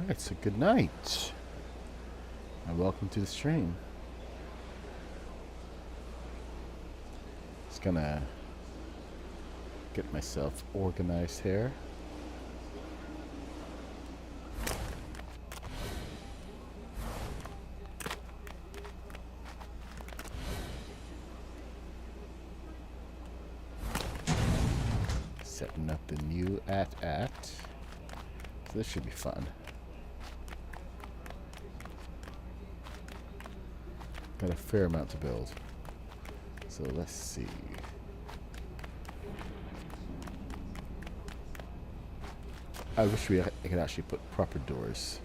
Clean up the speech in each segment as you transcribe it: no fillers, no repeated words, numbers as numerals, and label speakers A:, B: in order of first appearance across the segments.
A: Alright, so good night. And welcome to the stream. Just gonna get myself organized here. Setting up the new at. So this should be fun. Got a fair amount to build. So let's see. I wish I could actually put proper doors.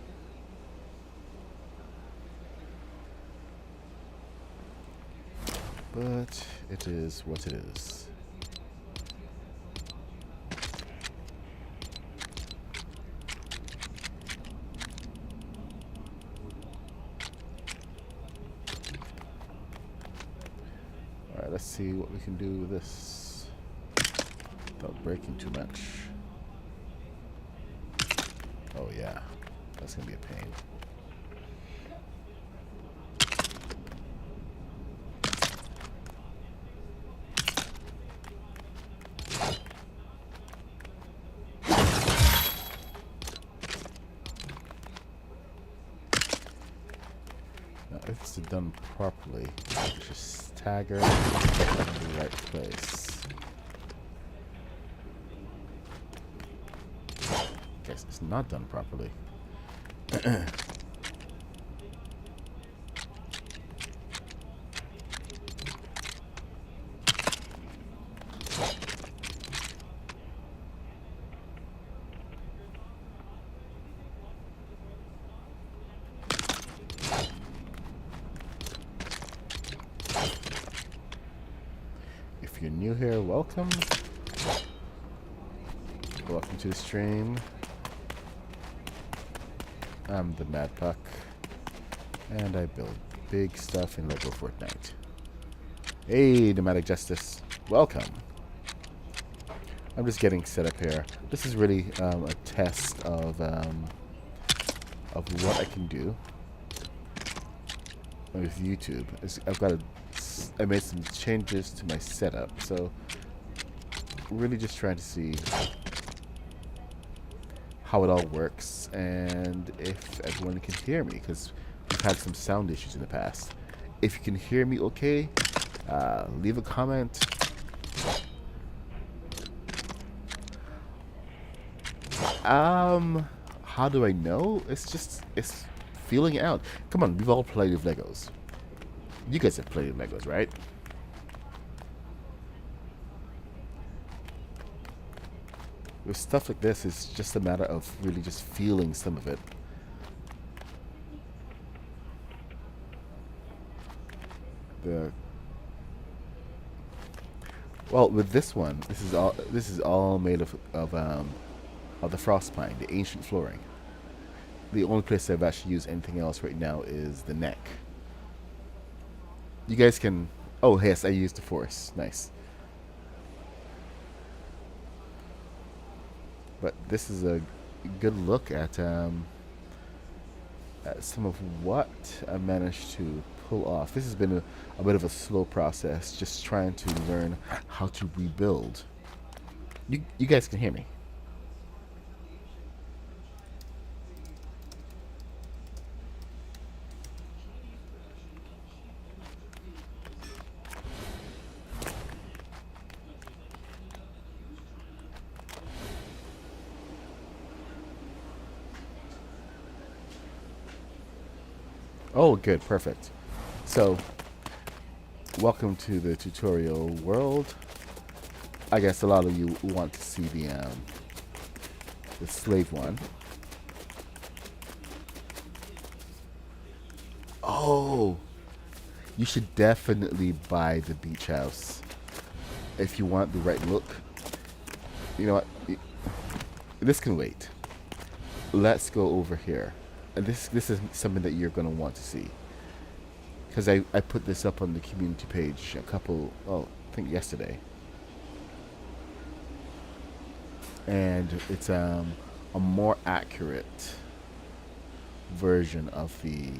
A: But it is what it is. Alright, let's see what we can do with this without breaking too much. Oh yeah, that's gonna be a pain. Now if it's done properly, just stagger in the right place. Guess it's not done properly. If you're new here, welcome. Welcome to the stream. I'm the Mad Puck, and I build big stuff in Lego Fortnite. Hey, Nomadic Justice, welcome. I'm just getting set up here. This is really a test of what I can do with YouTube. I made some changes to my setup, so really just trying to see how it all works and if everyone can hear me, because we've had some sound issues in the past. If you can hear me okay, leave a comment. How do I know? It's feeling it out. Come on, we've all played with Legos. You guys have played with Legos, right? With stuff like this, it's just a matter of really just feeling some of it. Well, with this one, this is all made of the frost pine, the ancient flooring. The only place I've actually used anything else right now is the neck. You guys can. Oh yes, I used the force. Nice. But this is a good look at some of what I managed to pull off. This has been a bit of a slow process, just trying to learn how to rebuild. You guys can hear me. Oh, good, perfect. So, welcome to the tutorial world. I guess a lot of you want to see the slave one. Oh, you should definitely buy the beach house if you want the right look. You know what? This can wait. Let's go over here. And this is something that you're going to want to see, because I put this up on the community page I think yesterday, and it's a more accurate version of the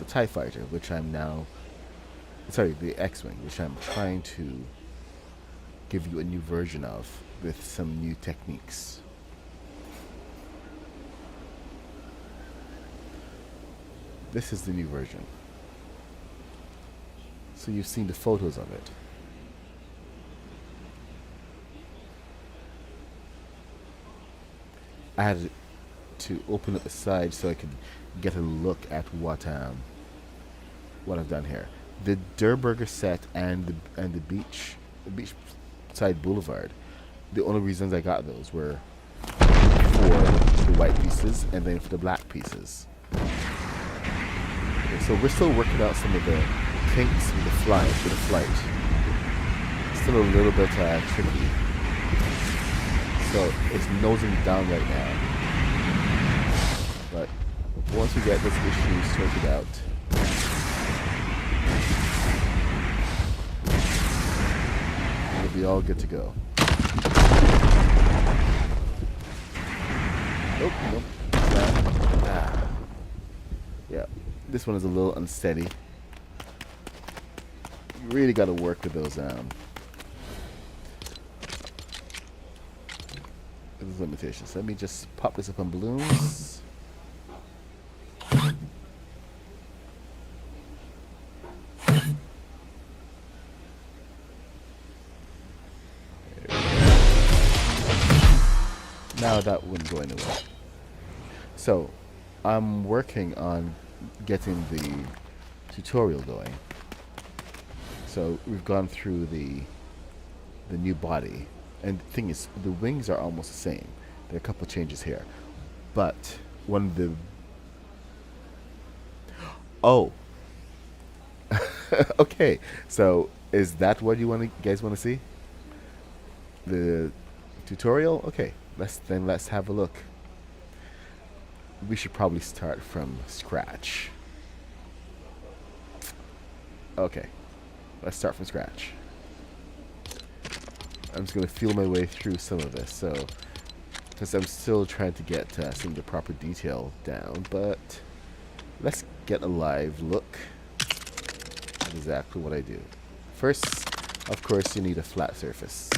A: TIE fighter, which I'm now, sorry, the X-wing, which I'm trying to give you a new version of with some new techniques. This is the new version. So you've seen the photos of it. I had to open up the side so I could get a look at what I've done here. The Durburger set and the beachside boulevard. The only reasons I got those were for the white pieces and then for the black pieces. Okay, so we're still working out some of the kinks with the flight. Still a little bit tricky. So it's nosing down right now. But once we get this issue sorted out, we'll be all good to go. Nope. Yeah, this one is a little unsteady. You really got to work with those limitations. Let me just pop this up on balloons. Now that wouldn't go anywhere. So I'm working on getting the tutorial going. So we've gone through the new body, and the thing is, the wings are almost the same. There are a couple changes here, but one of the okay. So is that what you guys want to see? The tutorial? Okay, let's have a look. We should probably start from scratch. Okay, let's start from scratch. I'm just going to feel my way through some of this, so because I'm still trying to get some of the proper detail down, but let's get a live look at exactly what I do. First, of course, you need a flat surface.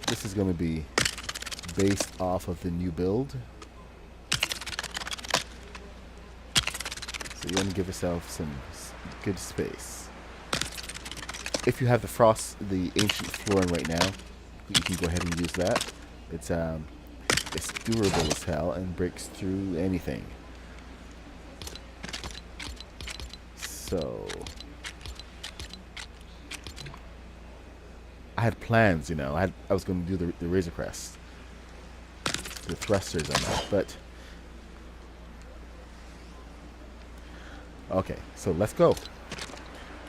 A: This is going to be based off of the new build. So you want to give yourself some good space. If you have the ancient flooring right now, you can go ahead and use that. It's durable as hell and breaks through anything. So I had plans, I was going to do the Razor Crest, the thrusters on that, but okay, so let's go.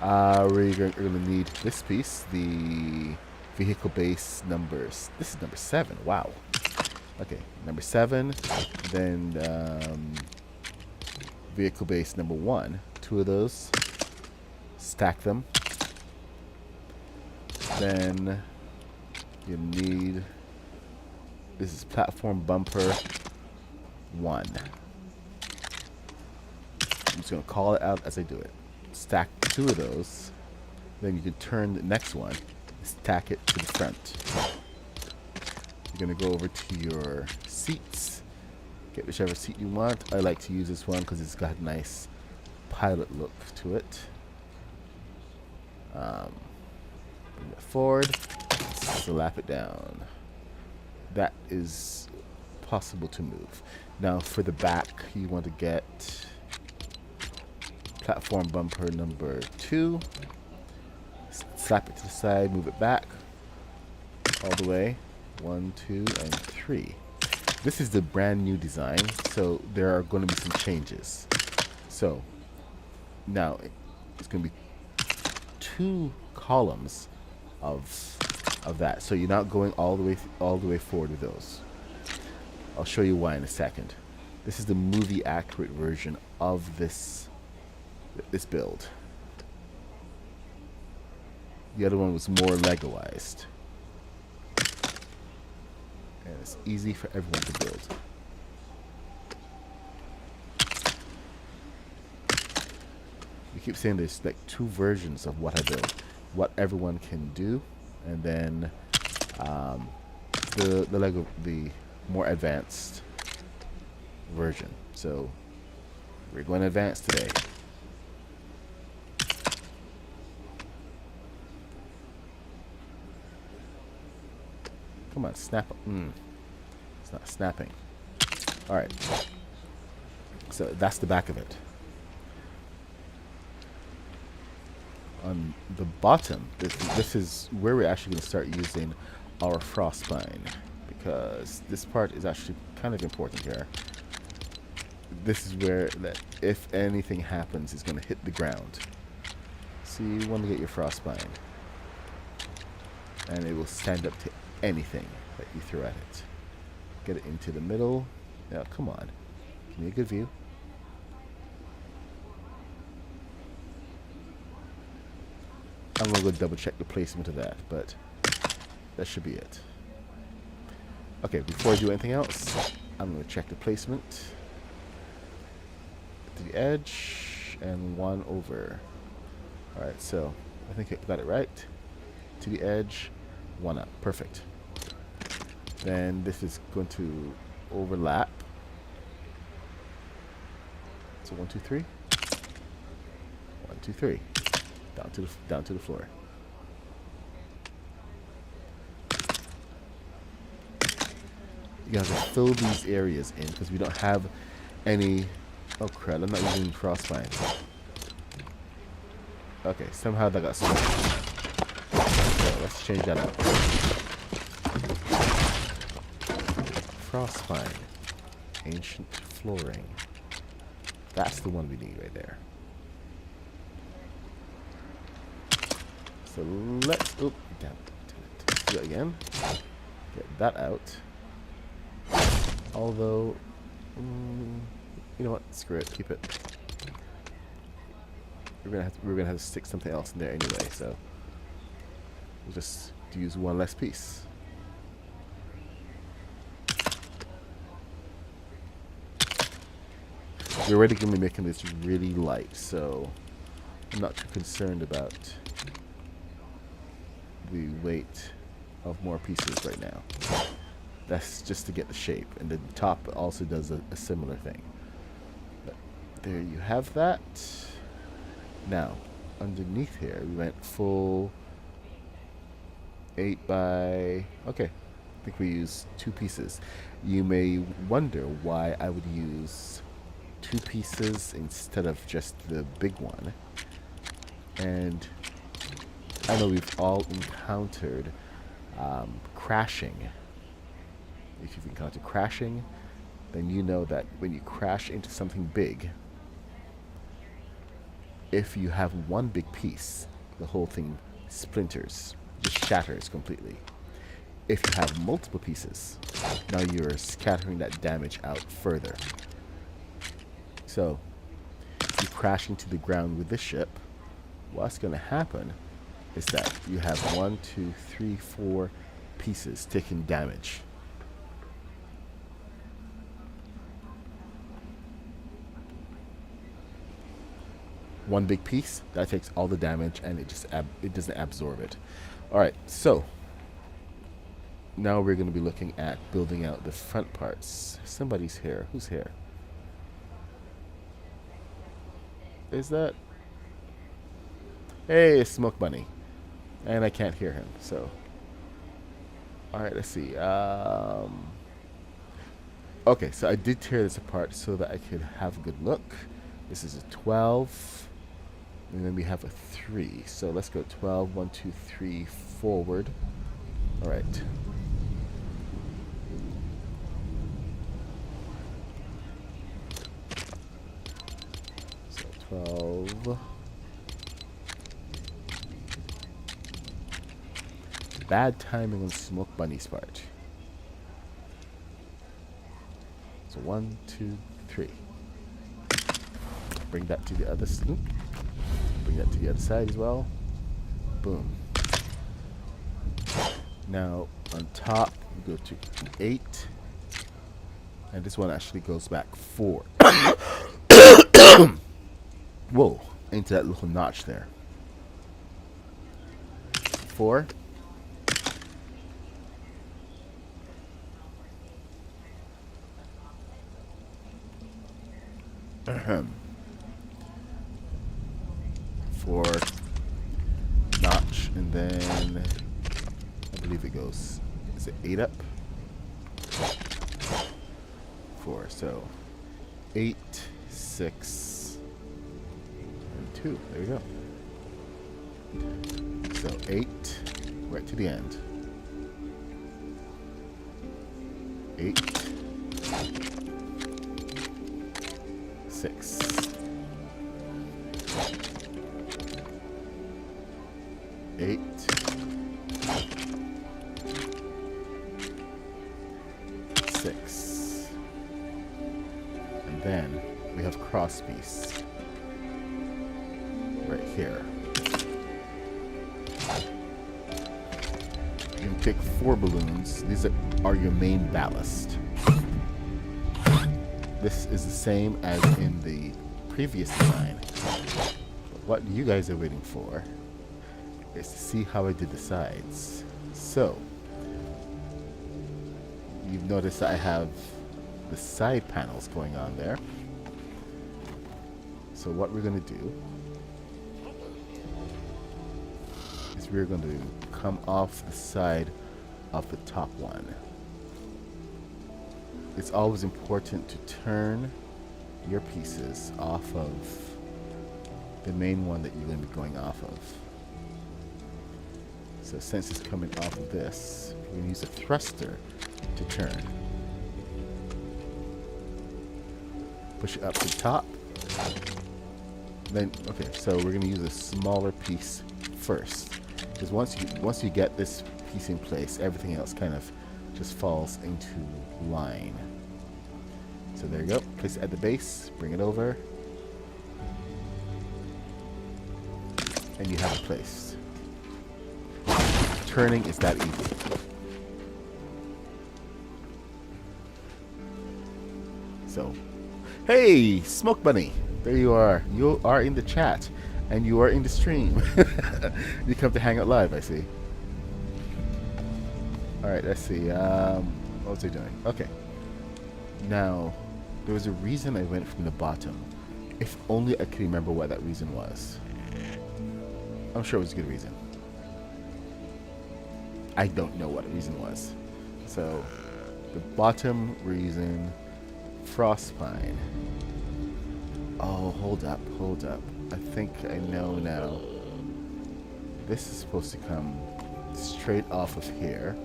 A: We're going to need this piece, the vehicle base numbers. This is number 7. Wow. Okay, number 7. Then vehicle base number 1. 2 of those. Stack them. Then you need, this is platform bumper 1. I'm just going to call it out as I do it. Stack 2 of those. Then you can turn the next one, stack it to the front. You're going to go over to your seats. Get whichever seat you want. I like to use this one because it's got a nice pilot look to it. Bring it forward. Slap it down. That is possible to move. Now for the back, you want to get platform bumper number 2. Slap it to the side, move it back all the way. 1, 2, and 3. This is the brand new design, so there are going to be some changes. So now it's going to be 2 columns of that. So you're not going all the way forward with those. I'll show you why in a second. This is the movie accurate version of this build. The other one was more Legoized. And it's easy for everyone to build. We keep saying there's like two versions of what I build. What everyone can do, and then the more advanced version. So we're going advanced today. Come on, snap. It's not snapping. All right. So that's the back of it. On the bottom, this is where we're actually going to start using our frost spine, because this part is actually kind of important here. This is where that if anything happens is going to hit the ground. So you want to get your frost spine, and it will stand up to anything that you throw at it. Get it into the middle. Now come on, give me a good view. I'm going to go double check the placement of that, but that should be it. Okay, before I do anything else, I'm going to check the placement. To the edge and one over. Alright, so I think I got it right. To the edge, one up. Perfect. Then this is going to overlap. So 1, 2, 3. 1, 2, 3. Down to the floor. You have to fill these areas in because we don't have any. Oh crap! I'm not using frostbite. Okay, somehow that got stuck. So let's change that up. Frostbite, ancient flooring. That's the one we need right there. So let's, oh, damn it. Do it again. Get that out. Although, you know what? Screw it. Keep it. We're gonna have to stick something else in there anyway. So we'll just use one less piece. We're already gonna be making this really light, so I'm not too concerned about the weight of more pieces right now. That's just to get the shape, and the top also does a similar thing. But there you have that. Now, underneath here, we went full 8 by... Okay, I think we used 2 pieces. You may wonder why I would use 2 pieces instead of just the big one. And I know we've all encountered crashing. If you've encountered crashing, then you know that when you crash into something big, if you have one big piece, the whole thing splinters, just shatters completely. If you have multiple pieces, now you're scattering that damage out further. So, if you crash into the ground with this ship, what's going to happen is that you have 1, 2, 3, 4 pieces taking damage. One big piece that takes all the damage, and it doesn't absorb it. All right, so now we're going to be looking at building out the front parts. Somebody's here. Who's here? Is that? Hey, it's Smoke Bunny, and I can't hear him. So, all right, let's see. Okay, so I did tear this apart so that I could have a good look. This is a 12. And then we have a 3. So let's go 12, 1, 2, 3, forward. All right. So 12. Bad timing on Smoke Bunny's part. So 1, 2, 3. Bring that to the other side. Bring that to the other side as well. Boom. Now, on top, Go to 8. And this one actually goes back 4. Whoa, into that little notch there. 4. Ahem. 4 notch, and then I believe it goes. Is it 8 up? 4. So 8, 6, and 2. There we go. So 8, right to the end. 8, 6. 8, 6. And then we have cross piece right here. You can pick 4 balloons. These are your main ballast. This is the same as in the previous design. But what you guys are waiting for is to see how I did the sides. So, you've noticed I have the side panels going on there. So what we're going to do is we're going to come off the side of the top one. It's always important to turn your pieces off of the main one that you're going to be going off of. So since it's coming off of this, we're going to use a thruster to turn. Push it up to the top. Then, okay, so we're going to use a smaller piece first. Because once you get this piece in place, everything else kind of just falls into line. So there you go. Place it at the base, bring it over, and you have it placed. Turning is that easy. So, hey, Smoke Bunny, there you are. You are in the chat, and you are in the stream. You come to hang out live, I see. All right, let's see. What was I doing? Okay. Now, there was a reason I went from the bottom. If only I could remember what that reason was. I'm sure it was a good reason. I don't know what the reason was. So, the bottom reason, Frostpine. Oh, hold up. I think I know now. This is supposed to come straight off of here,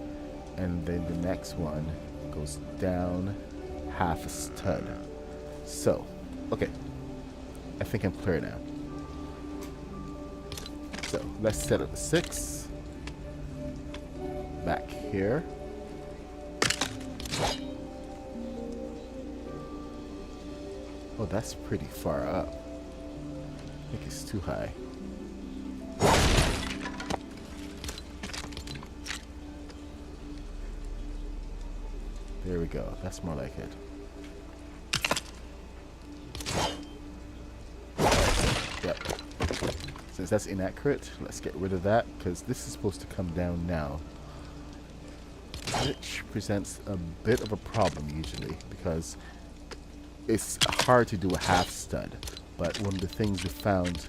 A: and then the next one goes down half a stud. So, okay. I think I'm clear now. So, let's set up the 6. Back here. Oh, that's pretty far up. I think it's too high. There we go. That's more like it. Yep. Since that's inaccurate, let's get rid of that, because this is supposed to come down now. Which presents a bit of a problem usually, because it's hard to do a half stud. But one of the things we found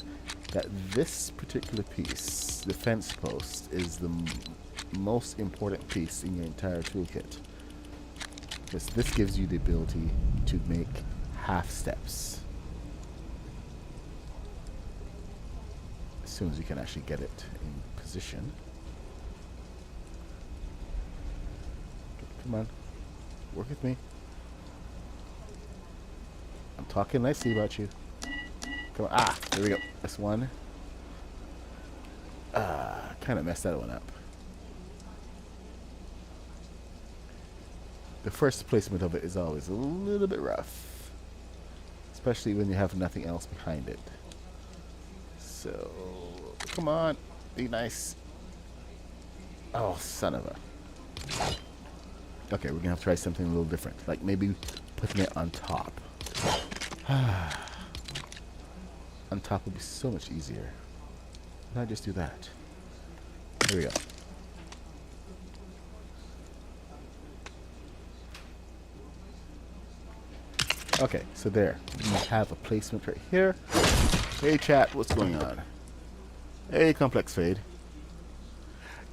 A: that this particular piece, the fence post, is the most important piece in your entire toolkit. Because this gives you the ability to make half steps. As soon as you can actually get it in position. Come on, work with me. I'm talking nicely about you. Come on, there we go. That's one. Kind of messed that one up. The first placement of it is always a little bit rough, especially when you have nothing else behind it. So, come on, be nice. Oh, son of a. Okay, we're gonna have to try something a little different. Like maybe putting it on top. On top would be so much easier. Why not just do that? There we go. Okay, so there. We have a placement right here. Hey chat, what's going on? Hey Complex Fade.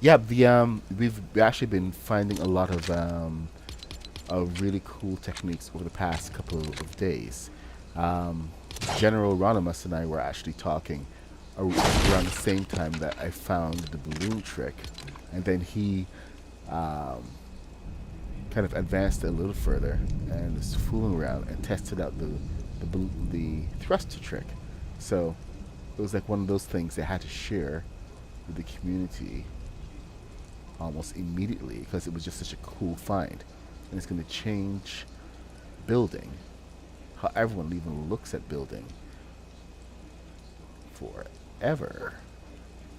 A: Yeah, we've actually been finding a lot of really cool techniques over the past couple of days. General Ronimus and I were actually talking around the same time that I found the balloon trick, and then he kind of advanced it a little further and was fooling around and tested out the thruster trick. So it was like one of those things they had to share with the community almost immediately because it was just such a cool find, and it's going to change building, how everyone even looks at building forever.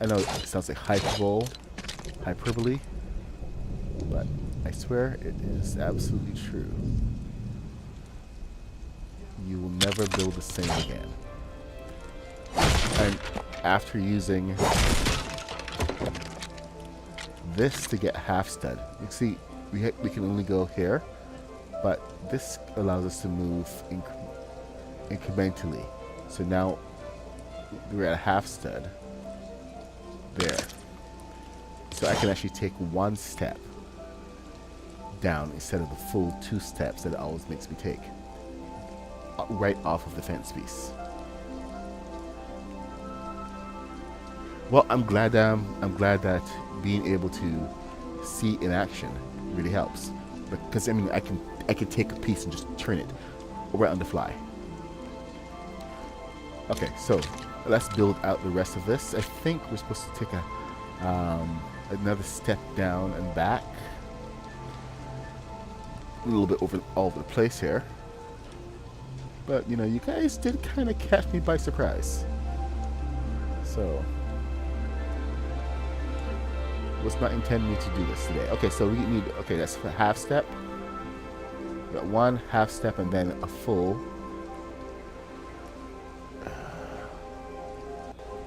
A: I know it sounds like hyperbole, but I swear it is absolutely true. You will never build the same again. And after using this to get half stud, you see we can only go here, but this allows us to move incrementally. So now we're at a half stud there. So I can actually take one step down instead of the full 2 steps that it always makes me take right off of the fence piece. Well, I'm glad that being able to see in action really helps, because I mean I can take a piece and just turn it right on the fly. Okay, so let's build out the rest of this. I think we're supposed to take another step down and back, a little bit all over the place here. But you know, you guys did kind of catch me by surprise. So was not intending to do this today. Okay, so we need, okay, that's a half step. We got one half step and then a full.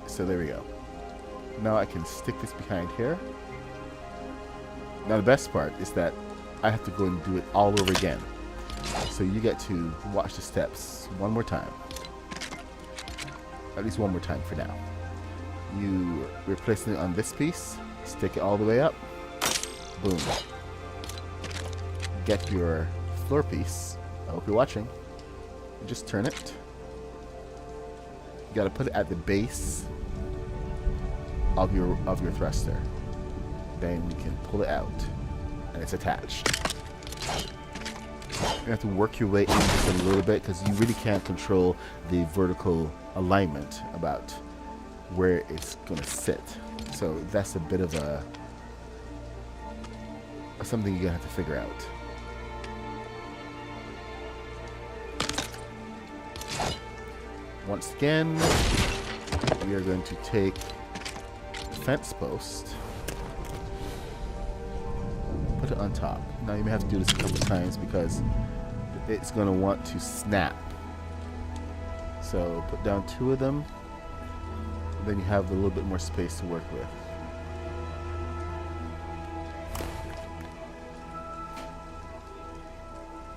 A: So there we go. Now I can stick this behind here. Now the best part is that I have to go and do it all over again. So you get to watch the steps one more time. At least one more time for now. You replace it on this piece. Stick it all the way up. Boom. Get your floor piece. I hope you're watching. And just turn it. You gotta put it at the base of your thruster. Then you can pull it out, and it's attached. You have to work your way in just a little bit because you really can't control the vertical alignment about where it's gonna sit. So that's a bit of something you're gonna have to figure out. Once again, we are going to take the fence post, put it on top. Now you may have to do this a couple of times because it's going to want to snap. So put down 2 of them, then you have a little bit more space to work with.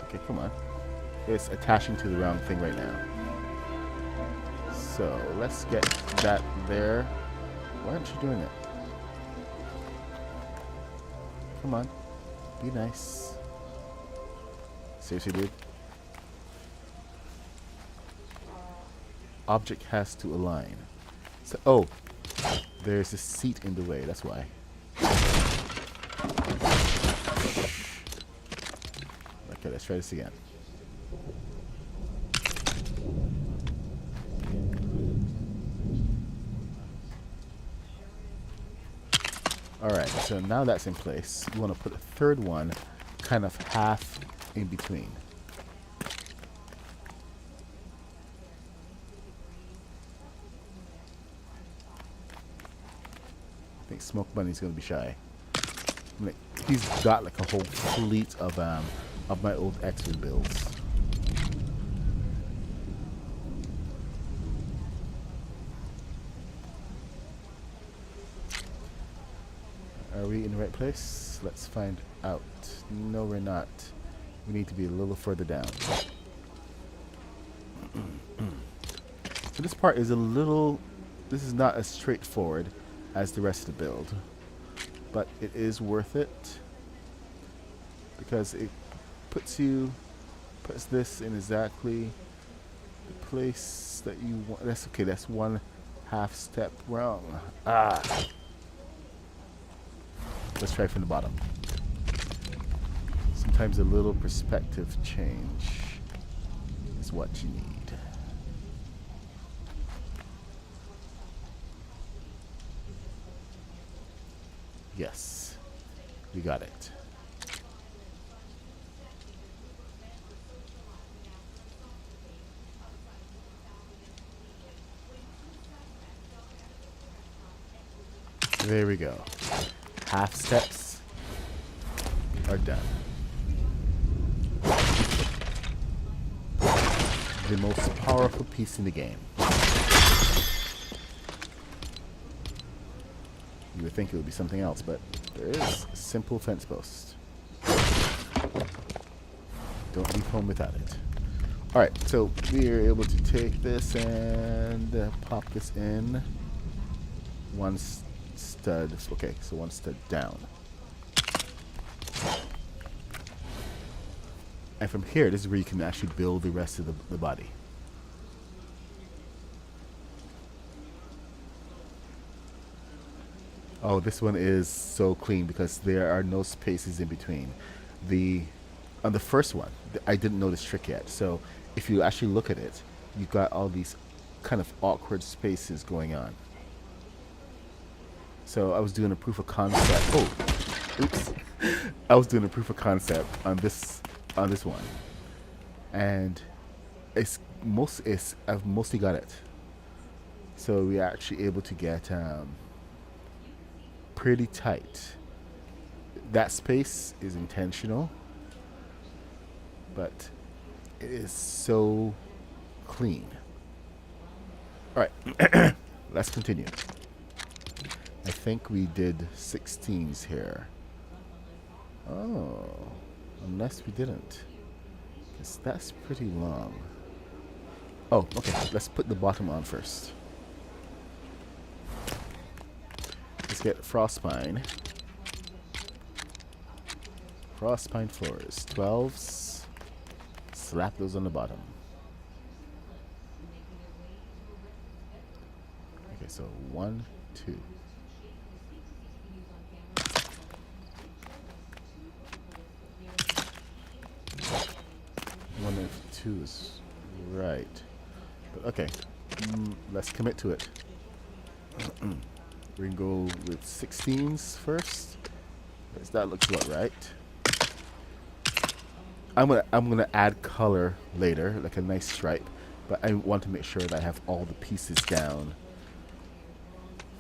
A: Okay, come on. It's attaching to the round thing right now. So let's get that there. Why aren't you doing it? Come on. Be nice. Seriously, dude. Object has to align. So, oh, there's a seat in the way. That's why. Okay, let's try this again. Alright, so now that's in place. You want to put a third one kind of half in between. I think Smoke Bunny's going to be shy. Like, he's got like a whole fleet of my old X-Wing builds. Are we in the right place? Let's find out. No, we're not. We need to be a little further down. So this part is a little... This is not as straightforward as the rest of the build. But it is worth it. Because it puts this in exactly the place that you want. That's okay, that's one half step wrong. Let's try from the bottom. Sometimes a little perspective change is what you need. Yes, we got it. There we go. Half steps are done. The most powerful piece in the game. You would think it would be something else, but there is a simple fence post. Don't leave home without it. Alright, so we are able to take this and pop this in. One stud. Okay, so one stud down. And from here, this is where you can actually build the rest of the body. Oh, this one is so clean because there are no spaces in between. On the first one, I didn't know this trick yet. So if you actually look at it, you've got all these kind of awkward spaces going on. So I was doing a proof of concept. Oh, oops. I was doing a proof of concept on this one, and I've mostly got it. So we're actually able to get pretty tight. That space is intentional, but it is so clean. All right, let's continue. I think we did 16s here. Oh, unless we didn't. Because that's pretty long. Oh, okay. Let's put the bottom on first. Let's get Frostpine. Frostpine floors. 12s. Slap those on the bottom. Okay, so 1, 2. One of 2 is right. But okay, let's commit to it. We can go with 16s first. Because that looks about right. I'm gonna add color later, like a nice stripe, but I want to make sure that I have all the pieces down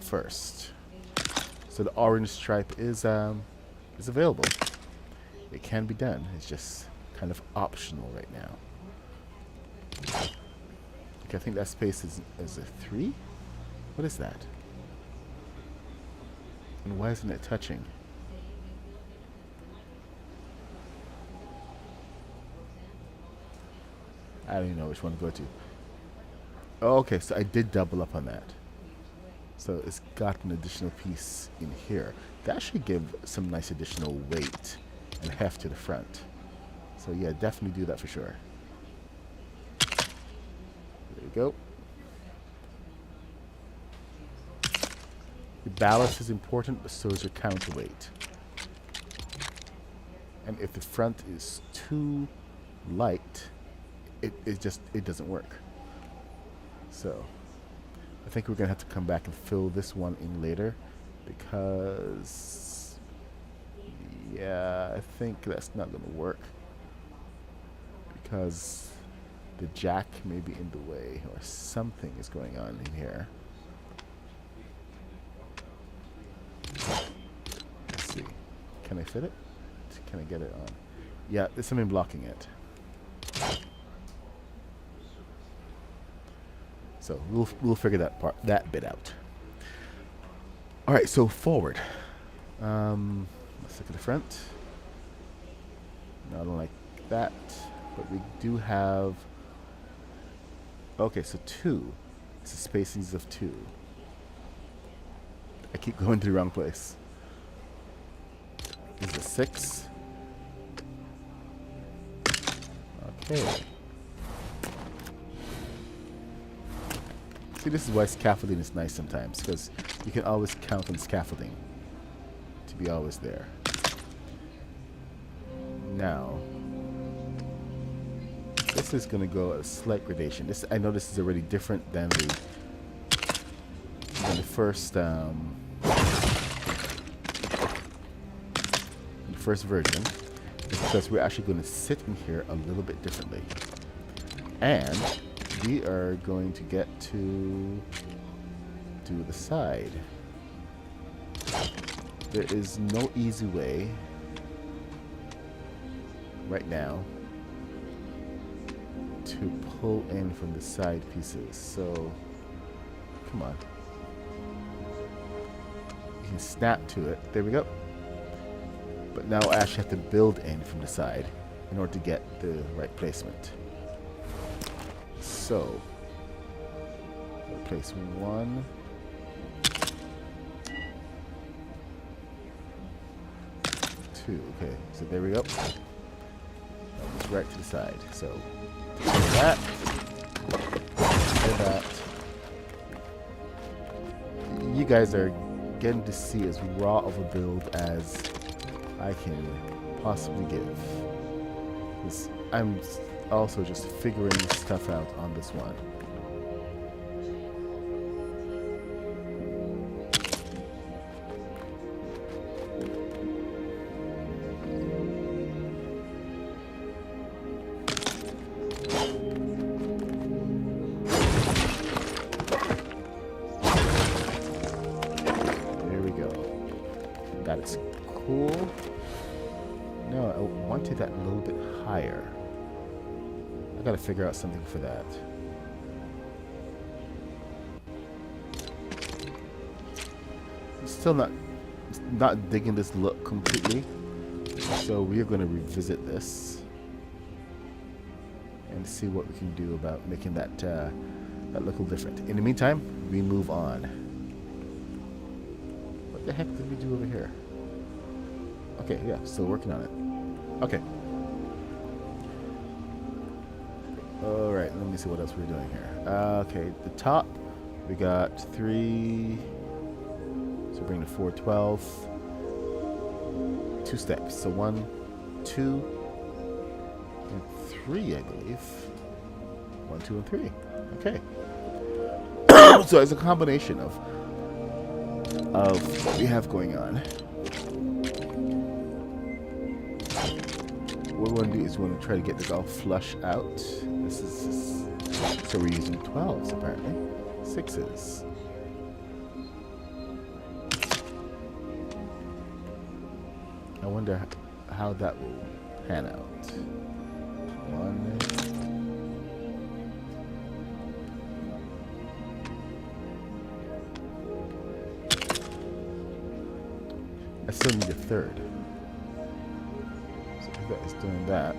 A: first. So the orange stripe is available. It can be done. It's just kind of optional right now. Okay, I think that space is a 3. What is that? And why isn't it touching? I don't even know which one to go to. Oh, okay, so I did double up on that. So it's got an additional piece in here. That should give some nice additional weight and heft to the front. So yeah, definitely do that for sure. There you go. The ballast is important, but so is your counterweight. And if the front is too light, it doesn't work. So I think we're gonna have to come back and fill this one in later, because yeah, I think that's not gonna work, because the jack may be in the way or something is going on in here. Let's see. fit it? Can I get it on? Yeah, there's something blocking it. So we'll figure that bit out. All right, so forward. Let's look at the front. No, I don't like that, but we do have. Okay, so 2. It's a spacings of 2. I keep going to the wrong place. This is a 6. Okay. See, this is why scaffolding is nice sometimes, because you can always count on scaffolding to be always there. Now, this is going to go a slight gradation. This, I know this is already different than the first version, because we're actually going to sit in here a little bit differently, and we are going to get to do the side. There is no easy way right now to pull in from the side pieces. So come on, you can snap to it. There we go. But now I actually have to build in from the side in order to get the right placement. So I'll place 1, 2. Okay, so there we go. It's right to the side. So that, and that. You guys are getting to see as raw of a build as I can possibly give. I'm also just figuring stuff out on this one. There we go. That is cool. No, I wanted that a little bit higher. I gotta figure out something for that. I'm still not digging this look completely, so we're gonna revisit this and see what we can do about making that that look a little different. In the meantime, we move on. What the heck did we do over here? Okay, yeah, still working on it. Okay. Alright, let me see what else we're doing here. Okay, the top, we got 3, so bring the 4, 12. 2 steps, so 1, 2, and 3, I believe. 1, 2, and 3. Okay. So it's a combination of what we have going on. What we want to do is we want to try to get this all flush out. This is so we're using 12s apparently, 6s. I wonder how that will pan out. 1. I still need a 3rd. So if that is doing that,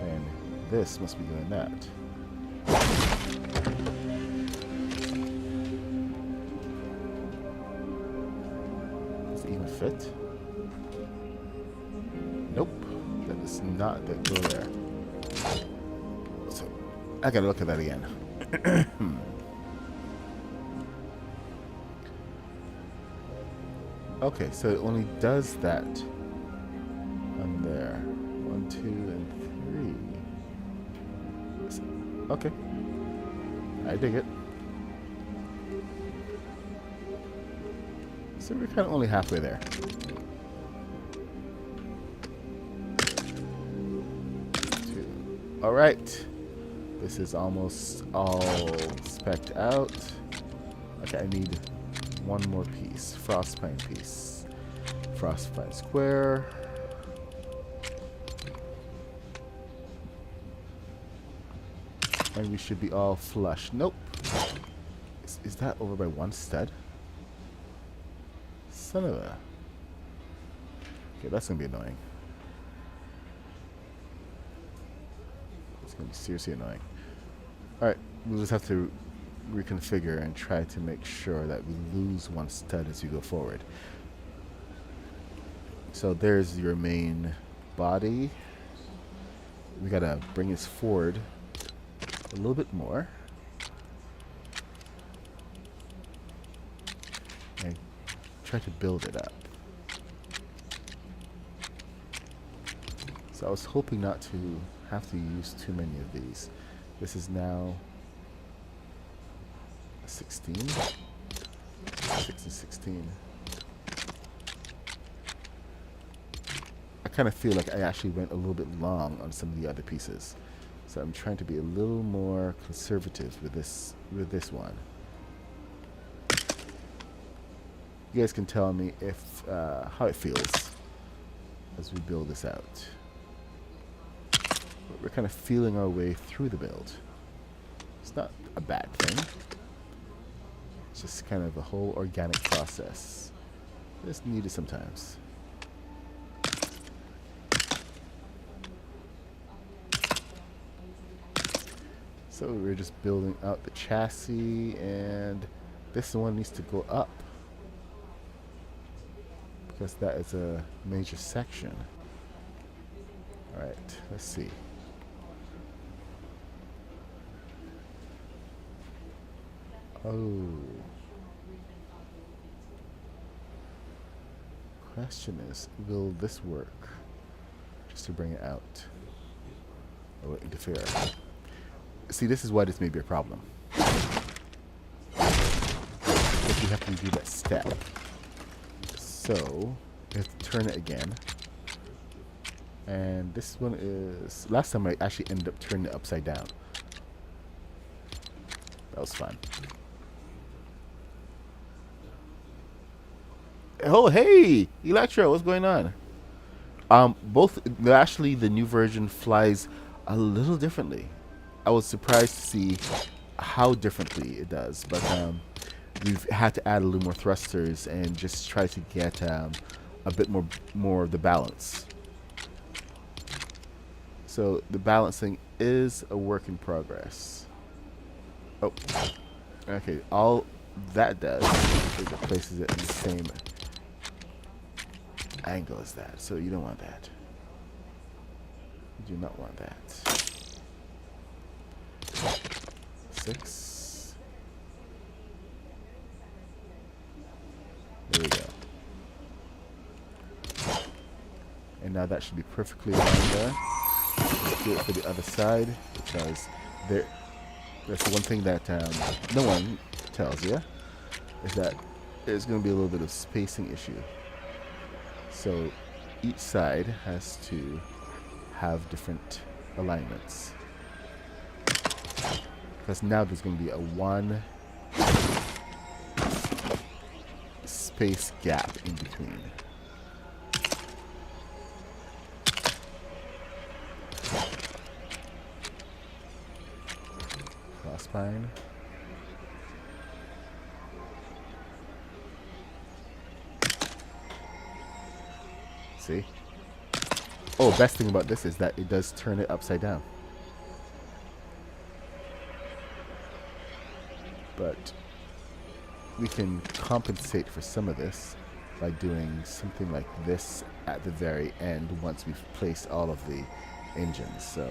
A: then this must be doing that. Does it even fit? Nope. That does not go there. So I gotta look at that again. Okay, so it only does that on there. 1, 2, and 3. Okay. I dig it. So we're kind of only halfway there. 2. Alright. This is almost all spec'd out. Okay, I need one more piece. Frostpine piece. Frostbite square. And we should be all flush. Nope. Is that over by one stud? Son of a... Okay, that's going to be annoying. It's going to be seriously annoying. Alright, we'll just have to reconfigure and try to make sure that we lose one stud as we go forward. So there's your main body. We got to bring this forward a little bit more. And try to build it up. So I was hoping not to have to use too many of these. This is now 16. 6 and 16. I kind of feel like I actually went a little bit long on some of the other pieces. So I'm trying to be a little more conservative with this one. You guys can tell me if how it feels as we build this out. But we're kind of feeling our way through the build. It's not a bad thing. It's just kind of a whole organic process. It's needed sometimes. So we're just building out the chassis, and this one needs to go up because that is a major section. Alright, let's see. Oh. Question is, will this work? Just to bring it out. Or will it interfere? See, this is why this may be a problem. If you have to do that step. So, you have to turn it again. And this one is... Last time I actually ended up turning it upside down. That was fun. Oh, hey! Electro, what's going on? Actually, the new version flies a little differently. I was surprised to see how differently it does, but we've had to add a little more thrusters and just try to get a bit more of the balance. So the balancing is a work in progress. Oh, okay. All that does is it places it in the same angle as that. So you don't want that. You do not want that. 6. There we go. And now that should be perfectly aligned there. Let's do it for the other side, because that's the one thing that no one tells you, is that there's going to be a little bit of spacing issue. So each side has to have different alignments. Because now there's going to be a 1 space gap in between. Crossspine. See? Oh, best thing about this is that it does turn it upside down. But we can compensate for some of this by doing something like this at the very end once we've placed all of the engines. So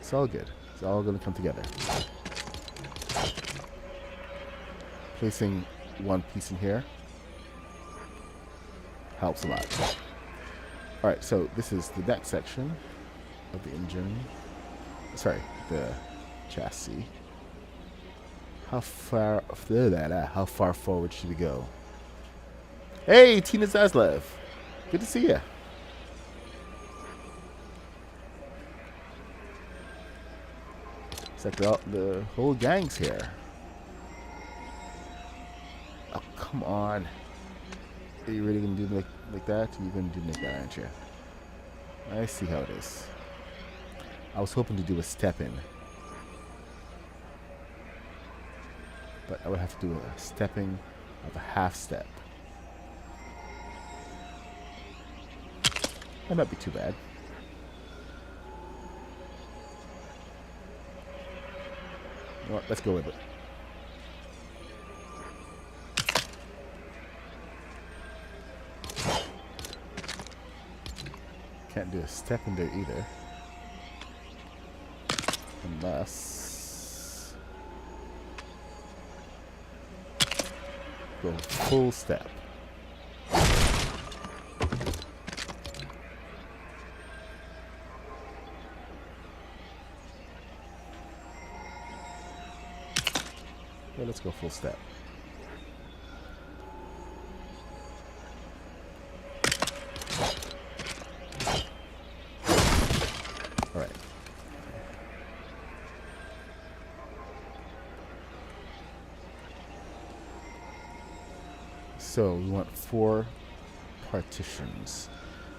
A: it's all good. It's all going to come together. Placing one piece in here helps a lot. Alright, so this is the next section of the engine. Sorry, the chassis. How far forward should we go? Hey, Tina Zaslev. Good to see you. It's like the whole gang's here. Oh, come on. Are you really gonna do like that? You're gonna do like that, aren't you? I see how it is. I was hoping to do a step in, but I would have to do a stepping of a half step. That might be too bad. You know what? Let's go with it. Can't do a step in there either. Unless... go full step. Okay, let's go full step. Alright. So we want 4 partitions.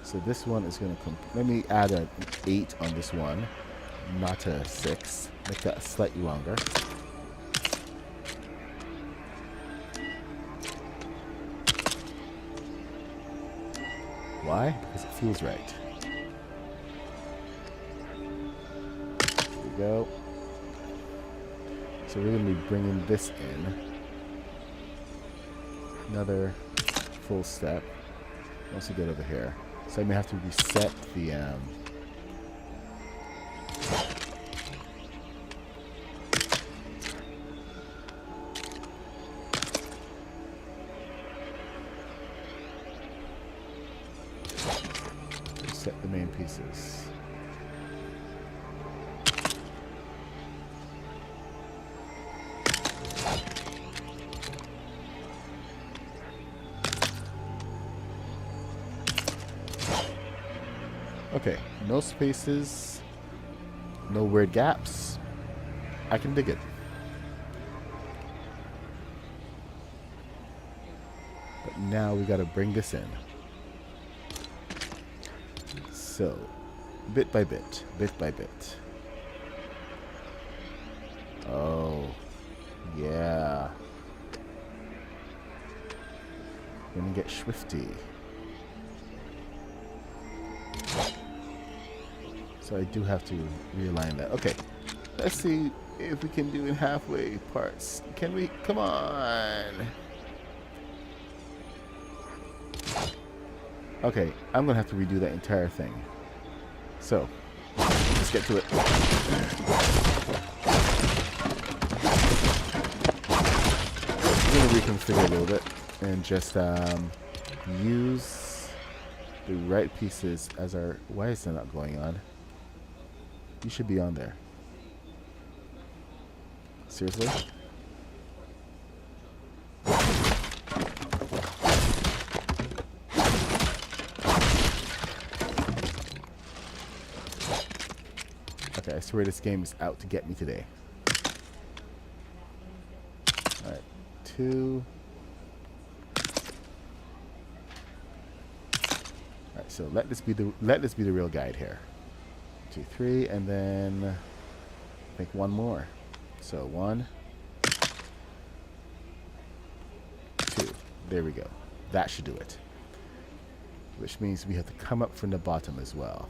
A: So this one is going to come. Let me add an 8 on this one, not a 6. Make that slightly longer. Why? Because it feels right. There we go. So we're going to be bringing this in. Another full step. Once we get over here. So I may have to reset the reset the main pieces. Okay, no spaces, no weird gaps. I can dig it. But now we gotta bring this in. So, bit by bit, bit by bit. Oh, yeah. Gonna get swifty. So I do have to realign that. Okay, let's see if we can do in halfway parts. Can we? Come on. Okay, I'm gonna have to redo that entire thing. So, let's get to it. I'm gonna reconfigure a little bit and just use the right pieces as our... Why is that not going on? You should be on there. Seriously? Okay, I swear this game is out to get me today. Alright, 2. Alright, so let this be the real guide here. 2, 3, and then I think 1 more. So 1, 2. There we go. That should do it. Which means we have to come up from the bottom as well.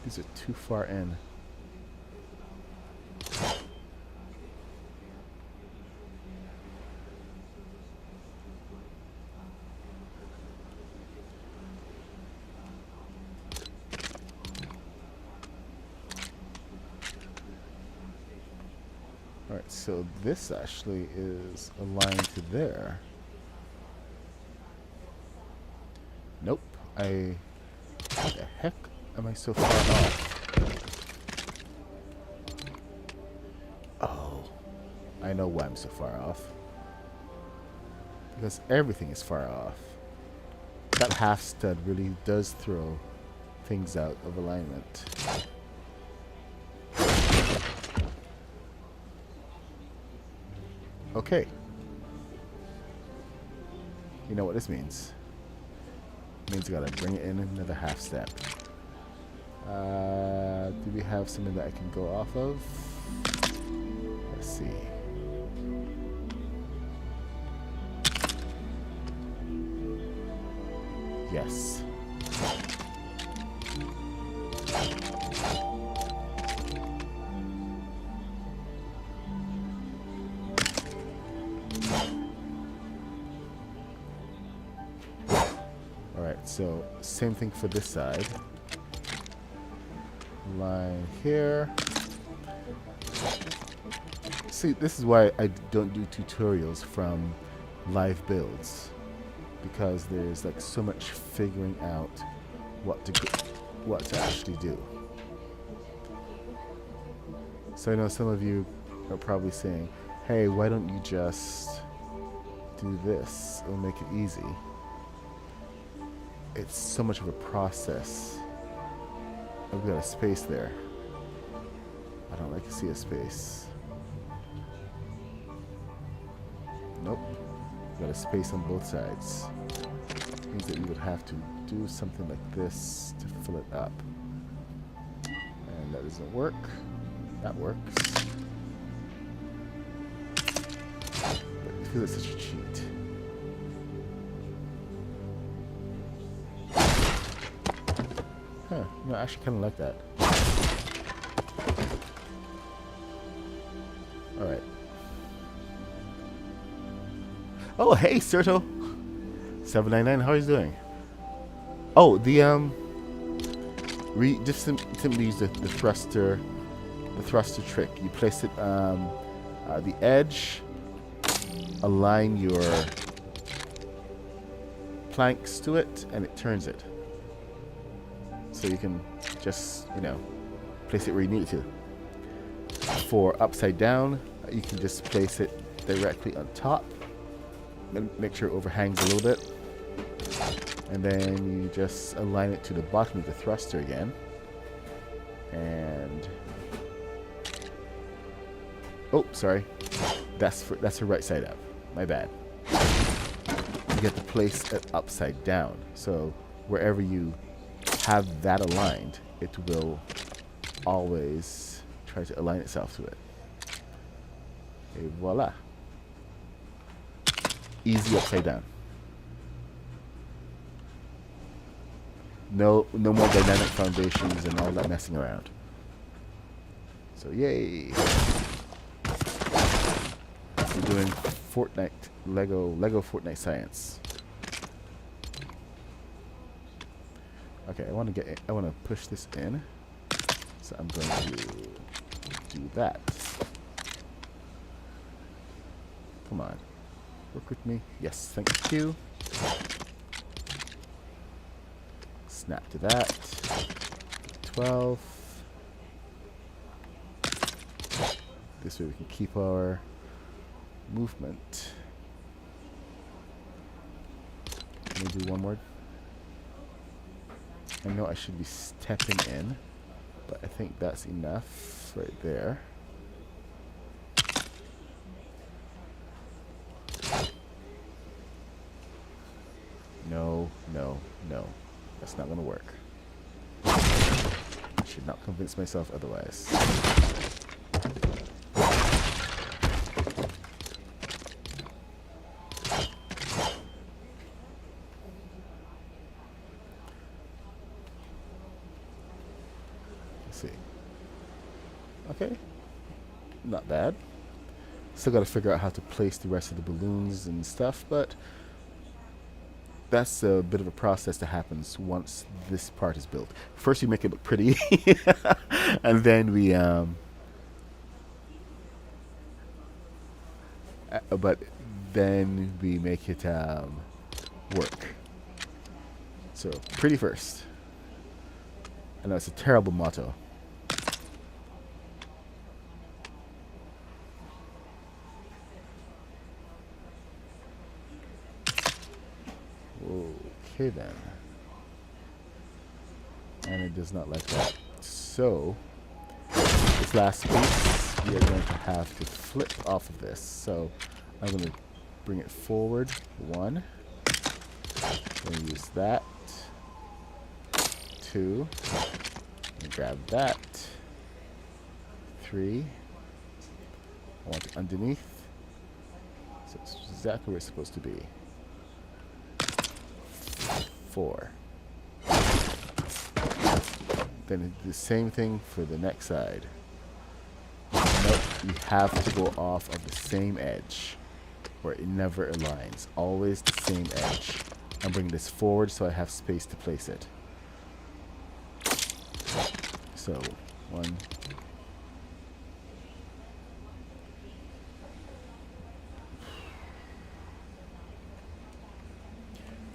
A: These are too far in. Alright, so this actually is aligned to there. Nope. What the heck am I so far off? Oh. I know why I'm so far off. Because everything is far off. That half stud really does throw things out of alignment. Okay. You know what this means? It means you gotta bring it in another half step. Do we have something that I can go off of? Let's see. Yes. Alright, so same thing for this side. Line here. See, this is why I don't do tutorials from live builds, because there's like so much figuring out what to actually do. So I know some of you are probably saying, hey, why don't you just do this? It'll make it easy. It's so much of a process. Oh, we got a space there. I don't like to see a space. Nope. Got a space on both sides. Means that you would have to do something like this to fill it up. And that doesn't work. That works. But it feels like such a cheat. Huh, no, I actually kind of like that. Alright. Oh, hey, Serto! 799, how are you doing? Oh, just simply use the thruster trick. You place it the edge, align your planks to it, and it turns it. So you can just, place it where you need it to. For upside down, you can just place it directly on top. Make sure it overhangs a little bit. And then you just align it to the bottom of the thruster again. And... oh, sorry. That's the right side up. My bad. You get to place it upside down. So wherever you have that aligned, it will always try to align itself to it. Et voila. Easy upside down. No more dynamic foundations and all that messing around. So yay. We're doing Fortnite, Lego Fortnite science. Okay, I want to push this in. So I'm going to do that. Come on. Work with me. Yes, thank you. Snap to that. 12. This way we can keep our movement. Can we do one more? I know I should be stepping in, but I think that's enough right there. No, no, no. That's not going to work. I should not convince myself otherwise. Let's see. Okay. Not bad. Still got to figure out how to place the rest of the balloons and stuff, but that's a bit of a process that happens once this part is built. First we make it look pretty, and then we but then we make it work. So pretty first. I know it's a terrible motto. Okay then. And it does not like that. So this last piece we are going to have to flip off of this. So I'm going to bring it forward. 1. Going to use that. 2. And grab that. 3. I want it underneath. So it's exactly where it's supposed to be. 4. Then do the same thing for the next side. Nope, you have to go off of the same edge where it never aligns. Always the same edge. I'm bringing this forward so I have space to place it. So, 1.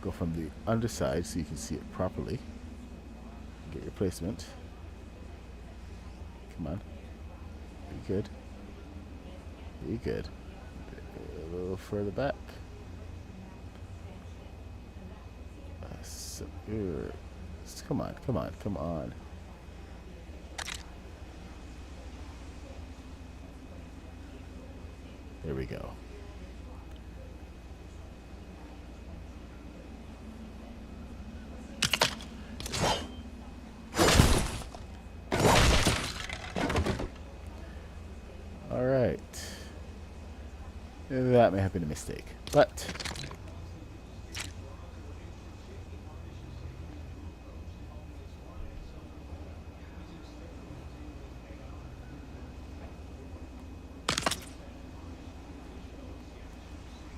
A: Go from the underside so you can see it properly. Get your placement. Come on. Be good. Be good. A little further back. Come on, come on, come on. There we go. All right. That may have been a mistake, but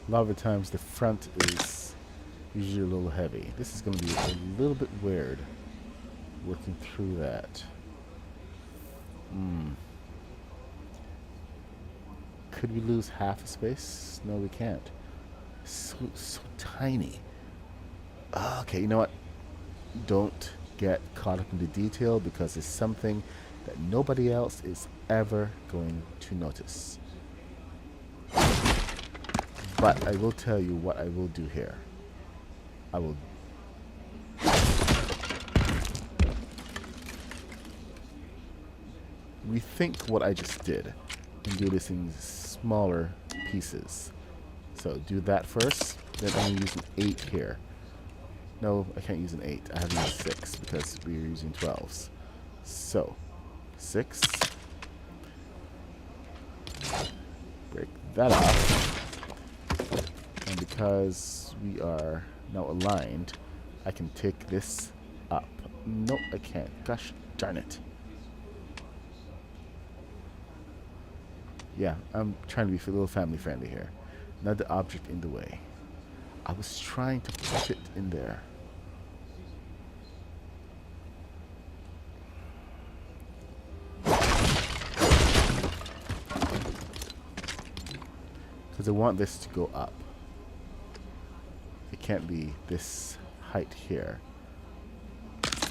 A: a lot of the times the front is usually a little heavy. This is going to be a little bit weird working through that. Could we lose half a space? No, we can't. So tiny. Okay, you know what? Don't get caught up in the detail because it's something that nobody else is ever going to notice. But I will tell you what I will do here. I will rethink what I just did and do this in smaller pieces. So do that first, then I'm going to use an 8 here. No, I can't use an 8. I have to use 6 because we're using 12s. So, 6. Break that off. And because we are now aligned, I can take this up. Nope, I can't. Gosh darn it. Yeah, I'm trying to be a little family friendly here. Not the object in the way. I was trying to put it in there. Because I want this to go up. It can't be this height here.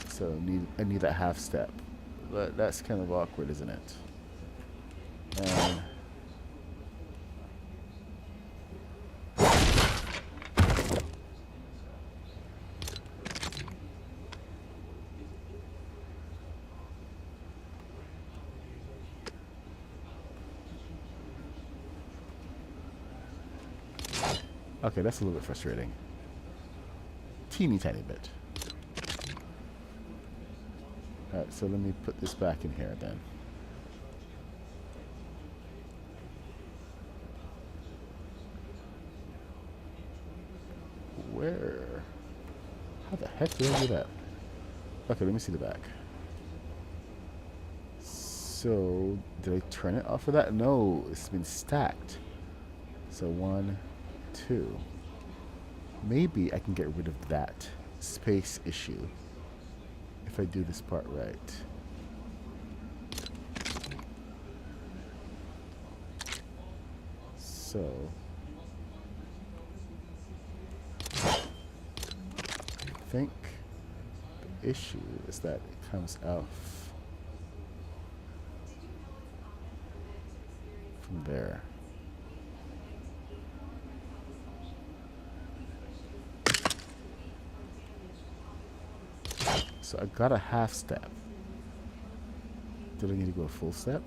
A: So I need that half step. But that's kind of awkward, isn't it? And okay, that's a little bit frustrating. Teeny tiny bit. Alright, so let me put this back in here then. Where? How the heck did I do that? Okay, let me see the back. So, did I turn it off of that? No, it's been stacked. So 1, 2. Maybe I can get rid of that space issue if I do this part right. So I think the issue is that it comes out from there. So I got a half step. Do I need to go a full step?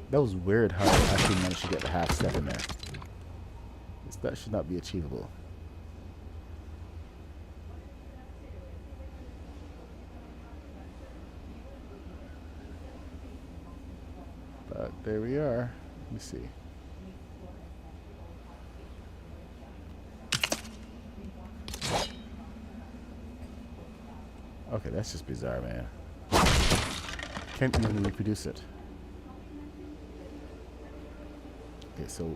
A: That was weird how I actually managed to get the half step in there. That should not be achievable. But there we are. Let me see. Okay, that's just bizarre, man. Can't even reproduce it. Okay, so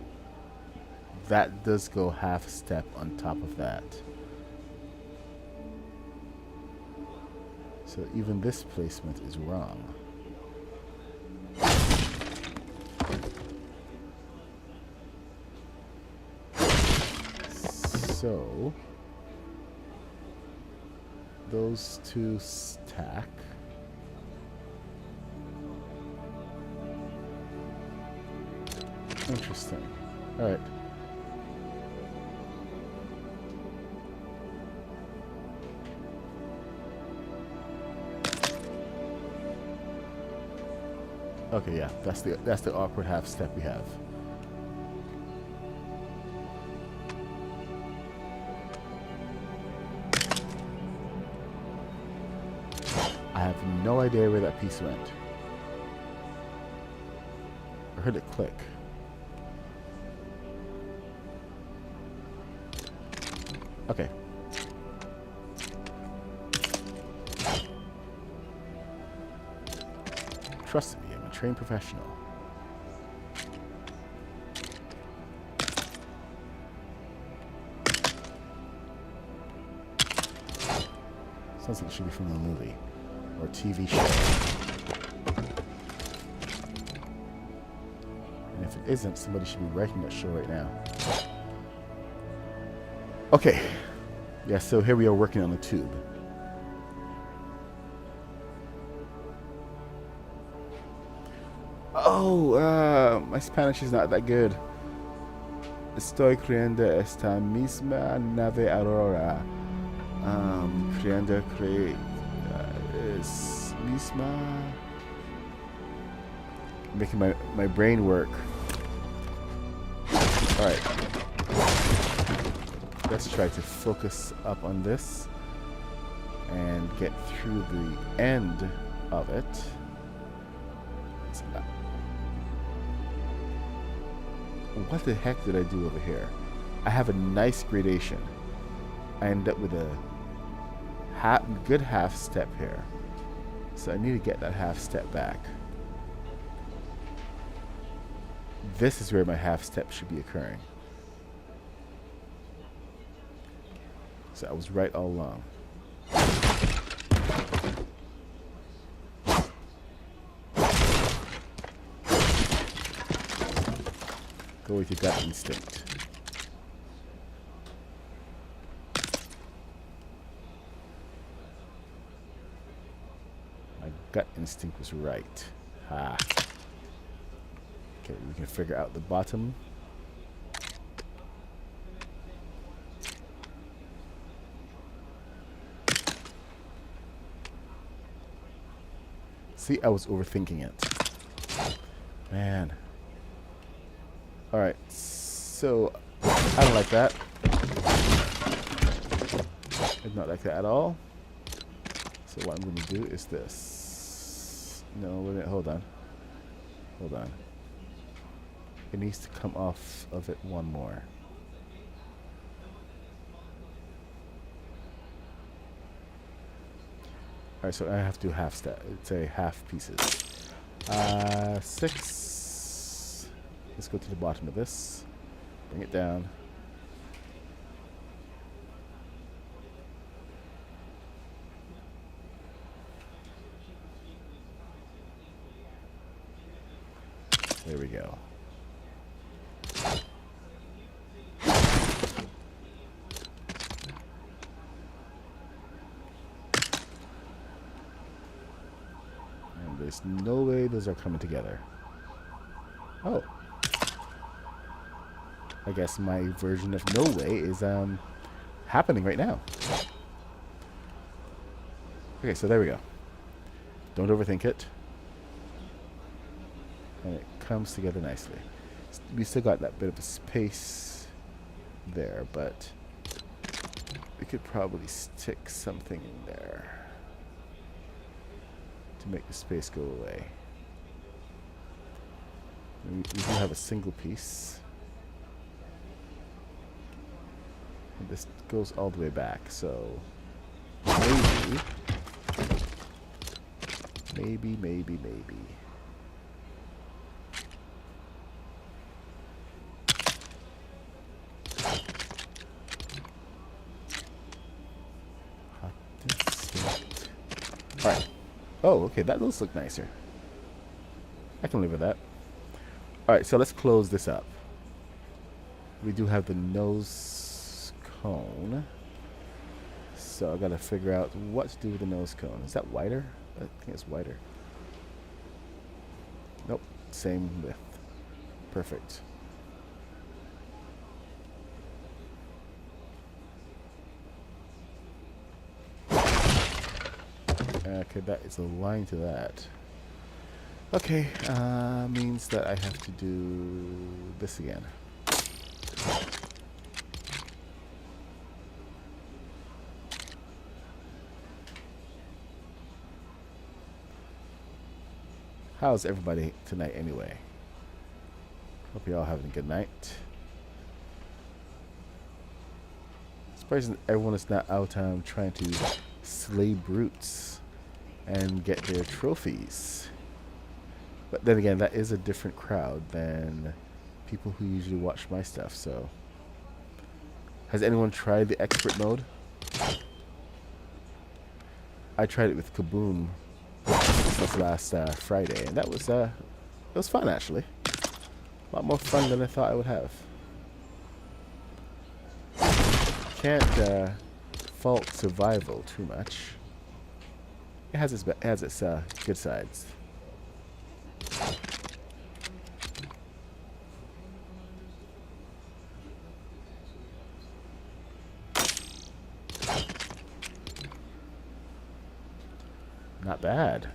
A: that does go half step on top of that. So even this placement is wrong. So those two stack. Interesting. All right. Okay, yeah, that's the awkward half step we have. I have no idea where that piece went. I heard it click. Okay. Trust me, I'm a trained professional. Sounds like it should be from a movie or TV show. And if it isn't, somebody should be writing that show right now. Okay. Yeah, so here we are working on the tube. Oh, my Spanish is not that good. Estoy creyendo esta misma nave aurora. Creyendo es misma. Making my brain work. Alright. Let's try to focus up on this and get through the end of it. What the heck did I do over here? I have a nice gradation. I end up with a good half step here. So I need to get that half step back. This is where my half step should be occurring. So I was right all along. Go with your gut instinct. My gut instinct was right. Ha. Okay, we can figure out the bottom. See, I was overthinking it. Man. Alright, so I don't like that. I do not like that at all. So what I'm going to do is this. No, wait a minute, hold on. Hold on. It needs to come off of it one more. Alright, so I have to half step. It's a half pieces. 6. Let's go to the bottom of this. Bring it down. There we go. And there's no way those are coming together. Oh. I guess my version of no way is happening right now. Okay, so there we go. Don't overthink it. And it comes together nicely. We still got that bit of a space there, but we could probably stick something in there to make the space go away. We do have a single piece. And this goes all the way back, so maybe. Alright. Oh, okay, that does look nicer. I can live with that. Alright, so let's close this up. We do have the nose cone. So I gotta figure out what to do with the nose cone. Is that wider? I think it's wider. Nope, same width. Perfect. Okay, that is aligned to that. Okay, means that I have to do this again. How's everybody tonight anyway? Hope you're all having a good night. Surprising everyone is not out trying to slay brutes and get their trophies. But then again, that is a different crowd than people who usually watch my stuff, so. Has anyone tried the expert mode? I tried it with Kaboom this last Friday, and that was it was fun actually. A lot more fun than I thought I would have. Can't fault survival too much. It has its good sides. Not bad.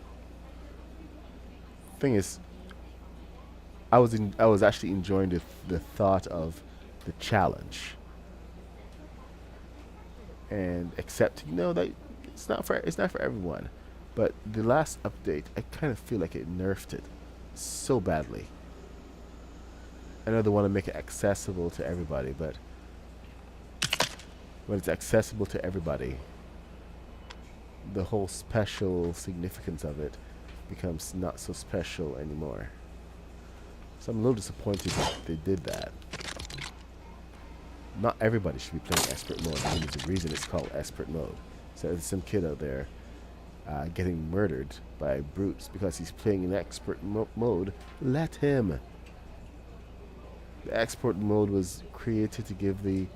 A: Thing is, I was actually enjoying the thought of the challenge, and accepting, that it's not for everyone. But the last update, I kind of feel like it nerfed it so badly. I know they want to make it accessible to everybody, but when it's accessible to everybody, the whole special significance of it becomes not so special anymore. So I'm a little disappointed that they did that. Not everybody should be playing expert mode. I mean, there's a reason it's called expert mode. So there's some kid out there getting murdered by brutes because he's playing in expert mode. Let him. The expert mode was created to give to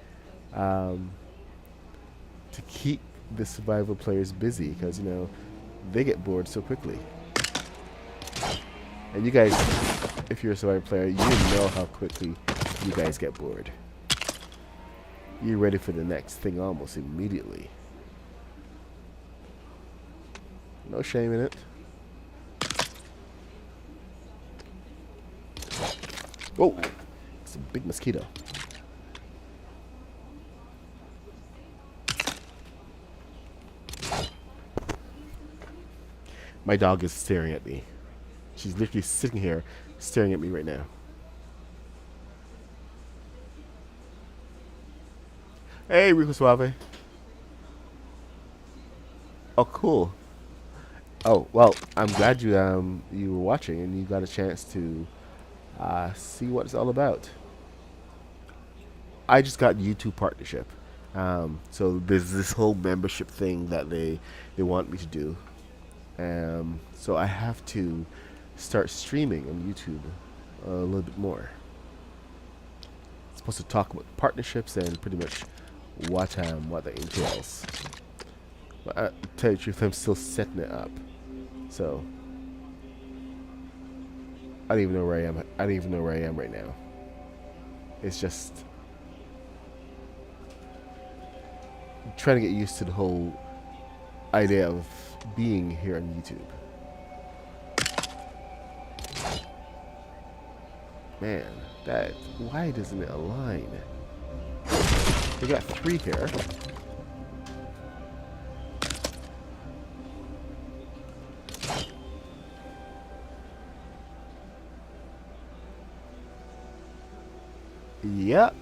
A: keep the survival players busy, because they get bored so quickly. And you guys, if you're a survival player, you know how quickly you guys get bored. You're ready for the next thing almost immediately. No shame in it. Whoa! It's a big mosquito. My dog is staring at me. She's literally sitting here staring at me right now. Hey, Rico Suave. Oh, cool. Oh, well, I'm glad you were watching and you got a chance to see what it's all about. I just got YouTube partnership. So there's this whole membership thing that they want me to do. So I have to start streaming on YouTube a little bit more. I'm supposed to talk about partnerships and pretty much what that entails. But to tell you the truth, I'm still setting it up. So I don't even know where I am. I don't even know where I am right now. It's just trying to get used to the whole idea of being here on YouTube. Man, that, why doesn't it align? We got 3 here. Yep.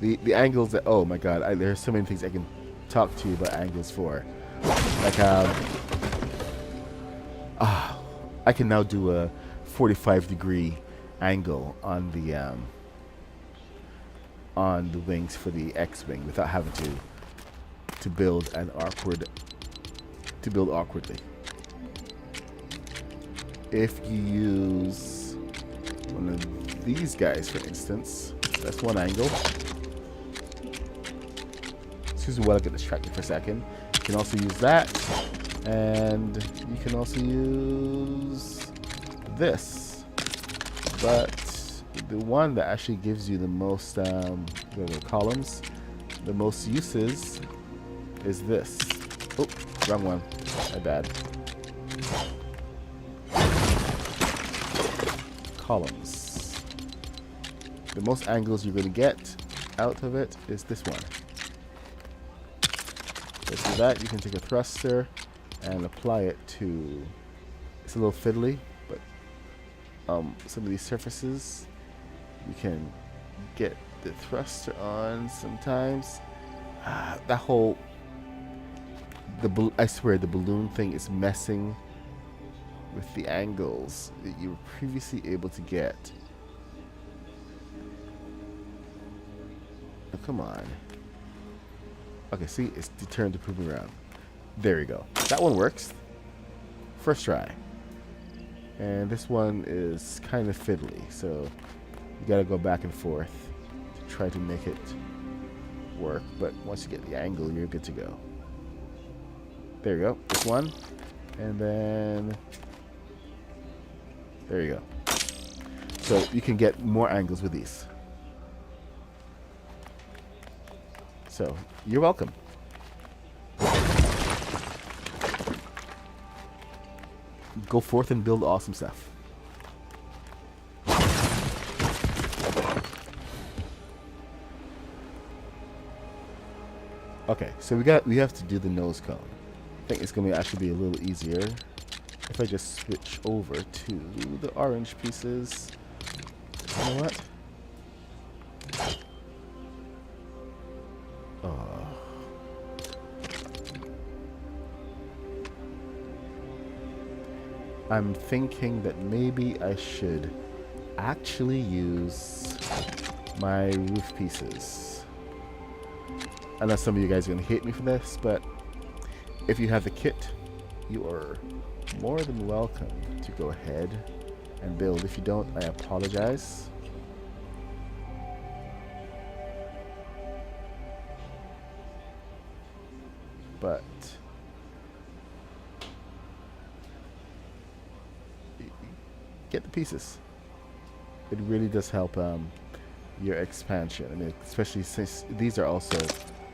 A: The angles that, oh my god, there's so many things I can talk to you about angles for. Like, I can now do a 45-degree angle on the wings for the X-wing without having to build awkwardly. If you use one of these guys, for instance, that's one angle. Excuse me while I get distracted for a second. You can also use that, and you can also use this. But the one that actually gives you the most columns, the most uses, is this. Oh, wrong one. My bad. Columns. The most angles you're going to get out of it is this one. So for that, you can take a thruster and apply it to. It's a little fiddly, but some of these surfaces you can get the thruster on sometimes. That whole I swear the balloon thing is messing with the angles that you were previously able to get. Oh, come on. Okay, see, it's determined to prove me around. There you go. That one works. First try. And this one is kind of fiddly, so you gotta go back and forth to try to make it work. But once you get the angle, you're good to go. There you go. This one. And then there you go. So you can get more angles with these. So you're welcome. Go forth and build awesome stuff. Okay, so we have to do the nose cone. I think it's going to actually be a little easier if I just switch over to the orange pieces. You know what? I'm thinking that maybe I should actually use my roof pieces. I know some of you guys are going to hate me for this, but if you have the kit, you are more than welcome to go ahead and build. If you don't, I apologize. But get the pieces. It really does help your expansion. I mean, especially since these are also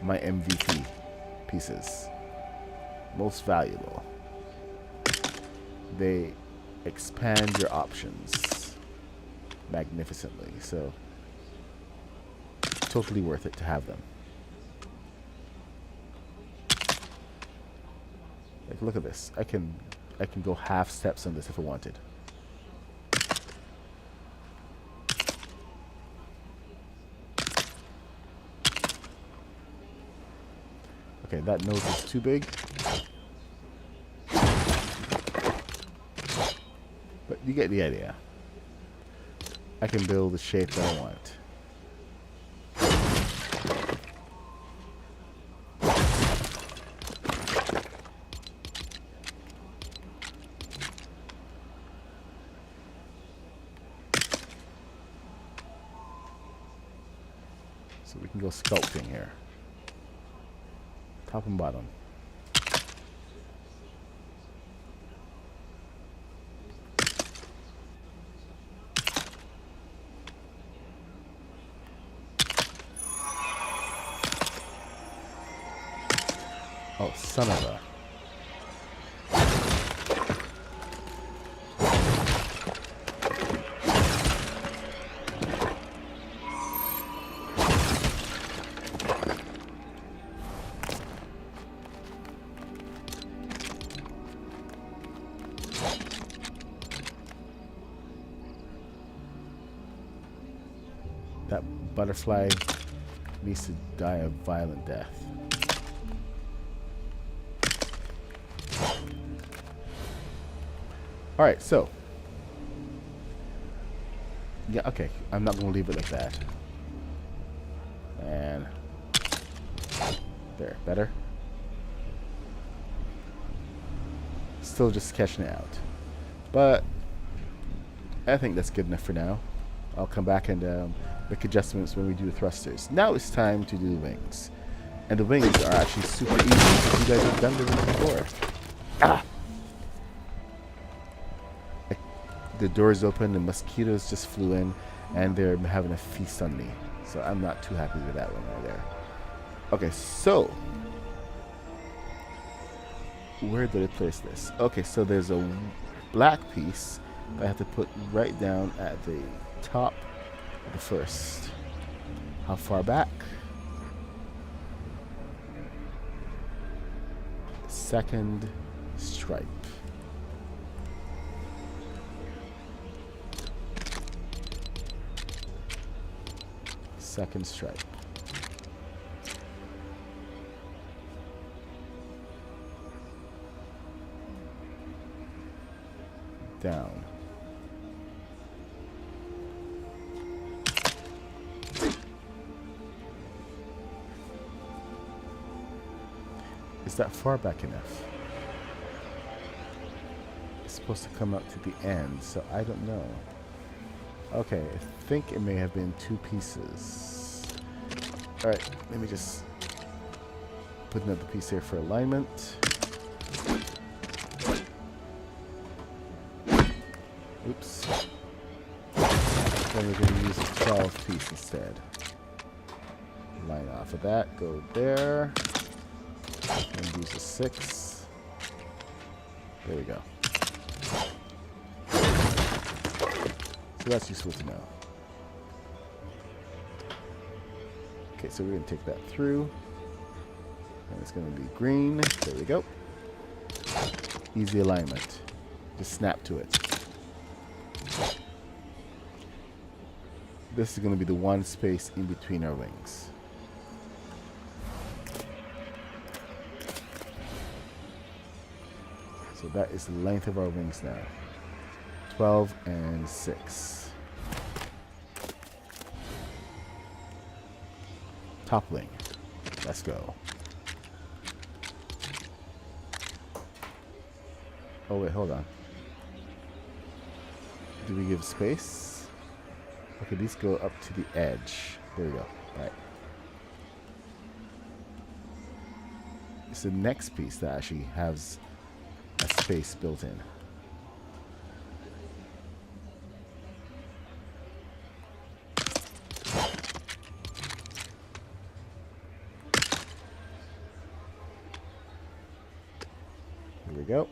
A: my MVP pieces. Most valuable. They expand your options magnificently. So totally worth it to have them. Like, look at this. I can go half steps on this if I wanted. Okay, that nose is too big. But you get the idea. I can build the shape that I want. So we can go sculpting here. Top and bottom. Oh, son of a... butterfly needs to die a violent death. Alright, so. Yeah, okay. I'm not going to leave it like that. And. There, better. Still just catching it out. But. I think that's good enough for now. I'll come back and make adjustments when we do the thrusters. Now it's time to do the wings. And the wings are actually super easy because you guys have done the wings before. Ah! The door's open, the mosquitoes just flew in, and they're having a feast on me. So I'm not too happy with that one right there. Okay, so where did I place this? Okay, so there's a black piece that I have to put right down at the top of the first. How far back? Second stripe. Second stripe. Down. Is that far back enough? It's supposed to come out to the end, so I don't know. Okay, I think it may have been two pieces. Alright, let me just put another piece here for alignment. Oops. Then we're going to use a 12 piece instead. Line off of that, go there. And use a 6. There we go. So that's useful to know. Okay, so we're going to take that through. And it's going to be green. There we go. Easy alignment. Just snap to it. This is going to be the one space in between our wings. So that is the length of our wings now. 12 and 6. Top wing. Let's go. Oh wait, hold on. Do we give space? Okay, these go up to the edge. There we go. All right. It's the next piece that actually has a space built in. Here we go.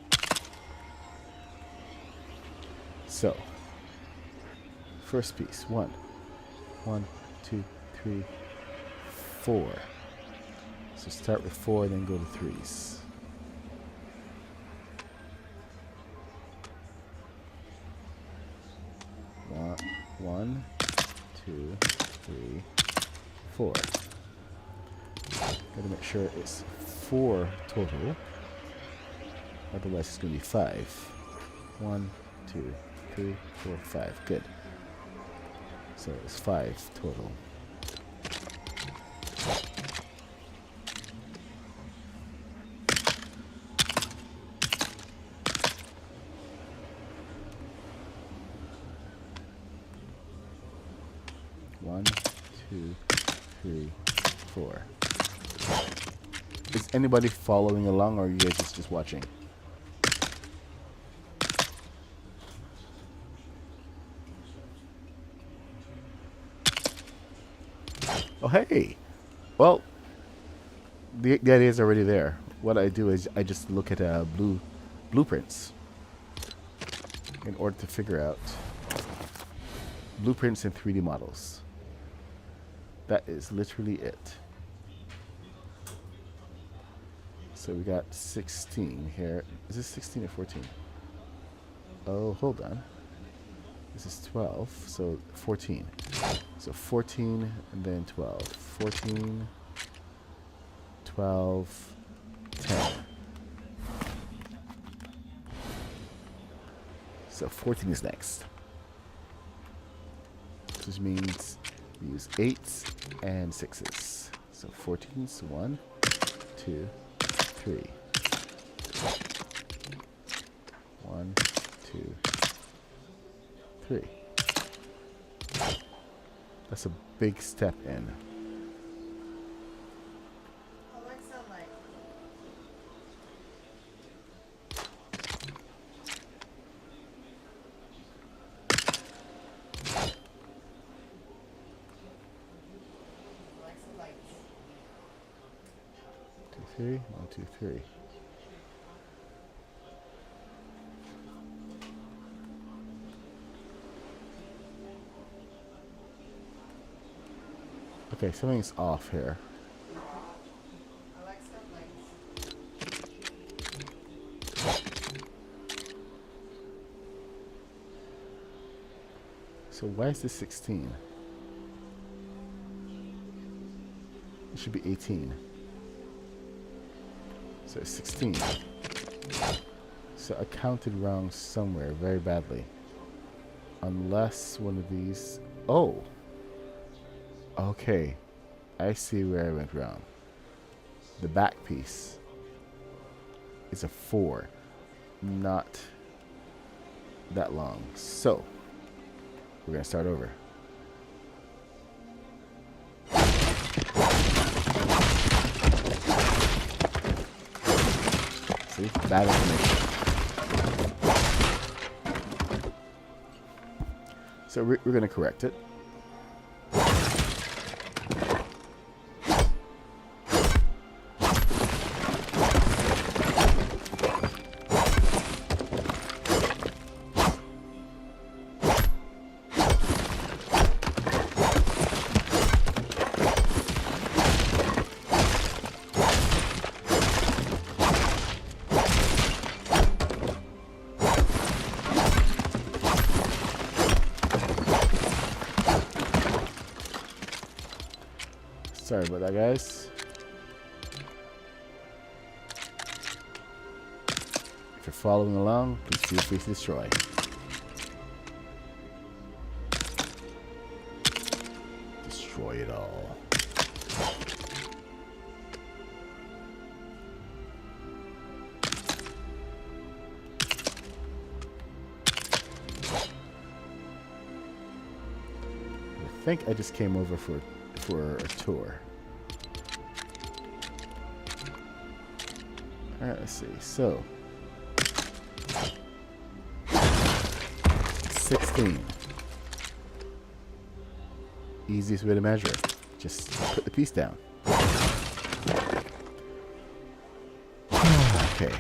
A: So, first piece, 1, 2, 3, 4. So start with 4, then go to 3s. One, 2, 3, 4. Gotta make sure it's 4 total. Otherwise, it's gonna be 5. 1, 2, 3, 4, 5. Good. So it's 5 total. One, 2, 3, 4. Is anybody following along, or are you guys just watching? Oh, hey. Well, the idea is already there. What I do is I just look at blueprints in order to figure out blueprints and 3D models. That is literally it. So we got 16 here. Is this 16 or 14? Oh, hold on. This is 12, so 14. So 14 and then 12. 14, 12, 10. So 14 is next. Which means we use 8s and 6s. So 14's 1, 2, 3. 1, 2, 3. That's a big step in.
B: Alexa, light.
A: 2, 3. 1, 2, 3. Okay, something's off here.
B: Alexa, lights.
A: So why is this 16? It should be 18. So it's 16. So I counted wrong somewhere very badly. Unless one of these... Oh! Okay. I see where I went wrong. The back piece is a 4. Not that long. So, we're going to start over. See? Bad information. So we're going to correct it. Sorry about that, guys. If you're following along, please feel free to destroy. Destroy it all. I think I just came over for a tour. Alright, let's see. So 16. Easiest way to measure it. Just put the piece down. Okay.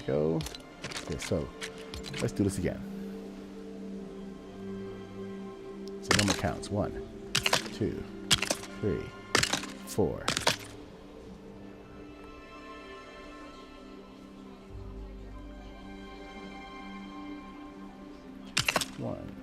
A: Go. Okay, so let's do this again. So number counts 1, 2, 3, 4. 1.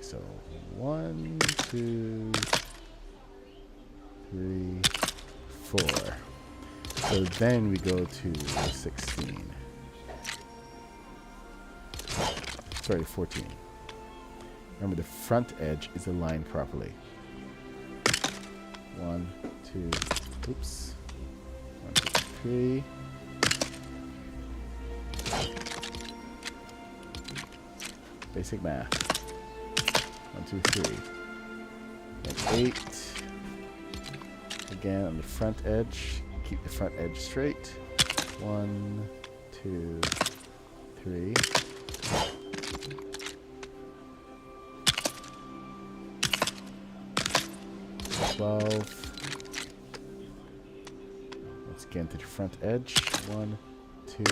A: So 1, 2, 3, 4. So then we go to 16. Sorry, 14. Remember, the front edge is aligned properly. 1, 2, oops. 1, 2, 3. Basic math. 1, 2, 3. And 8. Again, on the front edge, keep the front edge straight. 1, 2, 3. 12. Once again to the front edge. 1, 2,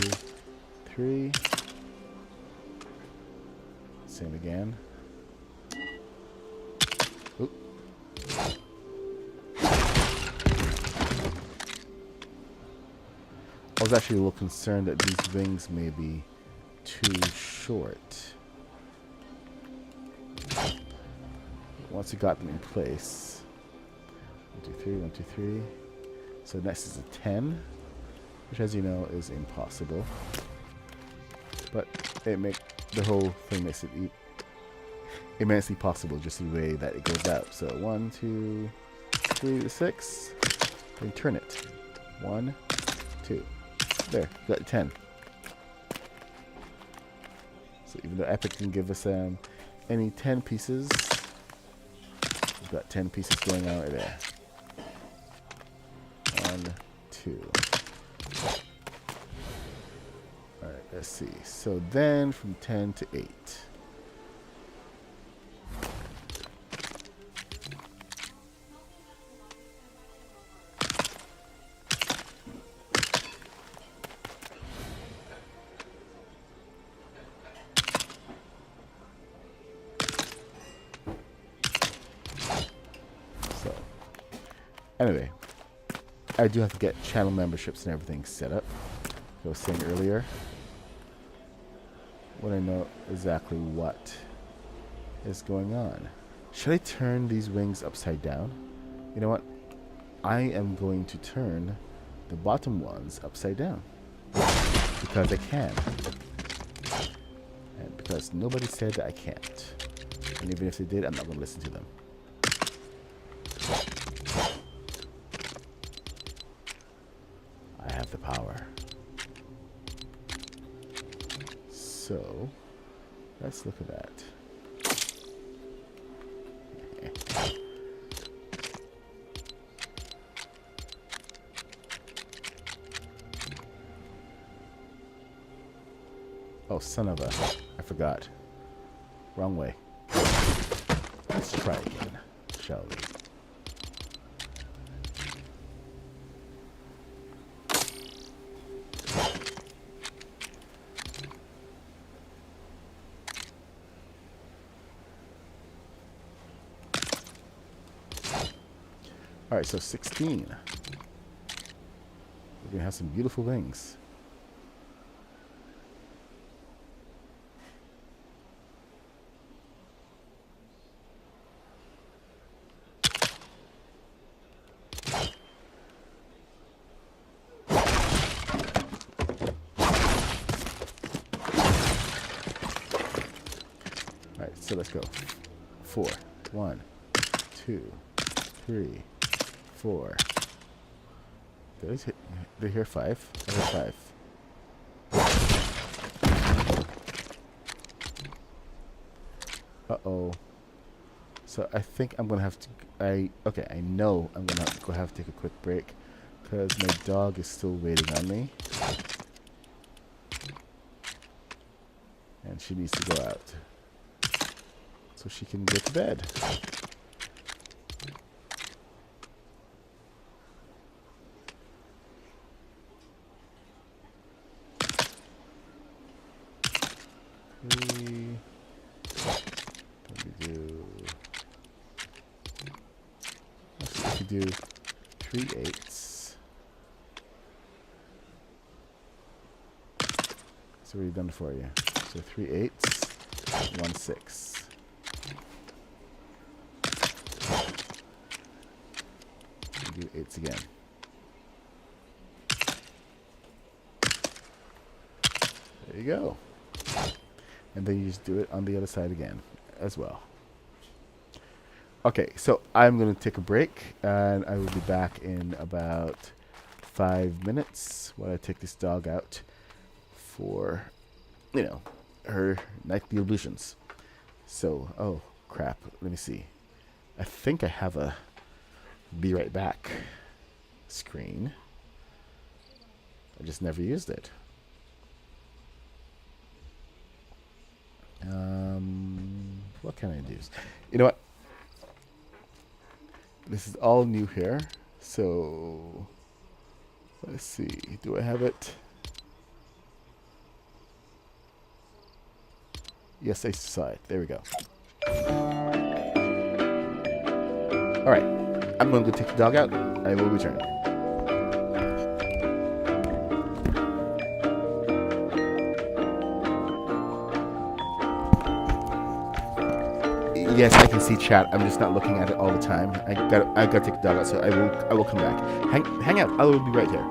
A: 3. Same again. Oop. I was actually a little concerned that these wings may be too short. Once you got them in place. 1, 2, 3, 1, 2, 3. So next is a 10, which, as you know, is impossible. But the whole thing makes it immensely possible just the way that it goes out. So 1, 2, 3 to 6. Then turn it. 1, 2. There, you got 10. So even though Epic can give us any 10 pieces, we've got 10 pieces going out right there. 1, 2. Alright, let's see. So then from 10 to 8. So, anyway, I do have to get channel memberships and everything set up. Like I was saying earlier, when I know exactly what is going on. Should I turn these wings upside down? You know what? I am going to turn the bottom ones upside down. Because I can. And because nobody said that I can't. And even if they did, I'm not going to listen to them. I have the power. So, let's look at that. Oh, son of a... I forgot. Wrong way. Let's try again, shall we? Alright, so 16. We're going to have some beautiful wings. Alright, so let's go. 4. 1, 2, 3, 4. Did I hear 5? I heard 5. Uh-oh. So I think I'm gonna have to... Okay, I know I'm gonna have to take a quick break because my dog is still waiting on me. And she needs to go out so she can get to bed. Do 3 8s. So what have done for you? So 3 8s, 1 6. Do 8s again. There you go. And then you just do it on the other side again as well. Okay, so I'm going to take a break, and I will be back in about 5 minutes while I take this dog out for, you know, her nightly illusions. So, oh, crap. Let me see. I think I have a be right back screen. I just never used it. What can I do? You know what? This is all new here. So let's see. Do I have it? Yes, I saw it. There we go. All right. I'm going to go take the dog out. I will return. Yes, I can see chat. I'm just not looking at it all the time. I got to take the dog out, so I will come back. Hang out. I will be right here.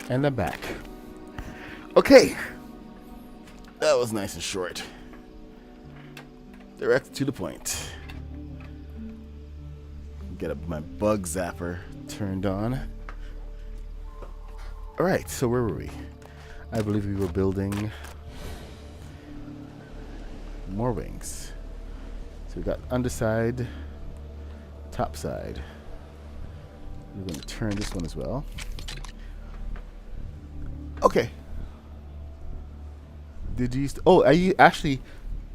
A: And I'm back. Okay. That was nice and short. Direct to the point. Get up my bug zapper turned on. Alright, so where were we? I believe we were building more wings. So we got underside, top side. We're going to turn this one as well. Okay. Did you?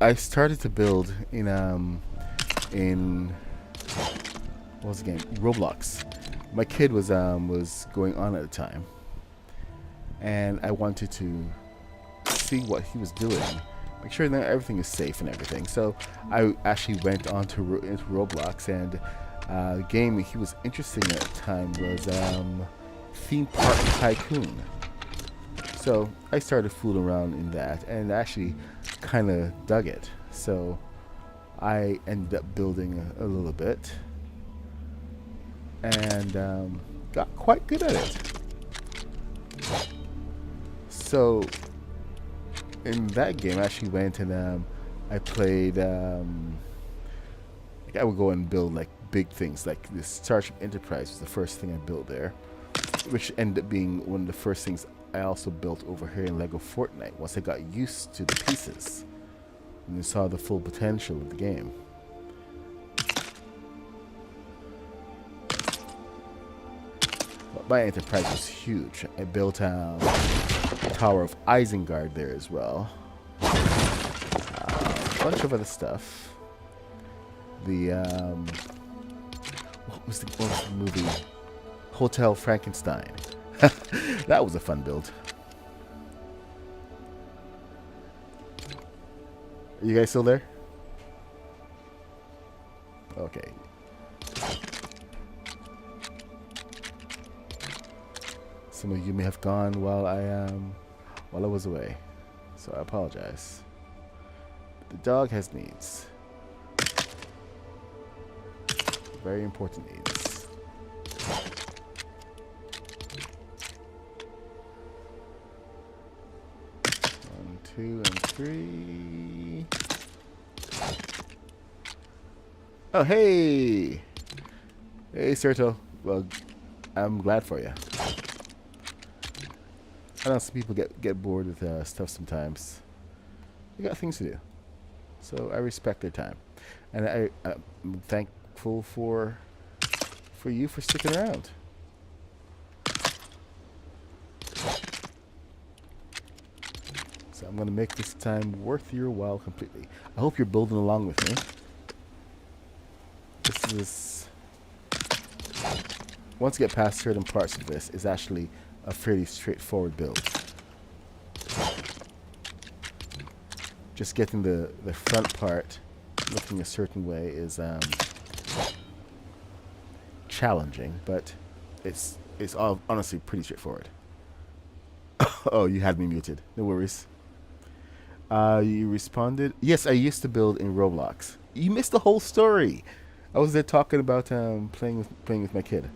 A: I started to build in what was the game? Roblox. My kid was going on at the time, and I wanted to see what he was doing, make sure that everything is safe and everything. So I actually went on to into Roblox, and the game he was interested in at the time was Theme Park Tycoon. So I started fooling around in that, and actually kind of dug it. So I ended up building a little bit, and got quite good at it. So in that game, I actually went and I played. Like I would go and build like big things, like this Starship Enterprise was the first thing I built there, which ended up being one of the first things I also built over here in Lego Fortnite. Once I got used to the pieces and saw the full potential of the game. But my Enterprise was huge. I built Tower of Isengard there as well. A bunch of other stuff. The what was the movie? Hotel Frankenstein. That was a fun build. Are you guys still there? Okay. Some of you may have gone while I was away, so I apologize. The dog has needs. Very important needs. 1, 2, and 3. Oh, hey! Hey, Serto. Well, I'm glad for you. I know some people get bored with stuff sometimes. They got things to do. So I respect their time. And I'm thankful for you for sticking around. So I'm going to make this time worth your while completely. I hope you're building along with me. This is... Once you get past certain parts of this, it's actually a fairly straightforward build. Just getting the front part looking a certain way is challenging, but it's all honestly pretty straightforward. Oh, you had me muted. No worries. You responded. Yes, I used to build in Roblox. You missed the whole story. I was there talking about playing with my kid,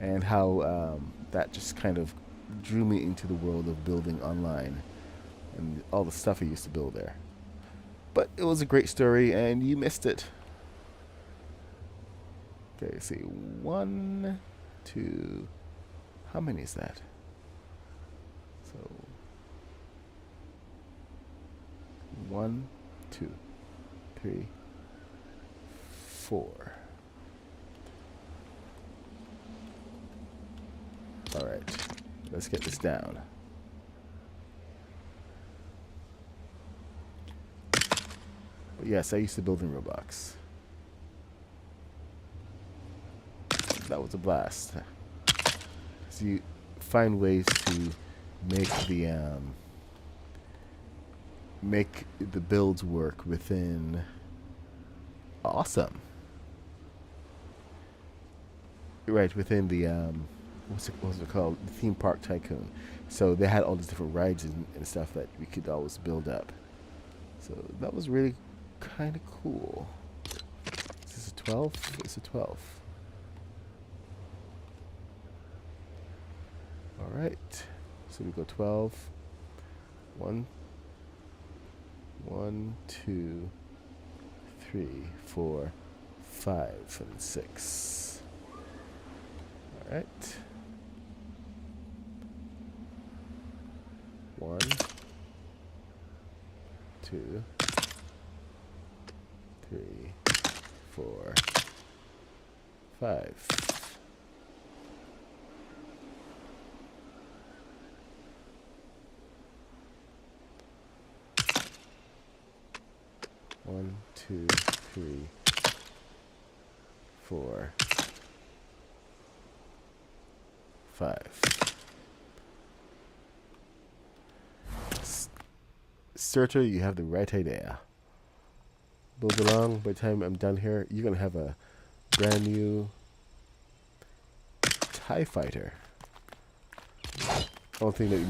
A: and how that just kind of drew me into the world of building online, and all the stuff I used to build there. But it was a great story, and you missed it. Okay, let's see. 1, 2. How many is that? So 1, 2, 3, 4. All right, let's get this down. But yes, I used to build in Roblox. That was a blast. So you find ways to make the builds work within. Awesome. Right, within the what was it called? The Theme Park Tycoon. So they had all these different rides and stuff that we could always build up. So that was really kind of cool. Is this a 12? It's a 12. Alright. So we go 12. 1, 1, 2, 3, 4, 5, and 6. All right. 1, 2, 3, 4, 5. One, two, three, 4, 5. Serta, you have the right idea. Build along. By the time I'm done here, you're gonna have a brand new TIE fighter. Only thing that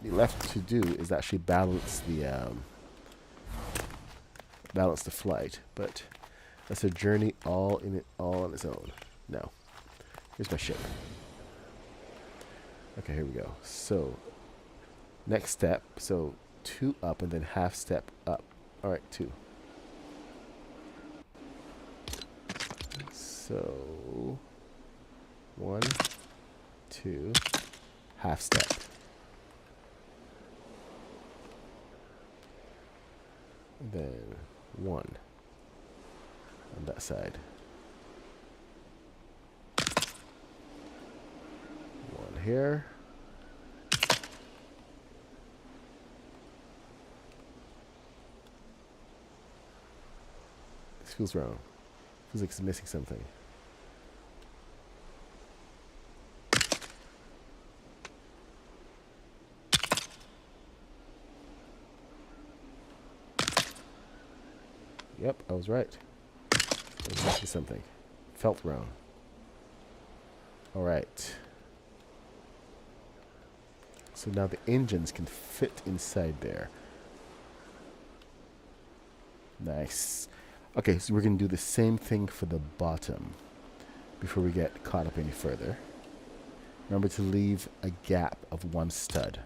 A: you left to do is actually balance the flight, but that's a journey all on its own. Now, here's my ship. Okay, here we go. So, next step. So 2 up and then half step up. All right, 2. So 1, 2, half step. And then 1 on that side. 1 here. This feels wrong. Feels like it's missing something. Yep, I was right. I was missing something. Felt wrong. Alright. So now the engines can fit inside there. Nice. Okay, so we're going to do the same thing for the bottom before we get caught up any further. Remember to leave a gap of 1 stud.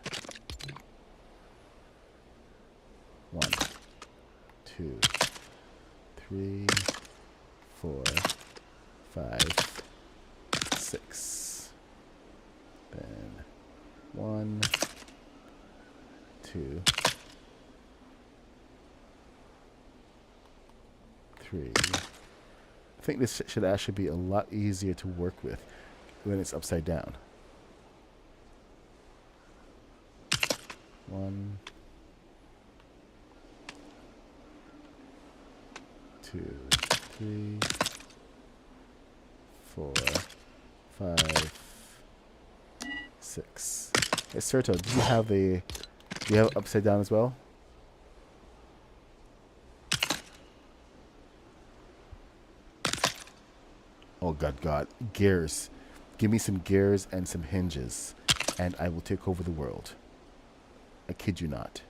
A: 1, 2, 3, 4, 5, 6. Then 1, 2, 3. I think this should actually be a lot easier to work with when it's upside down. 1, 2, 3, 4, 5, 6. Hey, Serto, do you have upside down as well? Oh God, gears. Give me some gears and some hinges, and I will take over the world. I kid you not.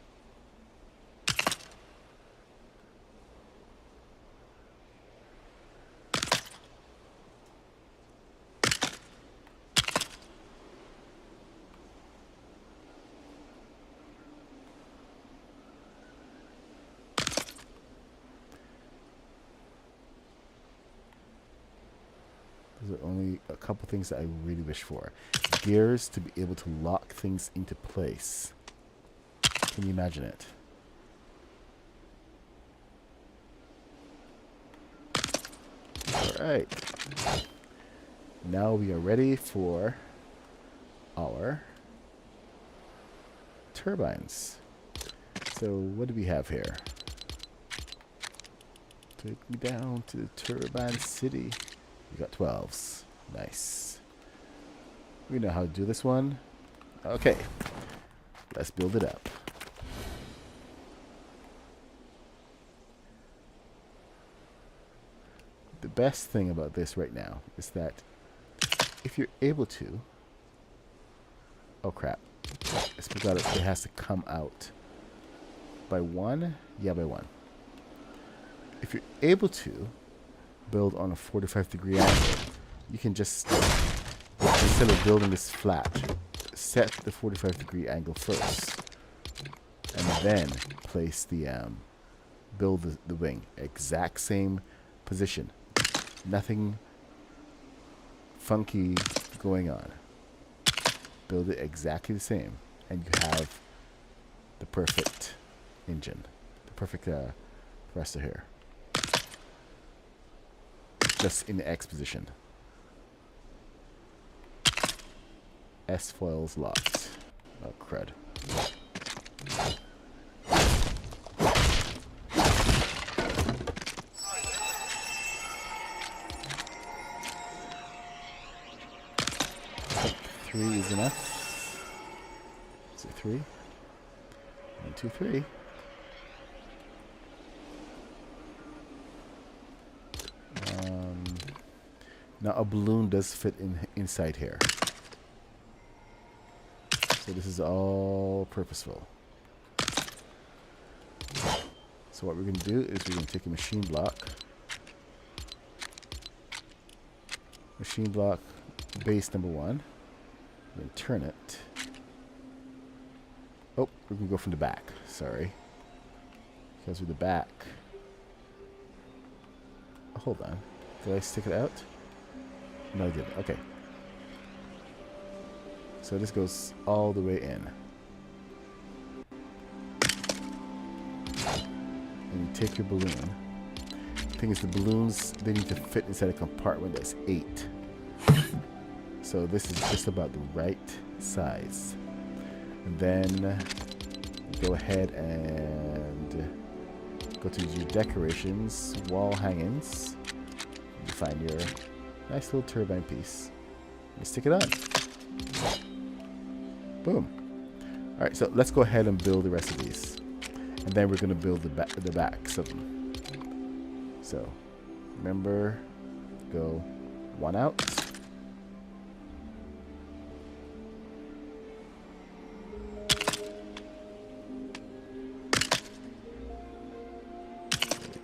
A: There's only a couple things that I really wish for. Gears to be able to lock things into place. Can you imagine it? Alright. Now we are ready for our turbines. So what do we have here? Take me down to the turbine city. We got 12s. Nice. We know how to do this one. Okay. Let's build it up. The best thing about this right now is that if you're able to... Oh crap. I forgot it has to come out. By 1? Yeah, by 1. If you're able to build on a 45-degree angle, you can just, instead of building this flat, set the 45-degree angle first. and then place the build the wing. Exact same position. Nothing funky going on. Build it exactly the same, and you have the perfect engine, the perfect thruster here. Just in the X position. S foils locked. Oh crud. 3 is enough. Is it 3? 1, 2, 3. Now a balloon does fit inside here. So this is all purposeful. So what we're going to do is we're going to take a machine block. Machine block base number 1. Then turn it. Oh, we're going to go from the back. Sorry. Because with the back. Oh, hold on. Did I stick it out? No, I didn't. Okay. So this goes all the way in. And you take your balloon. The thing is, the balloons, they need to fit inside a compartment that's 8. So this is just about the right size. And then go ahead and go to your decorations, wall hangings. You find your nice little turbine piece. You stick it on. Boom. Alright, so let's go ahead and build the rest of these. And then we're going to build the backs of them. So, remember, go 1 out.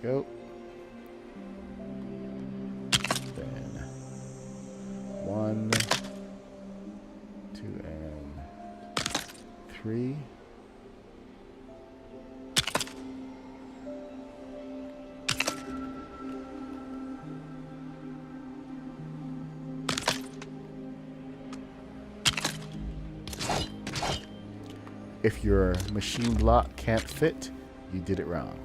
A: There we go. Then 1, 2, and 3. If your machine block can't fit, you did it wrong.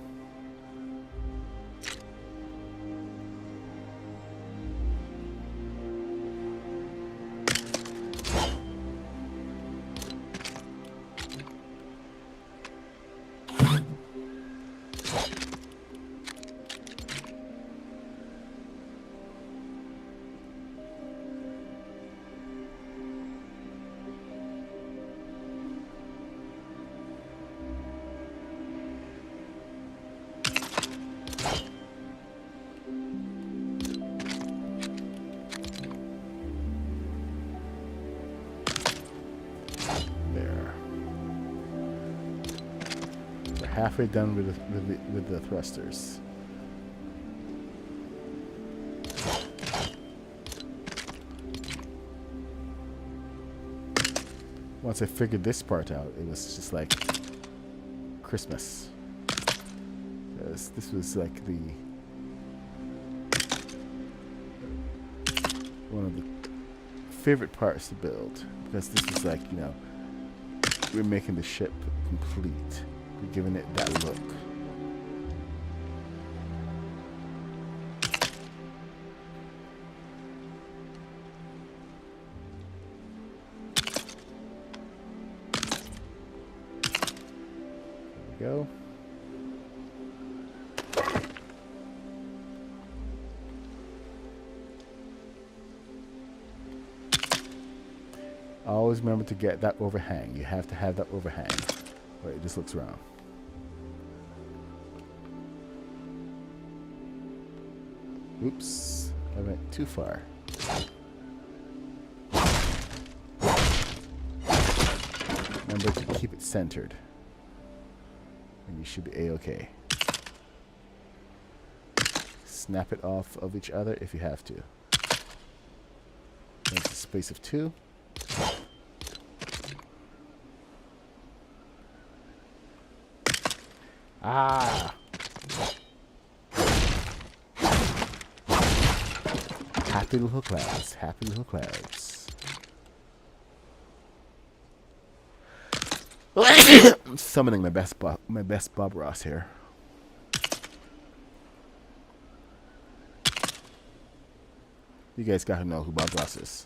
A: Halfway done with the thrusters. Once I figured this part out, it was just like Christmas. Because this was like one of the favorite parts to build. Because this was like, you know, we're making the ship complete. Giving it that look. There we go. Always remember to get that overhang. You have to have that overhang, or it just looks wrong. Oops, I went too far. Remember to keep it centered. And you should be A-okay. Snap it off of each other if you have to. That's a space of 2. Ah! Happy little clouds. Happy little clouds. Summoning my best Bob Ross here. You guys gotta know who Bob Ross is.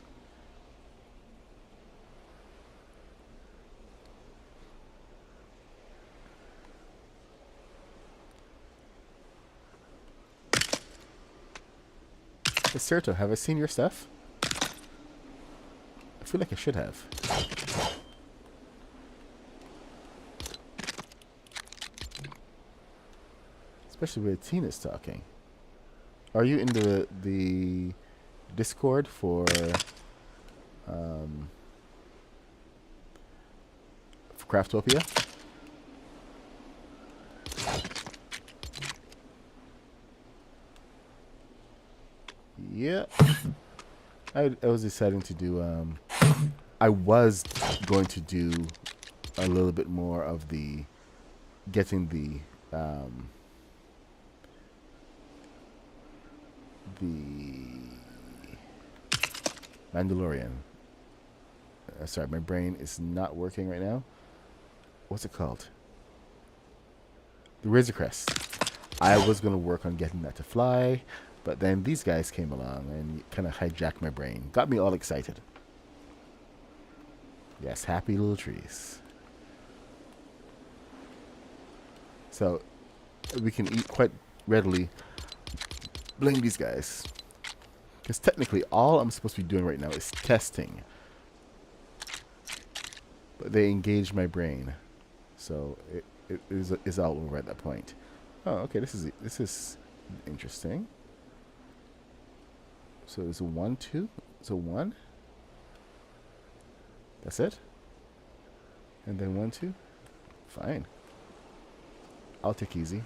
A: Hey, Serto, have I seen your stuff? I feel like I should have. Especially with Tina's talking. Are you in the Discord for Craftopia? Yeah. I was deciding to do I was going to do a little bit more of the getting the Mandalorian. Sorry, my brain is not working right now. What's it called? The Razor Crest. I was going to work on getting that to fly, but then these guys came along and kind of hijacked my brain. Got me all excited. Yes, happy little trees. So, we can eat quite readily. Blame these guys. Because technically, all I'm supposed to be doing right now is testing. But they engage my brain. So, it is all over at that point. Oh, okay, this is interesting. So it's a 1, 2. It's a 1. That's it. And then 1, 2. Fine. I'll take easy.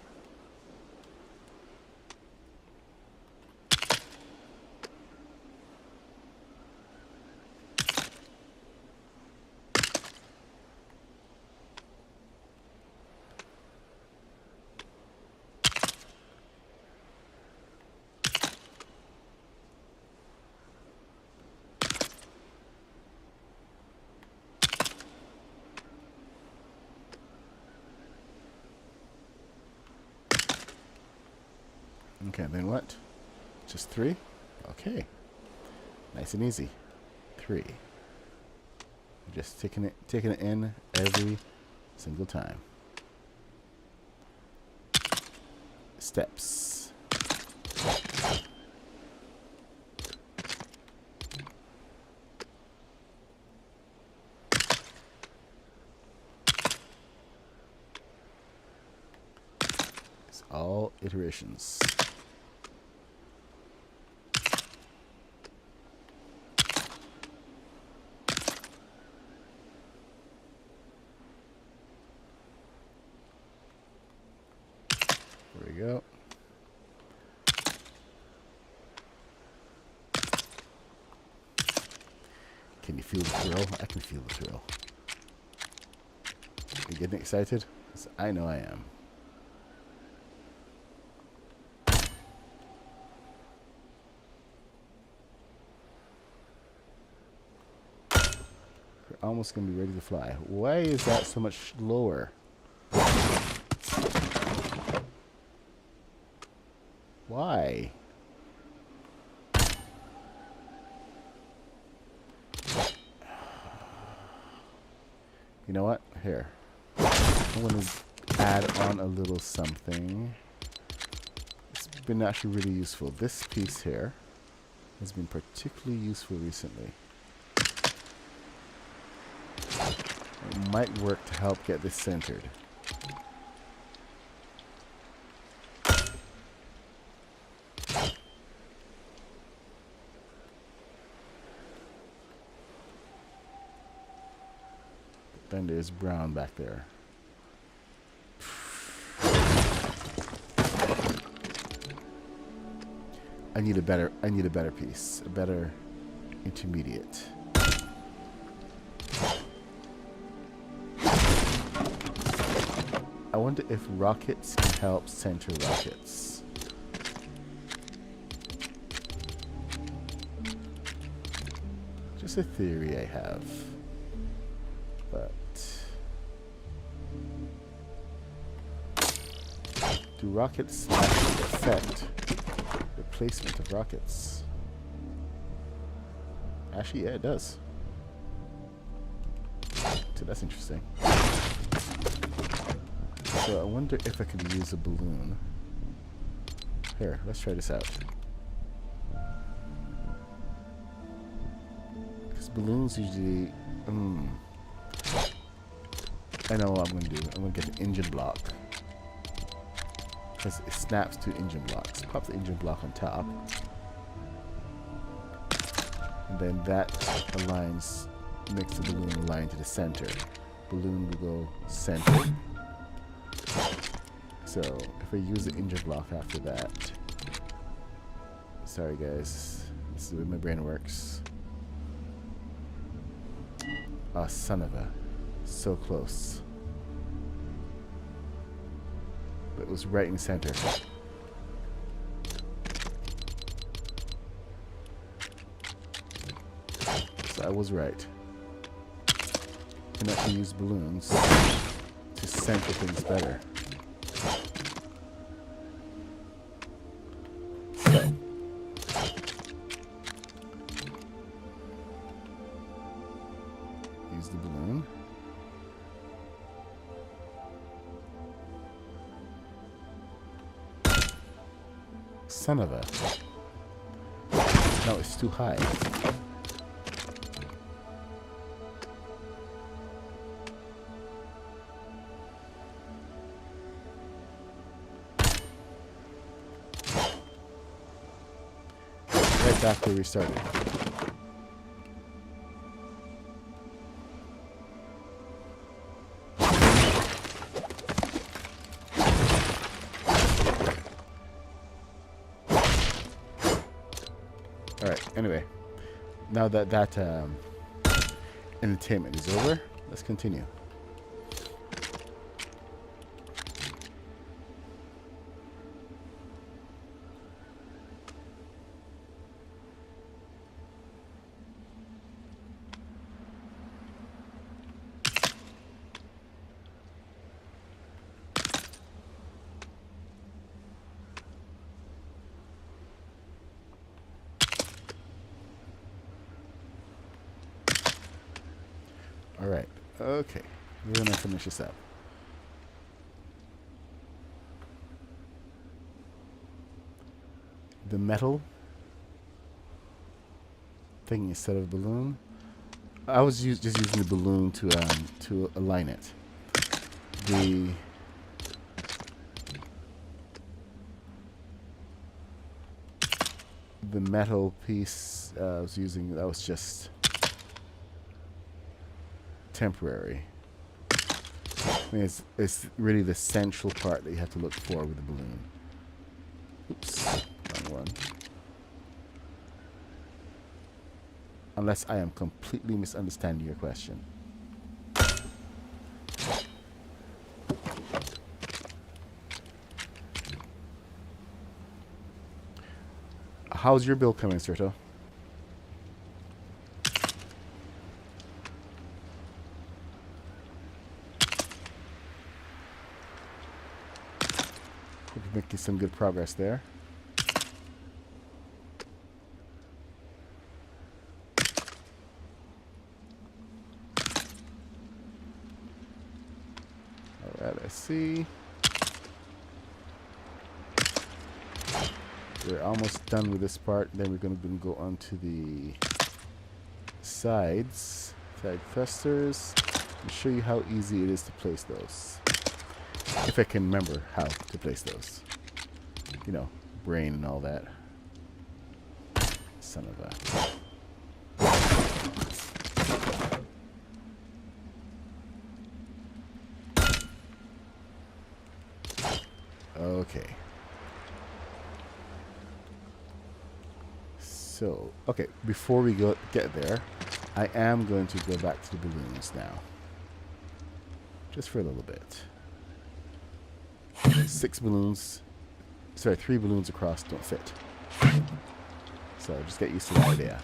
A: Okay, then what? Just 3? Okay. Nice and easy. 3. Just taking it in every single time. Steps. It's all iterations. There we go. Can you feel the thrill? I can feel the thrill. You getting excited? 'Cause I know I am. We're almost going to be ready to fly. Why is that so much lower? Why? You know what? Here. I'm going to add on a little something. It's been actually really useful. This piece here has been particularly useful recently. It might work to help get this centered. Then there's brown back there. I need a better piece, a better intermediate. I wonder if rockets can help center rockets. Just a theory I have. But do rockets actually affect the placement of rockets? Actually, yeah, it does. So that's interesting. So I wonder if I could use a balloon. Here, let's try this out. Because balloons usually... I know what I'm going to do. I'm going to get an engine block. Because it snaps to engine blocks. Pop the engine block on top. And then that aligns, makes the balloon align to the center. Balloon will go center. So if I use the engine block after that, sorry guys, this is the way my brain works. Oh, son of a, so close. But it was right in the center. So I was right. And I can use balloons to center things better. So use the balloon. Son of a. No, it's too high. Right back where we started. Alright, anyway. Now that entertainment is over, let's continue. Alright, okay. We're gonna finish this up. The metal thing instead of balloon. I was just using the balloon to align it. The metal piece I was using, that was just temporary. I mean, it's really the central part that you have to look for with the balloon. Oops, wrong one. Unless I am completely misunderstanding your question. How's your bill coming, Serto? We're making some good progress there. Alright, I see. We're almost done with this part. Then we're going to go on to the sides. Side clusters. I'll show you how easy it is to place those. If I can remember how to place those. You know, brain and all that. Son of a... Okay. So, okay, before we get there, I am going to go back to the balloons now. Just for a little bit. 6 balloons, sorry, 3 balloons across don't fit. So just get used to that idea.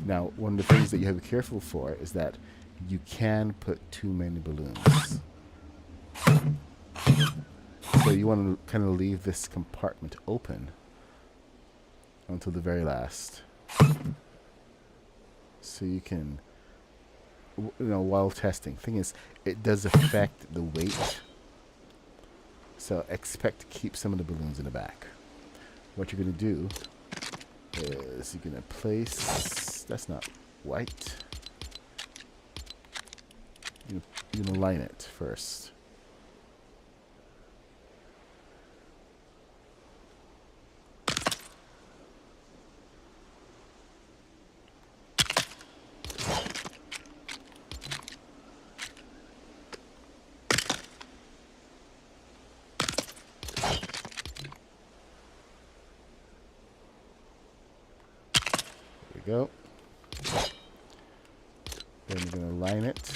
A: Now, one of the things that you have to be careful for is that you can put too many balloons. So you want to kind of leave this compartment open until the very last. So you can, while testing. Thing is, it does affect the weight. So expect to keep some of the balloons in the back. What you're going to do is you're going to place, that's not white. You're going to line it first. Go. Then we're going to line it,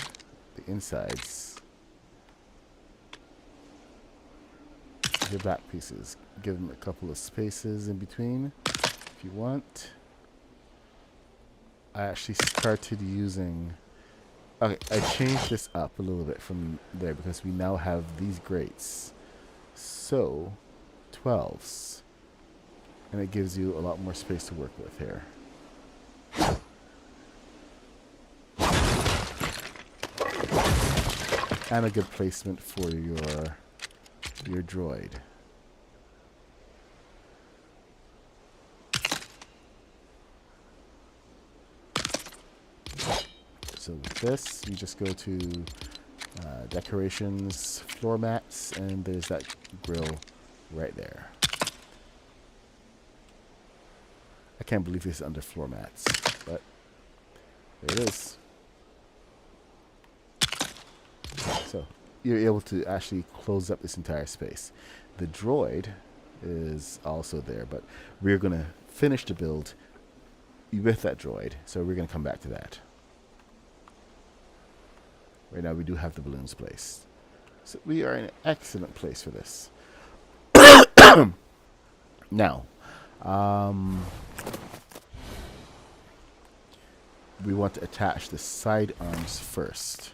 A: the insides, the back pieces. Give them a couple of spaces in between if you want. I actually started using, okay, I changed this up a little bit from there because we now have these grates. So 12s, and it gives you a lot more space to work with here. And a good placement for your droid. So with this, you just go to decorations, floor mats, and there's that grill right there. I can't believe this is under floor mats, but there it is. So you're able to actually close up this entire space. The droid is also there, but we're going to finish the build with that droid, so we're going to come back to that. Right now we do have the balloons placed. So we are in an excellent place for this. Now, we want to attach the side arms first.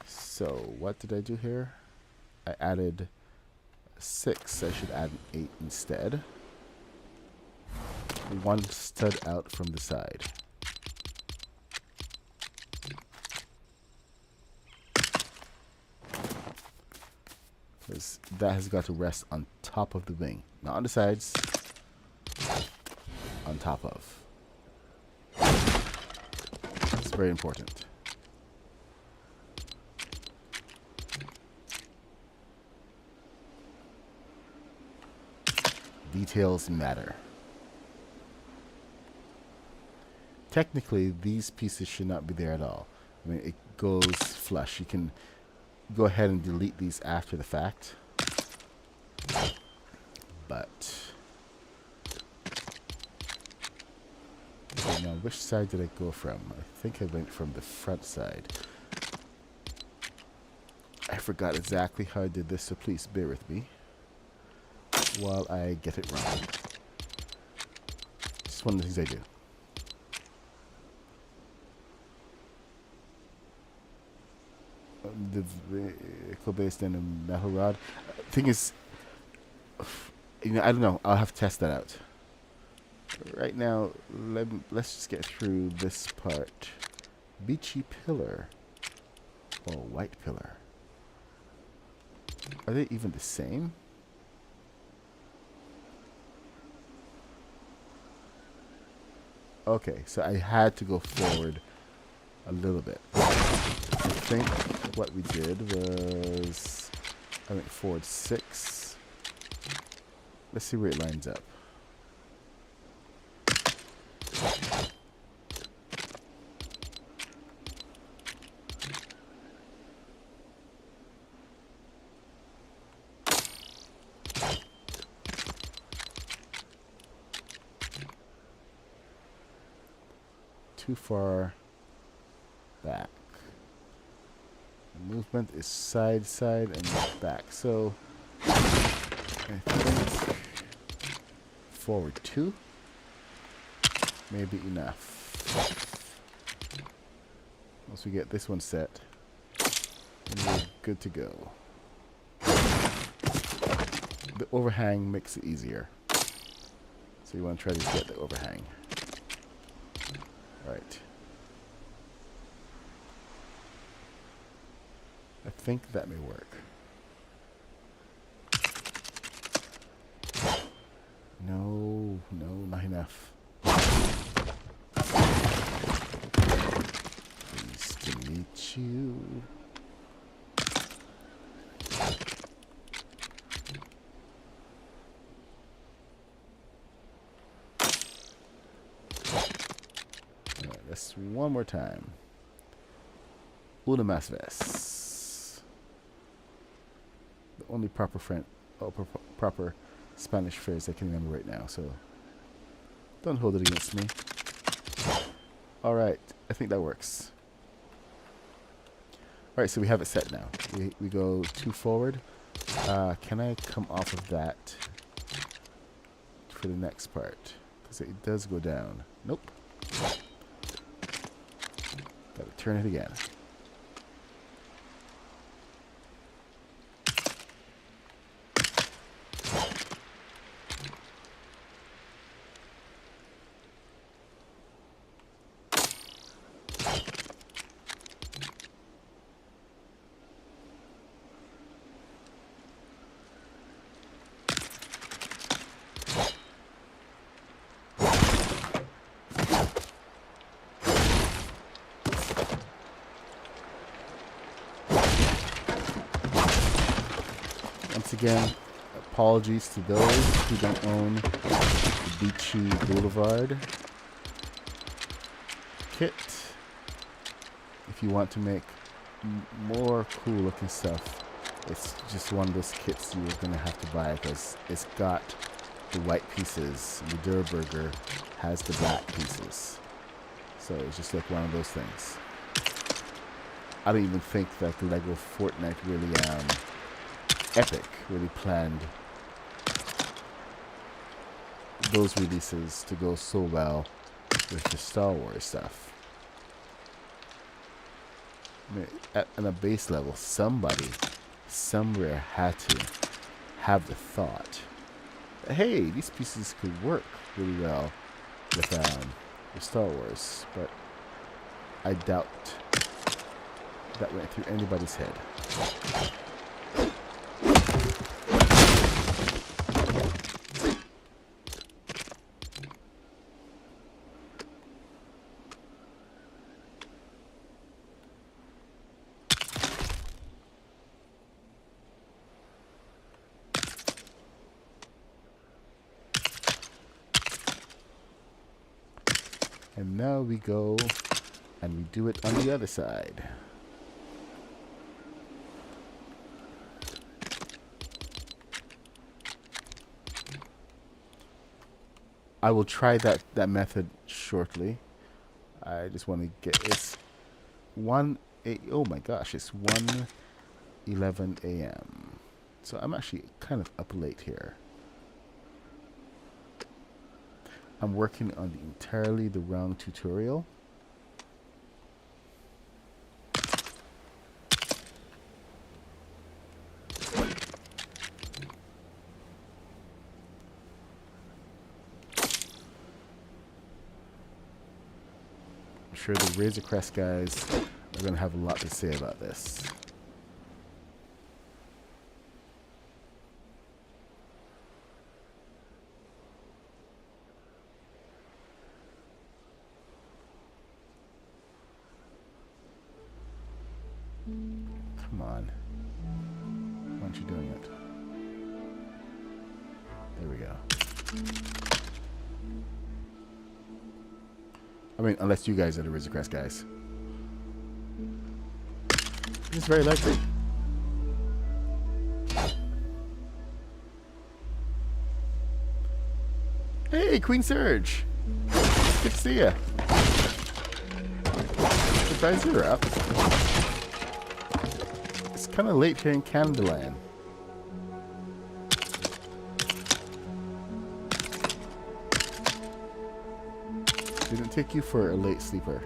A: So what did I do here? I added 6. I should add an 8 instead. One stud out from the side. Because that has got to rest on top of the wing. Not on the sides. On top of. It's very important. Details matter. Technically, these pieces should not be there at all. I mean, it goes flush. You can go ahead and delete these after the fact. But okay, now which side did I go from? I think I went from the front side. I forgot exactly how I did this, so please bear with me while I get it wrong. It's one of the things I do. The vehicle based in a metal rod. Thing is, I don't know. I'll have to test that out. Right now, let's just get through this part. Beachy pillar. Oh, white pillar. Are they even the same? Okay, so I had to go forward a little bit. I think what we did was I went forward 6. Let's see where it lines up. Too far back. Movement is side, side, and back. So I think forward 2 may be enough. Once we get this one set, we're good to go. The overhang makes it easier. So you want to try to get the overhang. Right. I think that may work. No, not enough. Pleased to meet you. Alright, let's one more time. Una más vez. The only proper proper Spanish phrase I can remember right now, so don't hold it against me. Alright, I think that works. Alright, so we have it set now. We go 2 forward. Can I come off of that for the next part? Because it does go down. Nope. Gotta turn it again. Once again, apologies to those who don't own the Beachy Boulevard kit. If you want to make more cool looking stuff, it's just one of those kits you're going to have to buy because it's got the white pieces. The Durburger has the black pieces. So it's just like one of those things. I don't even think that the Lego Fortnite really Epic really planned those releases to go so well with the Star Wars stuff. I mean, on a base level, somebody somewhere had to have the thought that, hey, these pieces could work really well with Star Wars, but I doubt that went through anybody's head. And now we go and we do it on the other side. I will try that method shortly. I just want to get it's 1:08. Oh my gosh, it's 1:11 a.m. So I'm actually kind of up late here. I'm working on entirely the wrong tutorial. I'm sure the Razor Crest guys are going to have a lot to say about this. Come on. Why aren't you doing it? There we go. I mean, unless you guys are the Razor Crest guys. It's very likely. Hey, Queen Surge! Good to see ya. Surprise, you're up. It's kind of late here in Canadaland. Didn't take you for a late sleeper.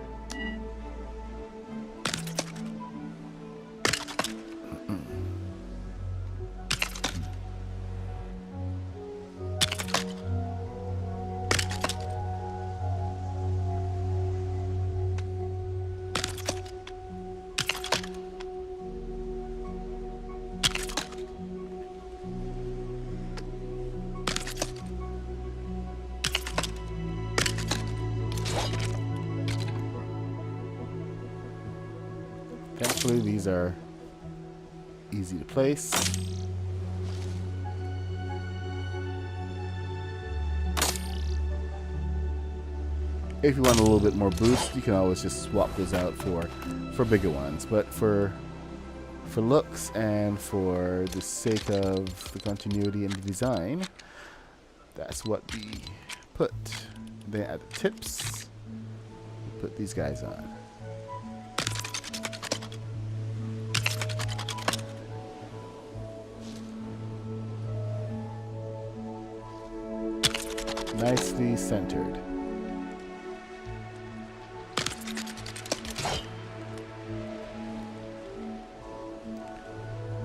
A: Thankfully, these are easy to place. If you want a little bit more boost, you can always just swap those out for bigger ones. But for looks and for the sake of the continuity and the design, that's what we put. Then add the tips. Put these guys on. Nicely centered.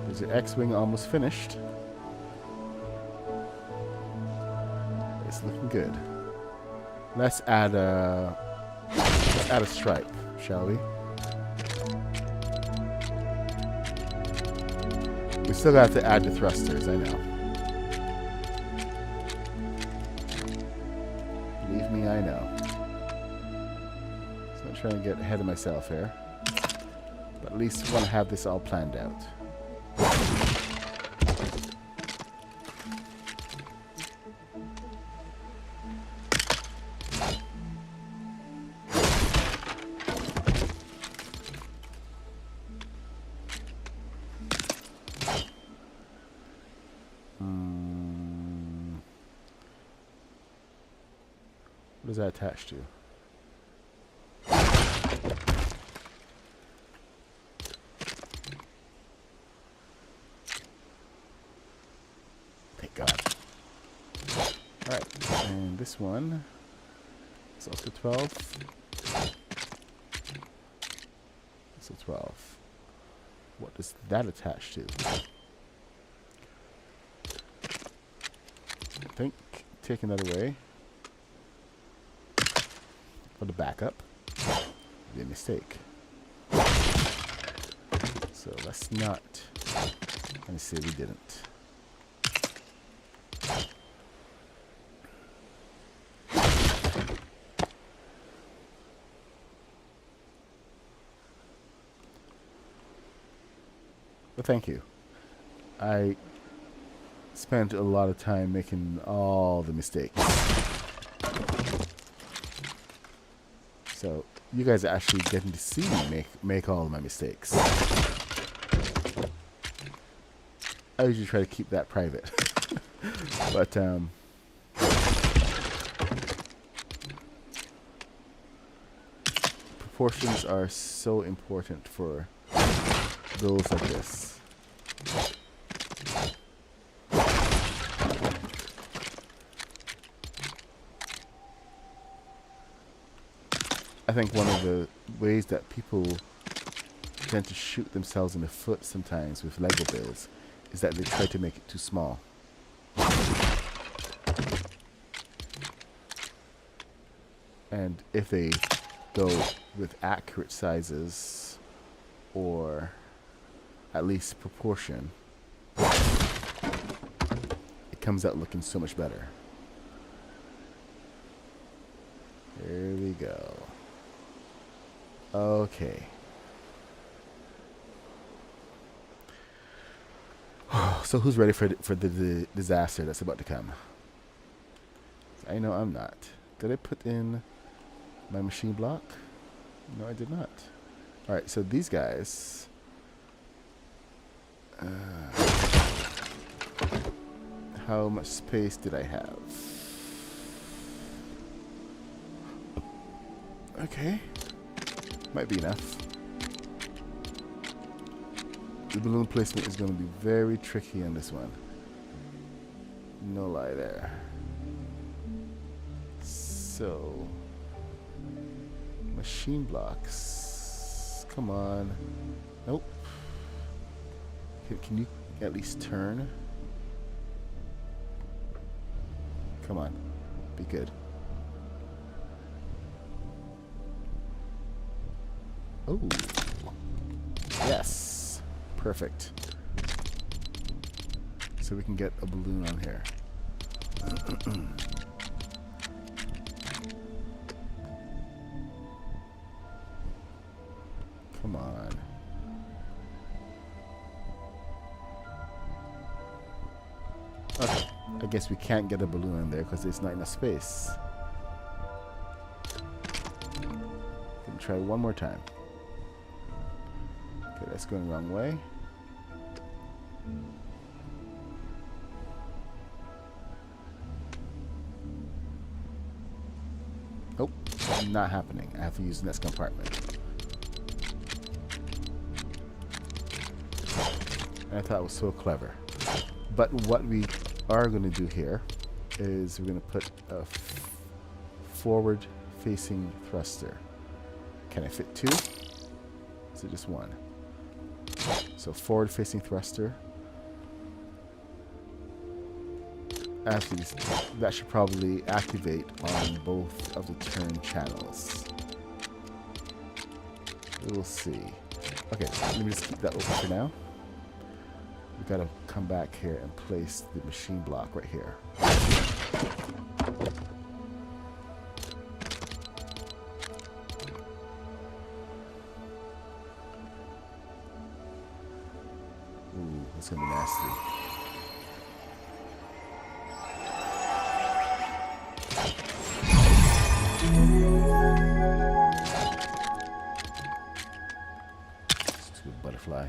A: There's your X-Wing almost finished. It's looking good. Let's add a stripe, shall we? We still have to add the thrusters, I know. Believe me, I know. So I'm trying to get ahead of myself here. But at least we want to have this all planned out. What is that attached to? Thank God. Alright, and this one is also 12. So 12. What does that attach to? I think taking that away for the backup would be a mistake. So let's not. Let me see, we didn't. Well, thank you. I spent a lot of time making all the mistakes. So you guys are actually getting to see me make all of my mistakes. I usually try to keep that private. But proportions are so important for builds like this. I think one of the ways that people tend to shoot themselves in the foot sometimes with Lego builds is that they try to make it too small. And if they go with accurate sizes or at least proportion, it comes out looking so much better. There we go. Okay. So who's ready for the disaster that's about to come? I know I'm not. Did I put in my machine block? No, I did not. Alright, so these guys... how much space did I have? Okay. Might be enough. The balloon placement is going to be very tricky on this one. No lie there. So, machine blocks. Come on. Nope. Can you at least turn? Come on. Be good. Oh. Yes. Perfect. So we can get a balloon on here. Come on. Okay. I guess we can't get a balloon in there because there's not enough space. Can try one more time. Okay, that's going the wrong way. Nope, not happening. I have to use the next compartment. I thought it was so clever. But what we are going to do here is we're going to put a forward-facing thruster. Can I fit two? Is it just one? So forward-facing thruster. Actually, that should probably activate on both of the turn channels. We'll see. Okay, let me just keep that open for now. We gotta come back here and place the machine block right here. Ooh, that's gonna be nasty. Stupid butterfly.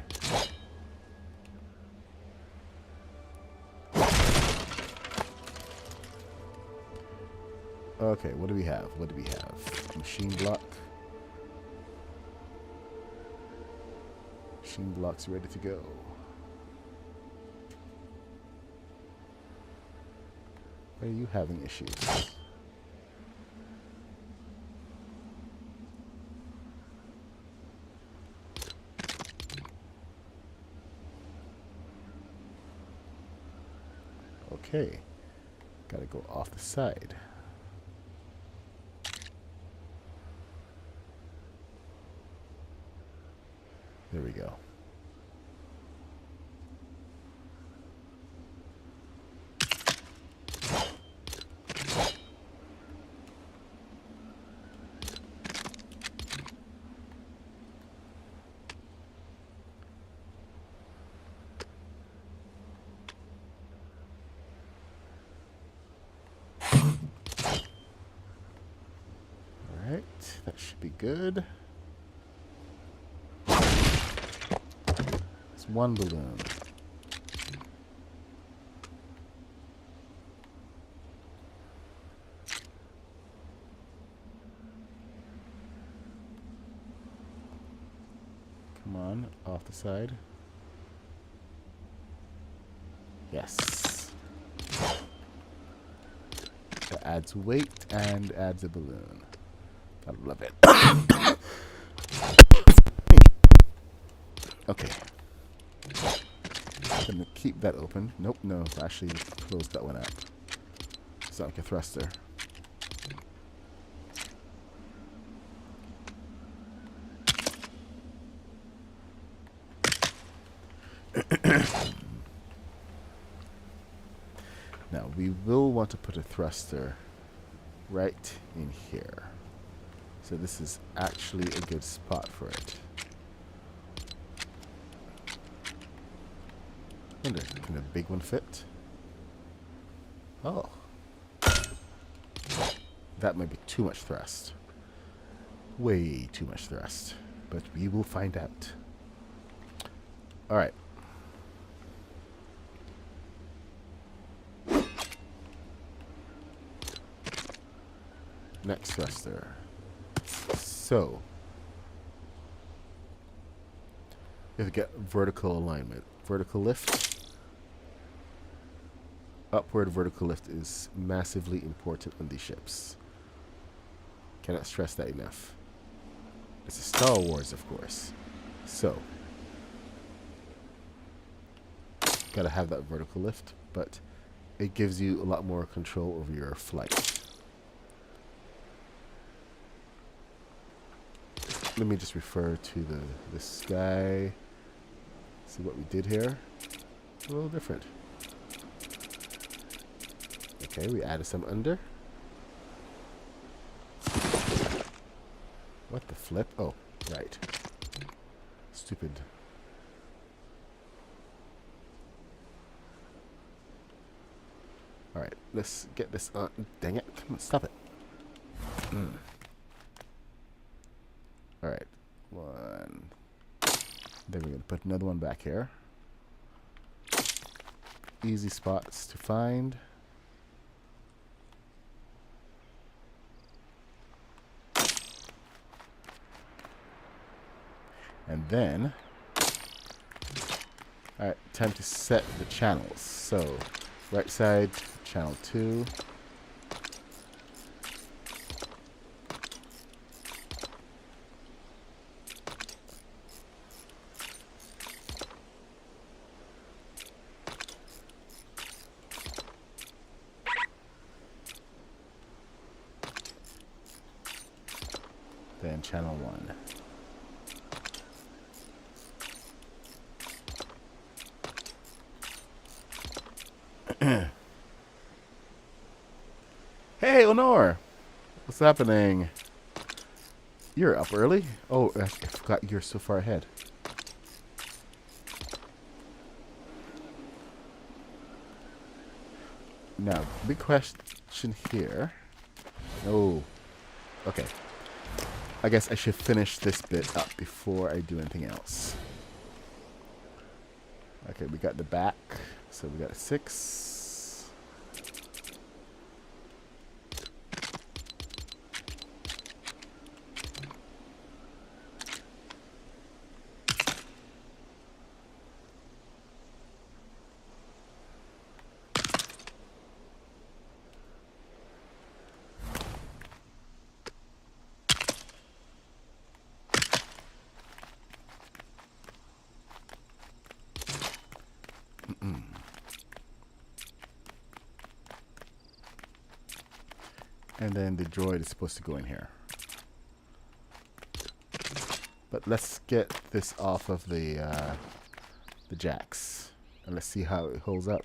A: Okay, what do we have? What do we have? Machine block. Machine block's ready to go. Are you having issues? Okay. Gotta go off the side. There we go. All right, that should be good. One balloon. Come on, off the side. Yes. That adds weight and adds a balloon. I love it. Okay. I'm gonna keep that open. Nope, no, actually close that one up. It's not like a thruster. Now we will want to put a thruster right in here. So this is actually a good spot for it. Wonder, can a big one fit? Oh. That might be too much thrust. Way too much thrust. But we will find out. Alright. Next thruster. So. You have to get vertical alignment. Vertical lift. Upward vertical lift is massively important on these ships. Cannot stress that enough. It's a Star Wars, of course. So, gotta have that vertical lift, but it gives you a lot more control over your flight. Let me just refer to the sky. See what we did here. A little different. Okay, we added some under. What the flip? Oh, right. Stupid. Alright, let's get this on. Dang it. Come on, stop it. Alright. One. Then we're going to put another one back here. Easy spots to find. And then, alright, time to set the channels. So, right side, channel 2. Then channel 1. Hey, Honor! What's happening? You're up early? Oh, I forgot you're so far ahead. Now, big question here. Oh, okay. I guess I should finish this bit up before I do anything else. Okay, we got the back. So we got a 6. And then the droid is supposed to go in here. But let's get this off of the jacks. And let's see how it holds up.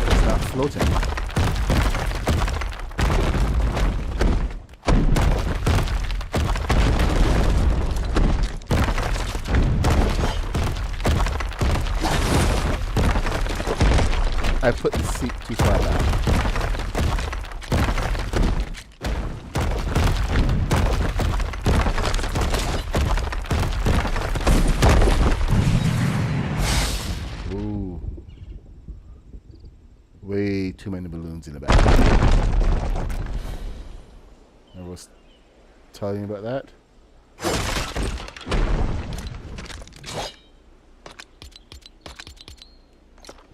A: It's not floating. I put the seat too far back. Ooh. Way too many balloons in the back. I was telling you about that.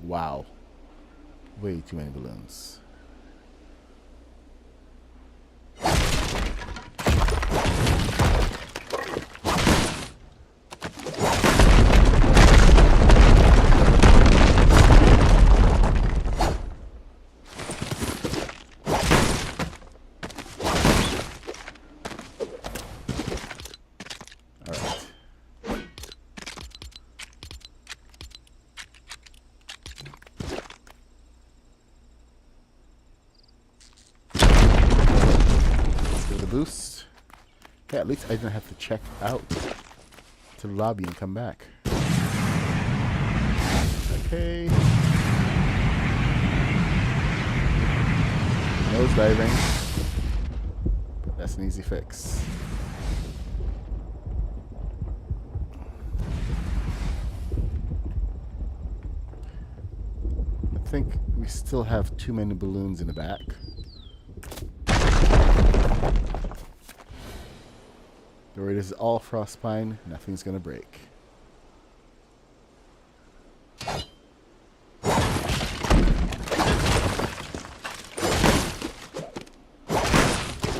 A: Wow. Way too many balloons. Boost. Yeah, at least I didn't have to check out to the lobby and come back. Okay. Nose diving. But that's an easy fix. we still have too many balloons in the back. Don't worry, this is all frostpine. Nothing's gonna break.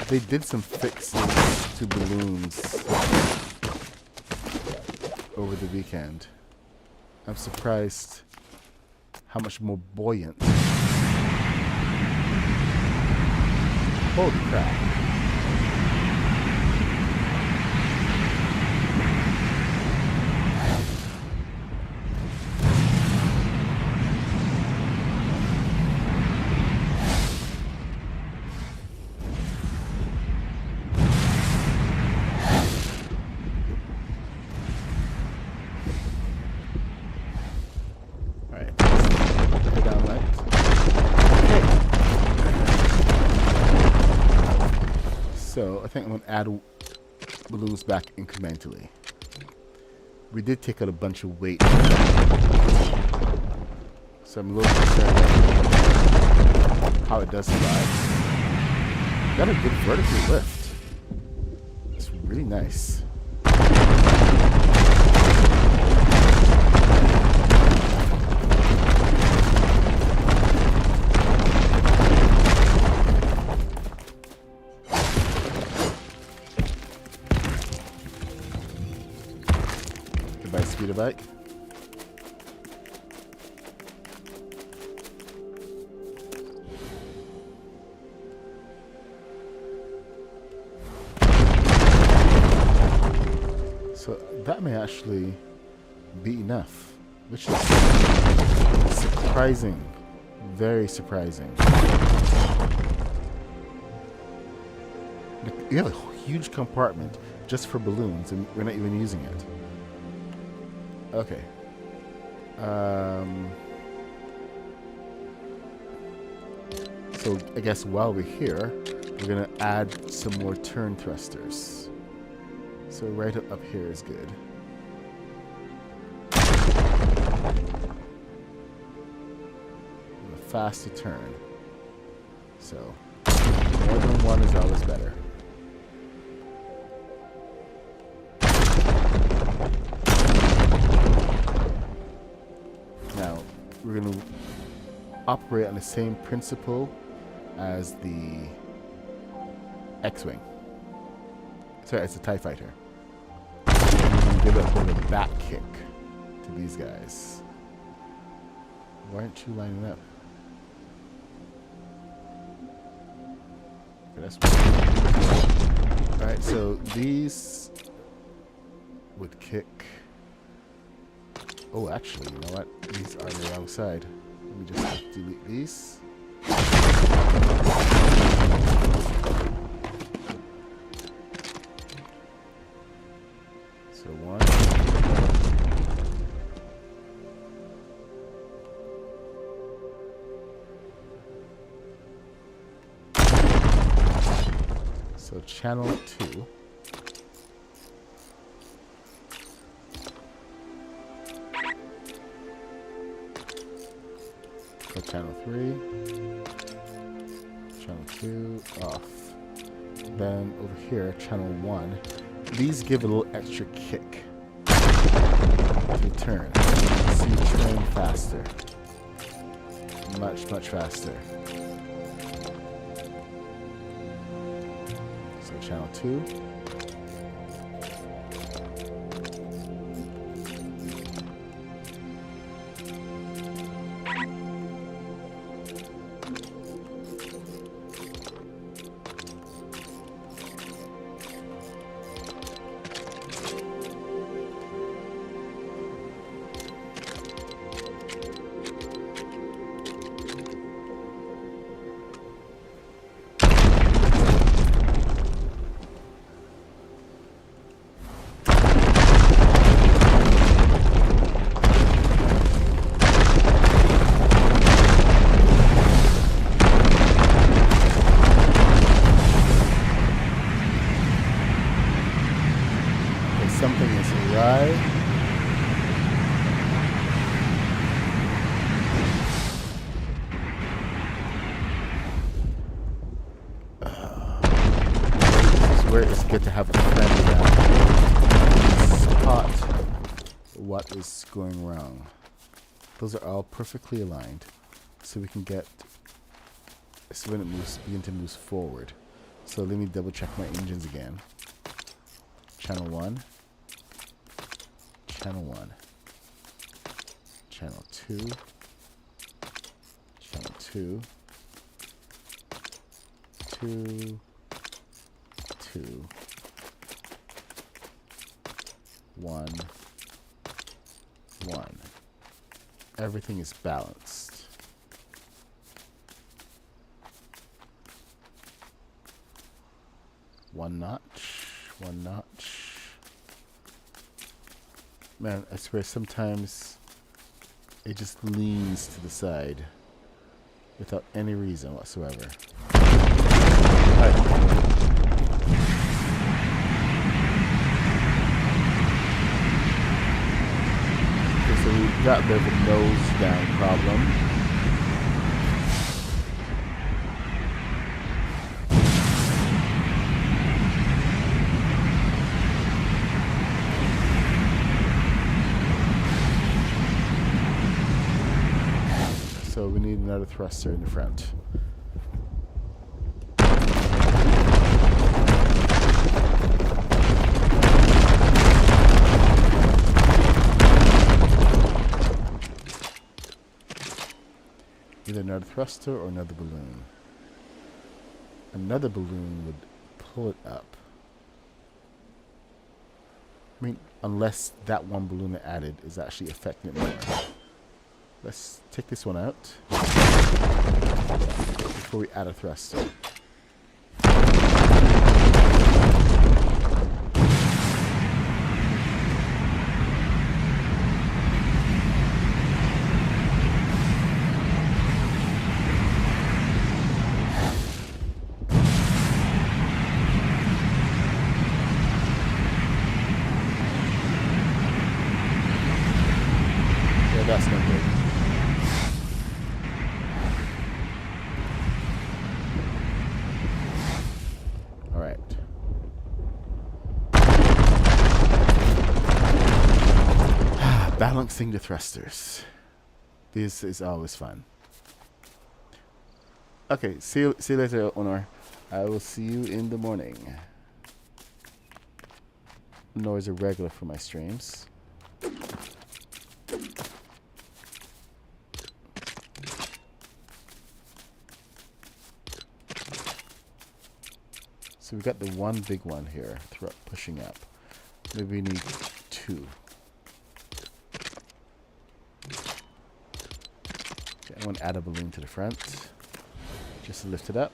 A: They did some fixes to balloons over the weekend. I'm surprised how much more buoyant. Holy crap. So I think I'm going to add balloons back incrementally. We did take out a bunch of weight. So I'm a little concerned about how it does survive. Got a good vertical lift. It's really nice. Speeder bike. So that may actually be enough, which is surprising, very surprising. You have a huge compartment just for balloons and we're not even using it. Okay. So I guess while we're here, we're gonna add some more turn thrusters. So right up here is good. A faster turn. So more than one is always better. We're going to operate on the same principle as the X-Wing. Sorry, it's a TIE Fighter. Give it a bit of a back kick to these guys. Why aren't you lining up? Okay, that's alright, so these would kick. Oh, actually, you know what? These are the wrong side. Let me just delete these. So one. So channel 2. Channel 3, channel 2, off. Then over here, channel 1. These give a little extra kick to turn. So you turn faster. Much, much faster. So channel 2. Something is right. where it's good to have a friend around. Spot what is going wrong. Those are all perfectly aligned, so we can get. So when it moves, begin to move forward. So let me double check my engines again. Channel 1. Channel 1. Channel 2. Channel 2. 2. 2. 1. 1. Everything is balanced. One notch. One notch. Man, I swear sometimes it just leans to the side without any reason whatsoever. Alright. Okay, so we've got a bit of a nose down problem. So we need another thruster in the front. Either another thruster or another balloon. Another balloon would pull it up. I mean, unless that one balloon added is actually affecting it more. Let's take this one out before we add a thruster. Yeah, that's not good. Balancing the thrusters. This is always fun. Okay, see you later, Honor. I will see you in the morning. Honor is a regular for my streams. So we got the one big one here, pushing up. Maybe we need two. Okay, I'm going to add a balloon to the front, just to lift it up.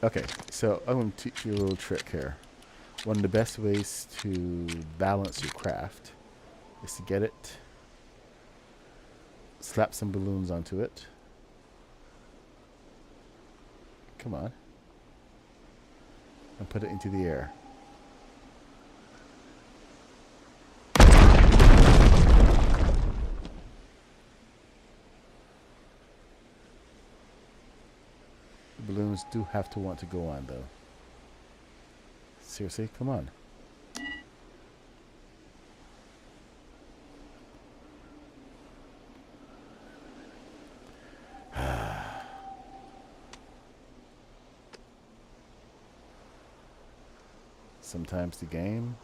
A: Okay, so I'm going to teach you a little trick here. One of the best ways to balance your craft is to get it, slap some balloons onto it. Come on. And put it into the air. Balloons do have to want to go on, though. Seriously, come on. Sometimes the game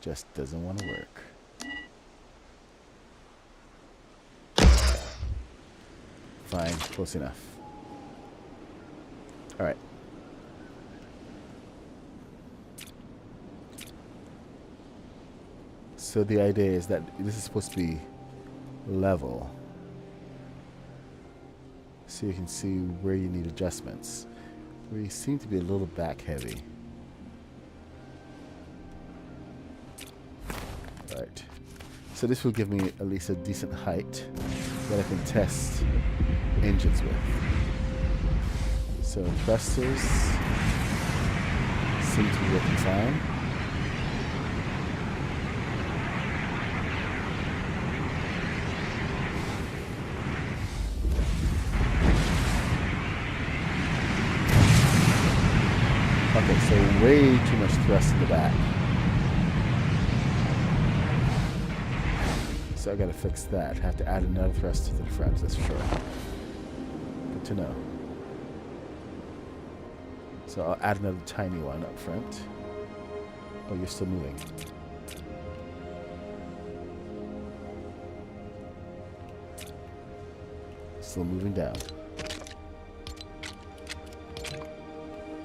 A: just doesn't want to work. fine. Close enough. Alright. So the idea is that this is supposed to be level. So you can see where you need adjustments. Where you seem to be a little back heavy. Right. So this will give me at least a decent height that I can test engines with. So thrusters seem to be working fine. Okay, so way too much thrust in the back. So I gotta fix that. Have to add another thrust to the front, that's for sure. Good to know. So I'll add another tiny one up front. Oh, you're still moving. Still moving down.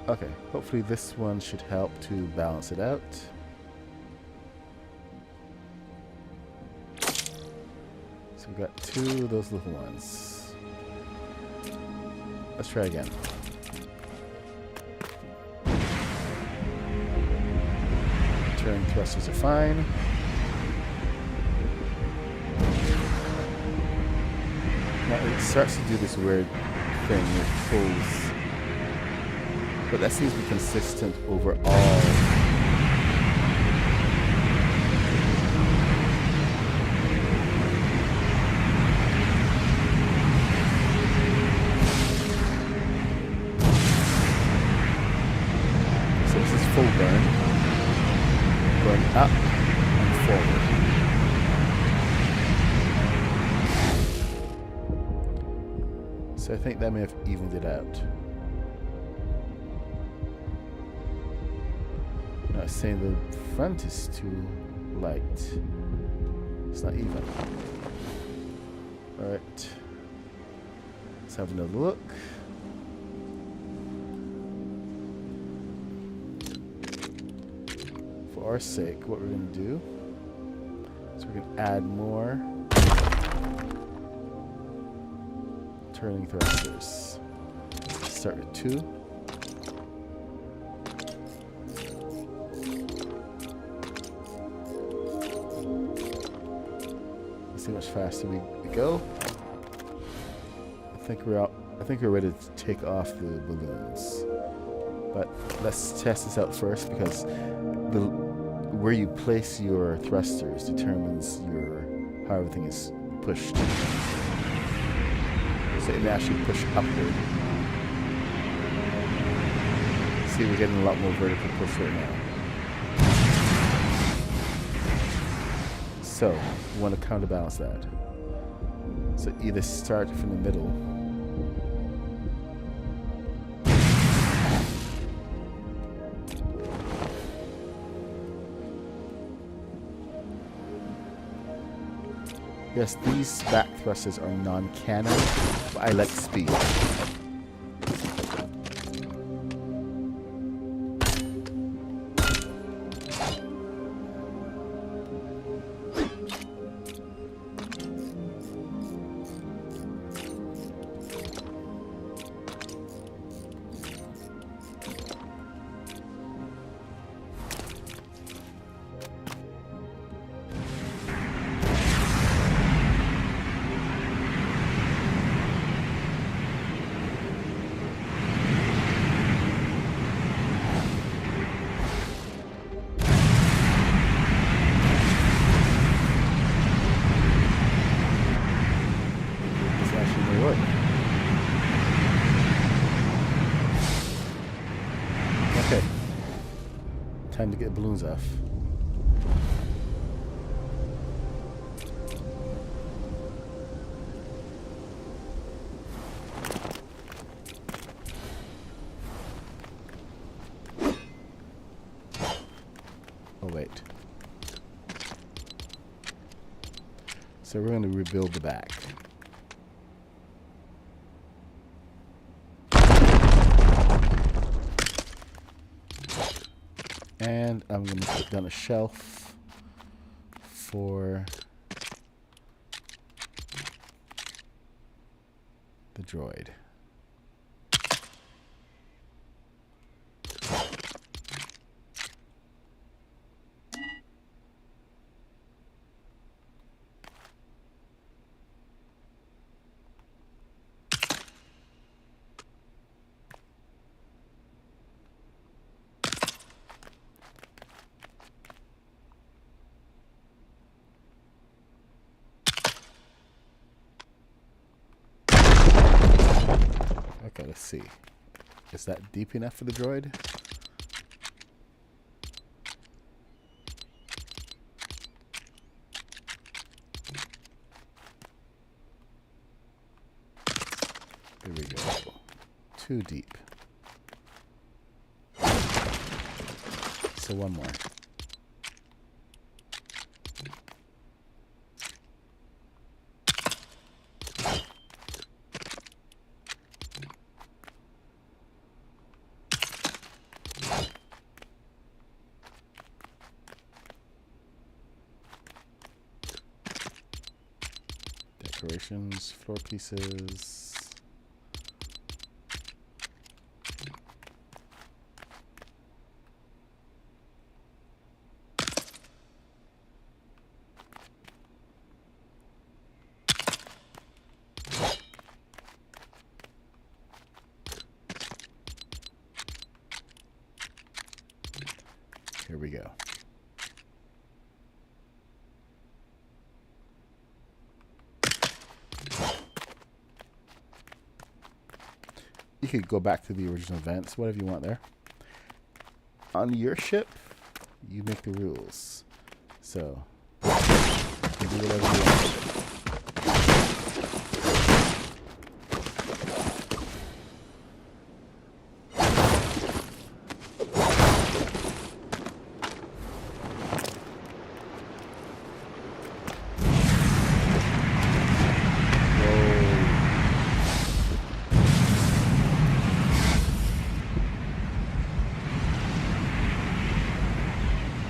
A: Okay, hopefully this one should help to balance it out. So we've got two of those little ones. Let's try again. Turn thrusters are fine. Now it starts to do this weird thing with pulls. But that seems to be consistent overall. So this is full burn. Going up and forward. So I think that may have evened it out. I was saying the front is too light. It's not even. Alright. Let's have another look. For our sake, what we're going to do is we're going to add more turning thrusters. Start with 2. See how much faster we go. I think we're out. I think we're ready to take off the balloons. But let's test this out first because where you place your thrusters determines how everything is pushed. So it may actually push upward. See, we're getting a lot more vertical push right now. So, we want to counterbalance that. So either start from the middle. Yes, these back thrusters are non-cannon, but I like speed. Okay. Time to get the balloons off. Oh, wait. So we're going to rebuild the back. And I'm going to put down a shelf for the droid. Okay, let's see. Is that deep enough for the droid? There we go. Too deep. So one more. Decorations, floor pieces. Here we go. You could go back to the original events, whatever you want there. On your ship, you make the rules. So, you do whatever you want.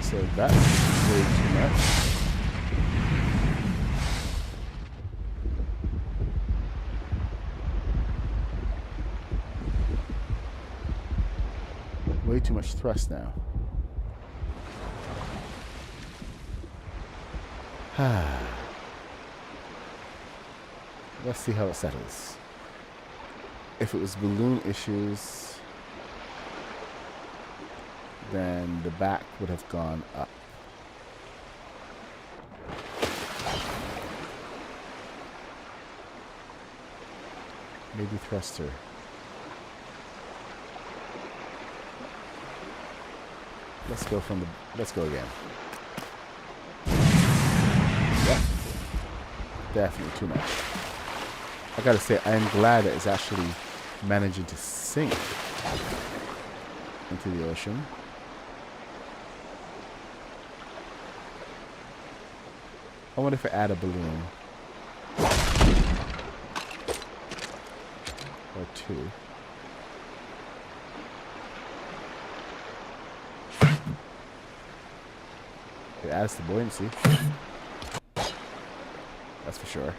A: So that's way too much. Way too much thrust now. Let's see how it settles. If it was balloon issues, then the back would have gone up. Maybe thruster. Let's go again. Yep. Definitely too much. I gotta say, I am glad that it's actually managing to sink into the ocean. I wonder if I add a balloon. Or two. It adds to buoyancy. That's for sure.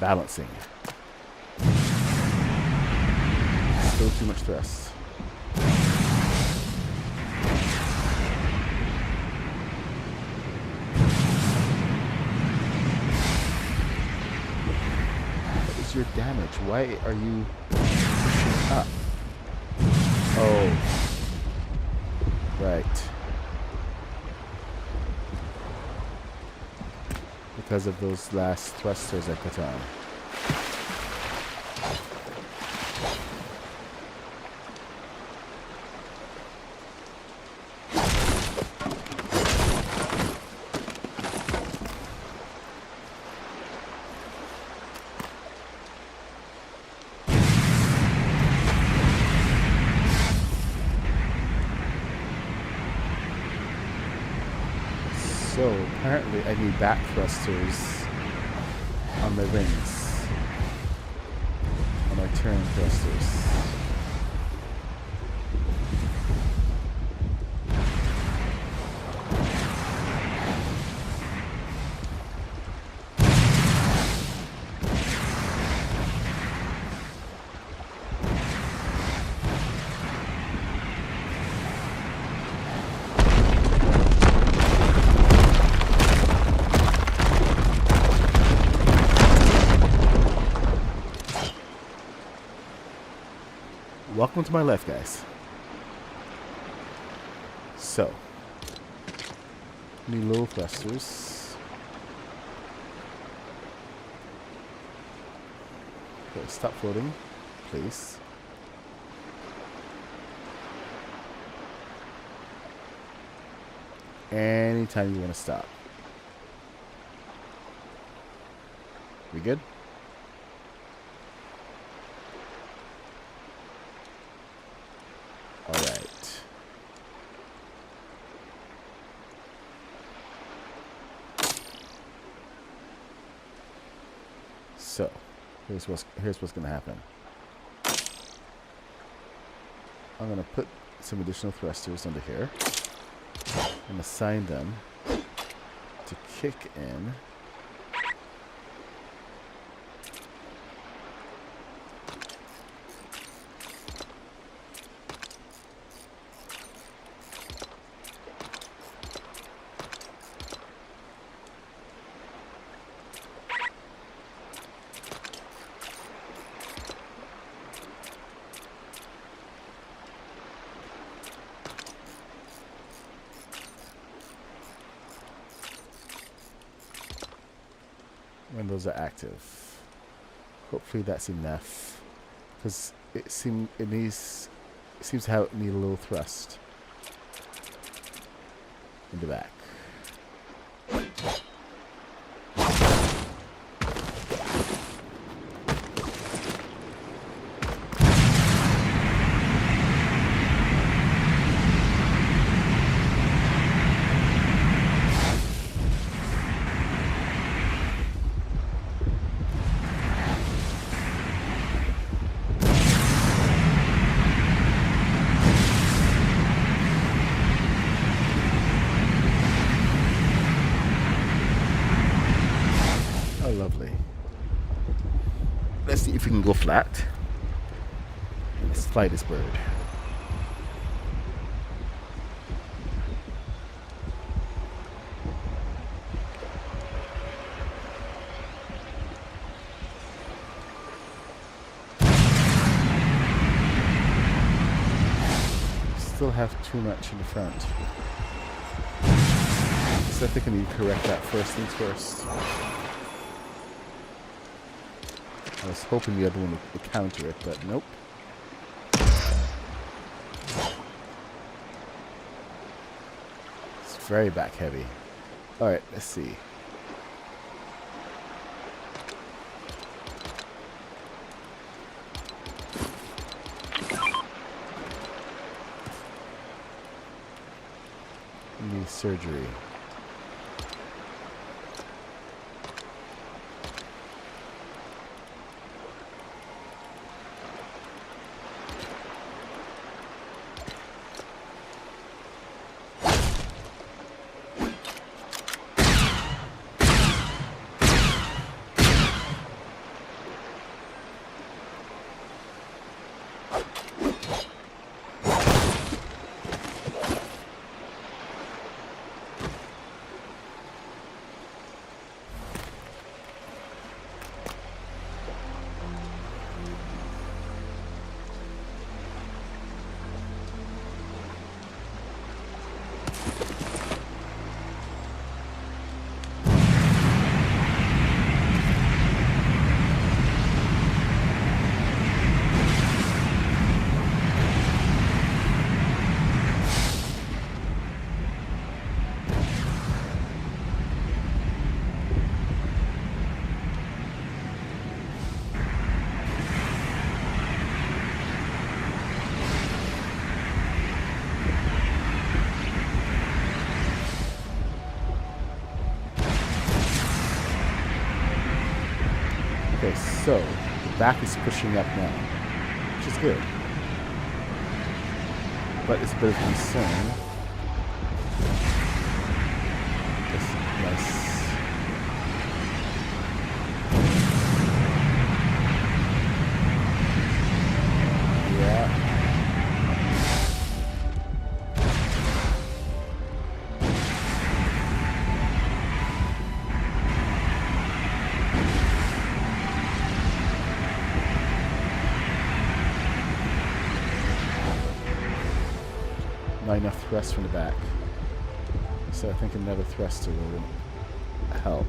A: Balancing. Still too much thrust. What is your damage? Why are you pushing up? Oh. Right. Because of those last thrusters I put on. So apparently I need back thrusters on on my rings, on my turn thrusters. Welcome to my life, guys. So, need little thrusters. Okay, stop floating, please. Anytime you want to stop. We good? All right. So, here's what's going to happen. I'm going to put some additional thrusters under here and assign them to kick in. When those are active. Hopefully that's enough, because it seems to have need a little thrust in the back. Lovely. Let's see if we can go flat. Let's fly this bird. Still have too much in the front. So I think I need to correct that first things first. I was hoping the other one would counter it, but nope. It's very back heavy. Alright, let's see. Knee surgery. Okay, so the back is pushing up now, which is good. But it's a bit of concern. Nice. Yeah. Not enough thrust from the back. So I think another thruster will help.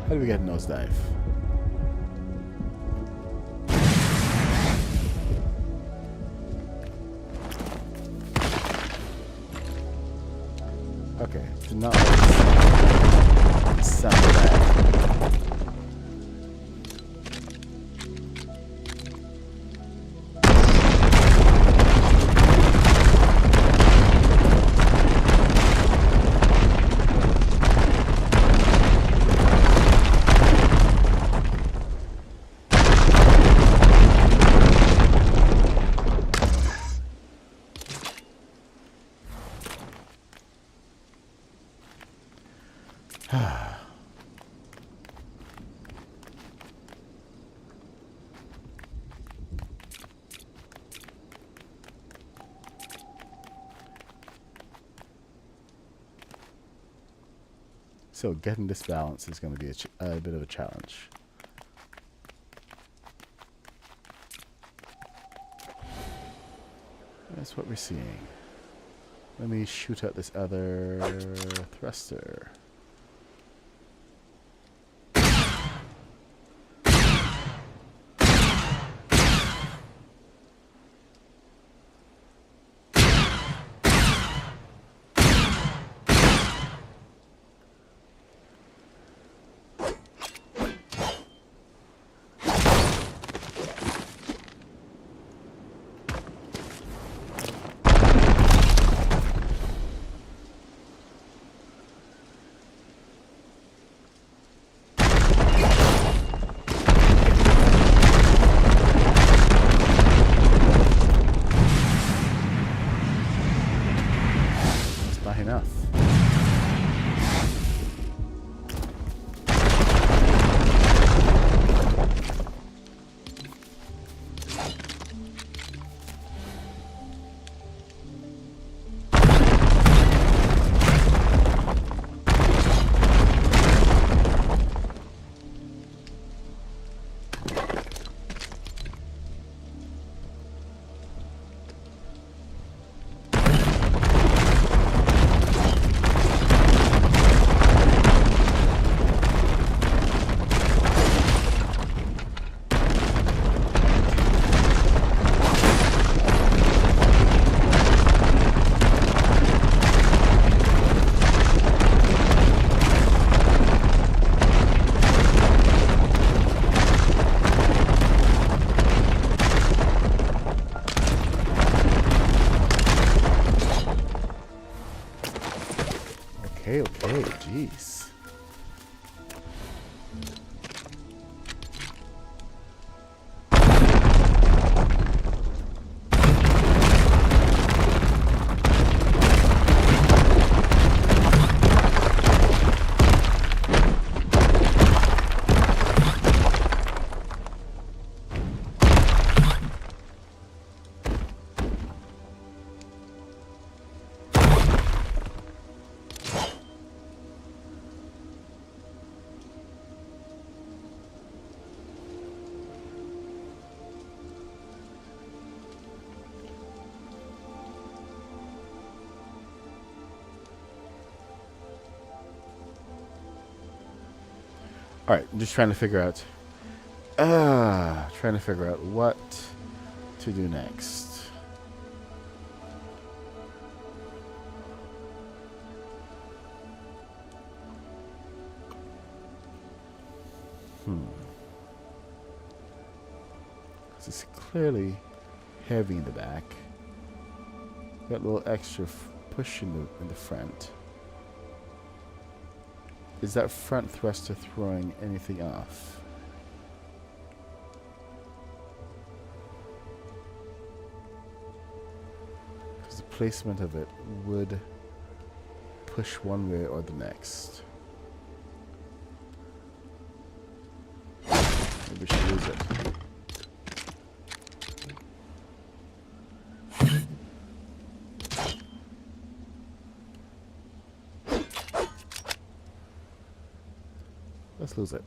A: How do we get a nosedive? Okay, did not like the sound of that. So getting this balance is going to be a bit of a challenge. That's what we're seeing. Let me shoot out this other thruster. Okay, jeez. All right, I'm just trying to figure out. Trying to figure out what to do next. Because it's clearly heavy in the back. Got a little extra push in the front. Is that front thruster throwing anything off? Because the placement of it would push one way or the next. Maybe we should lose it. Let's lose it.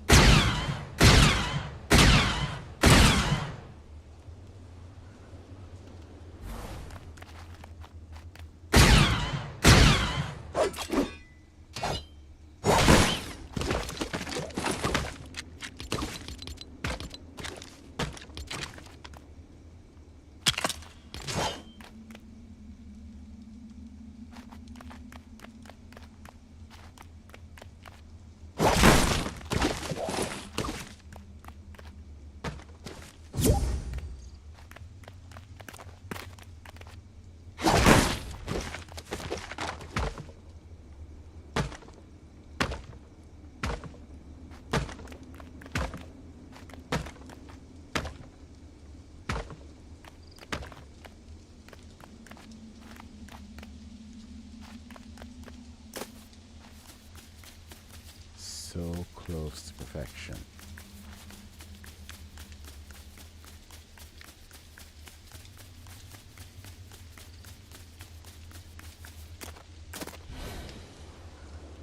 A: So close to perfection.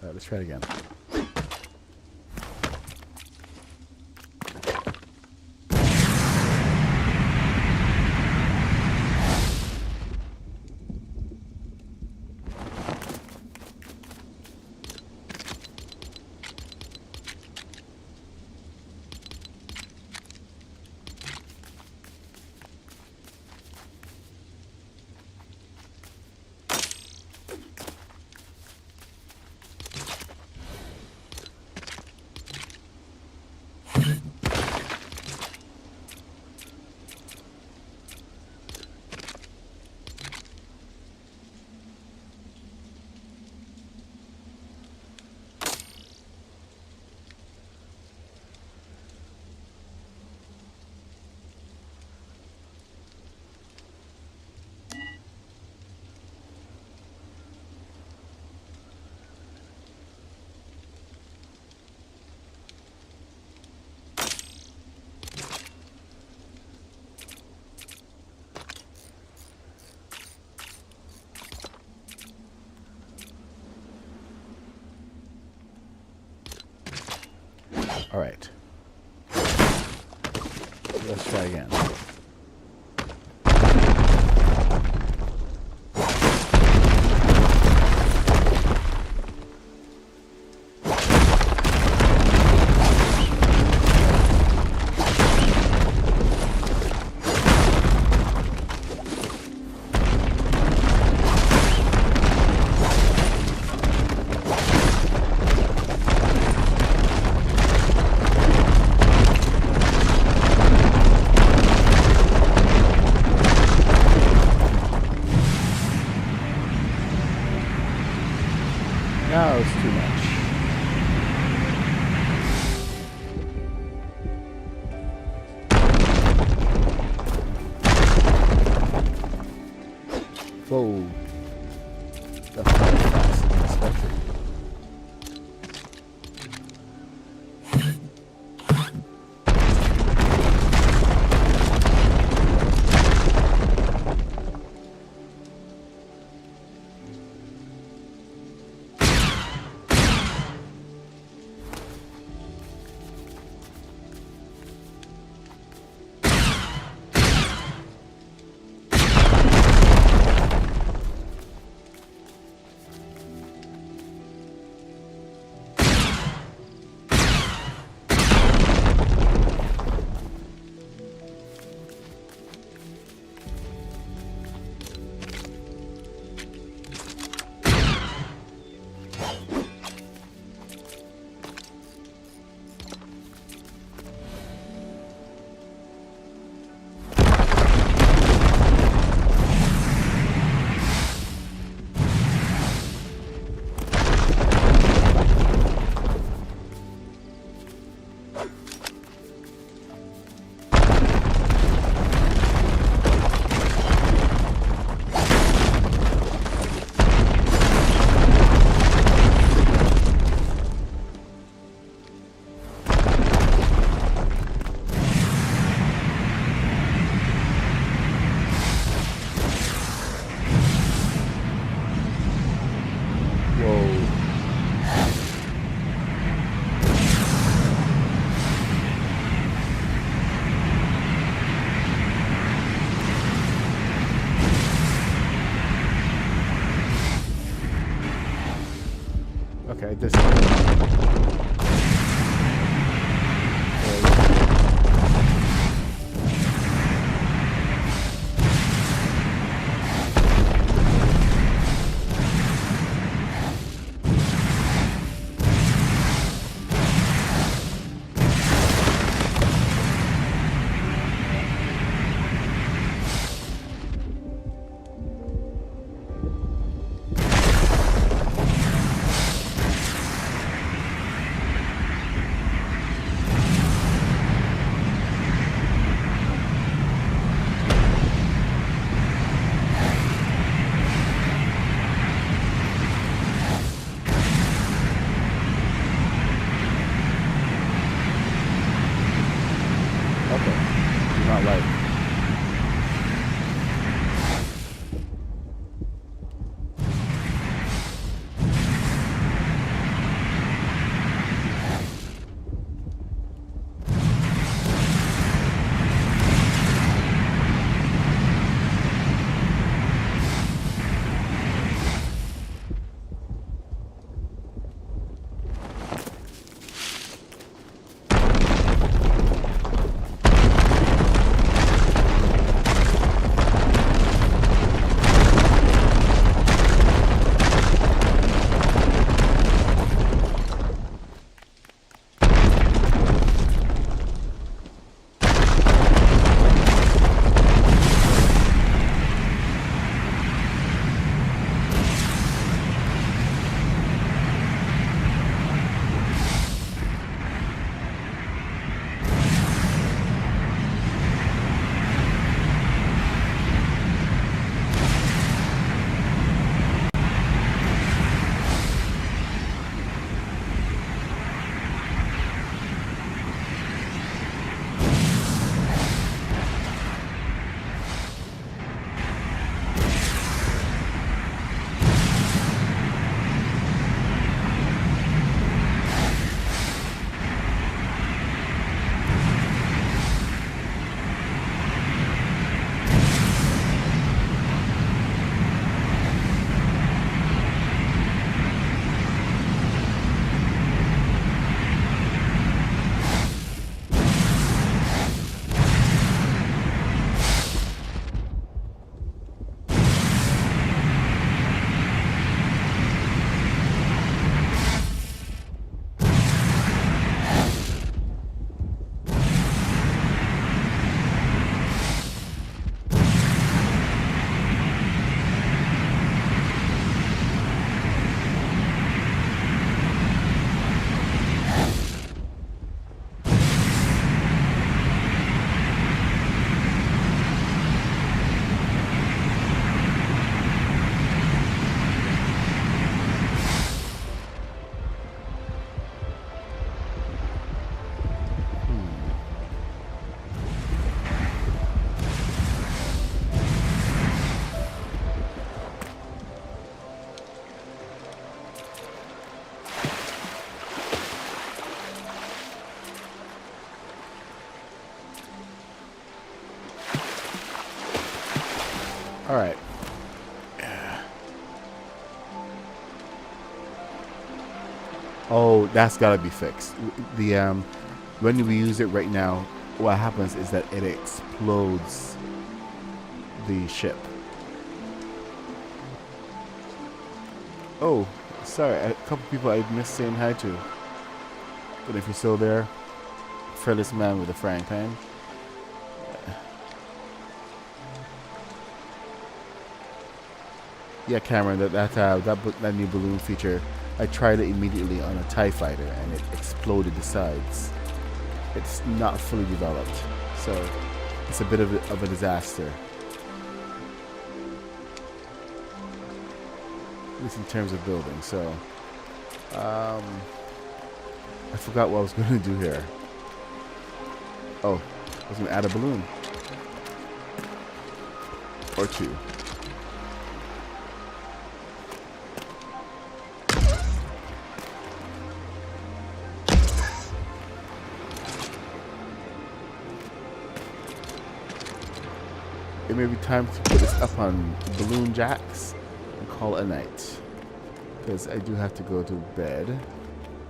A: Let's try it again. All right. Let's try again. Whoa. That's kind of faster than expected. Whoa. Okay, this. All right. Oh, that's got to be fixed. The when we use it right now, what happens is that it explodes the ship. Oh, sorry, a couple people I missed saying hi to. But if you're still there, fearless man with a frying pan. Yeah, Cameron, that new balloon feature, I tried it immediately on a TIE fighter and it exploded the sides. It's not fully developed, so it's a bit of a disaster. At least in terms of building. So, I forgot what I was going to do here. Oh, I was going to add a balloon or two. It may be time to put this up on balloon jacks and call it a night. Because I do have to go to bed.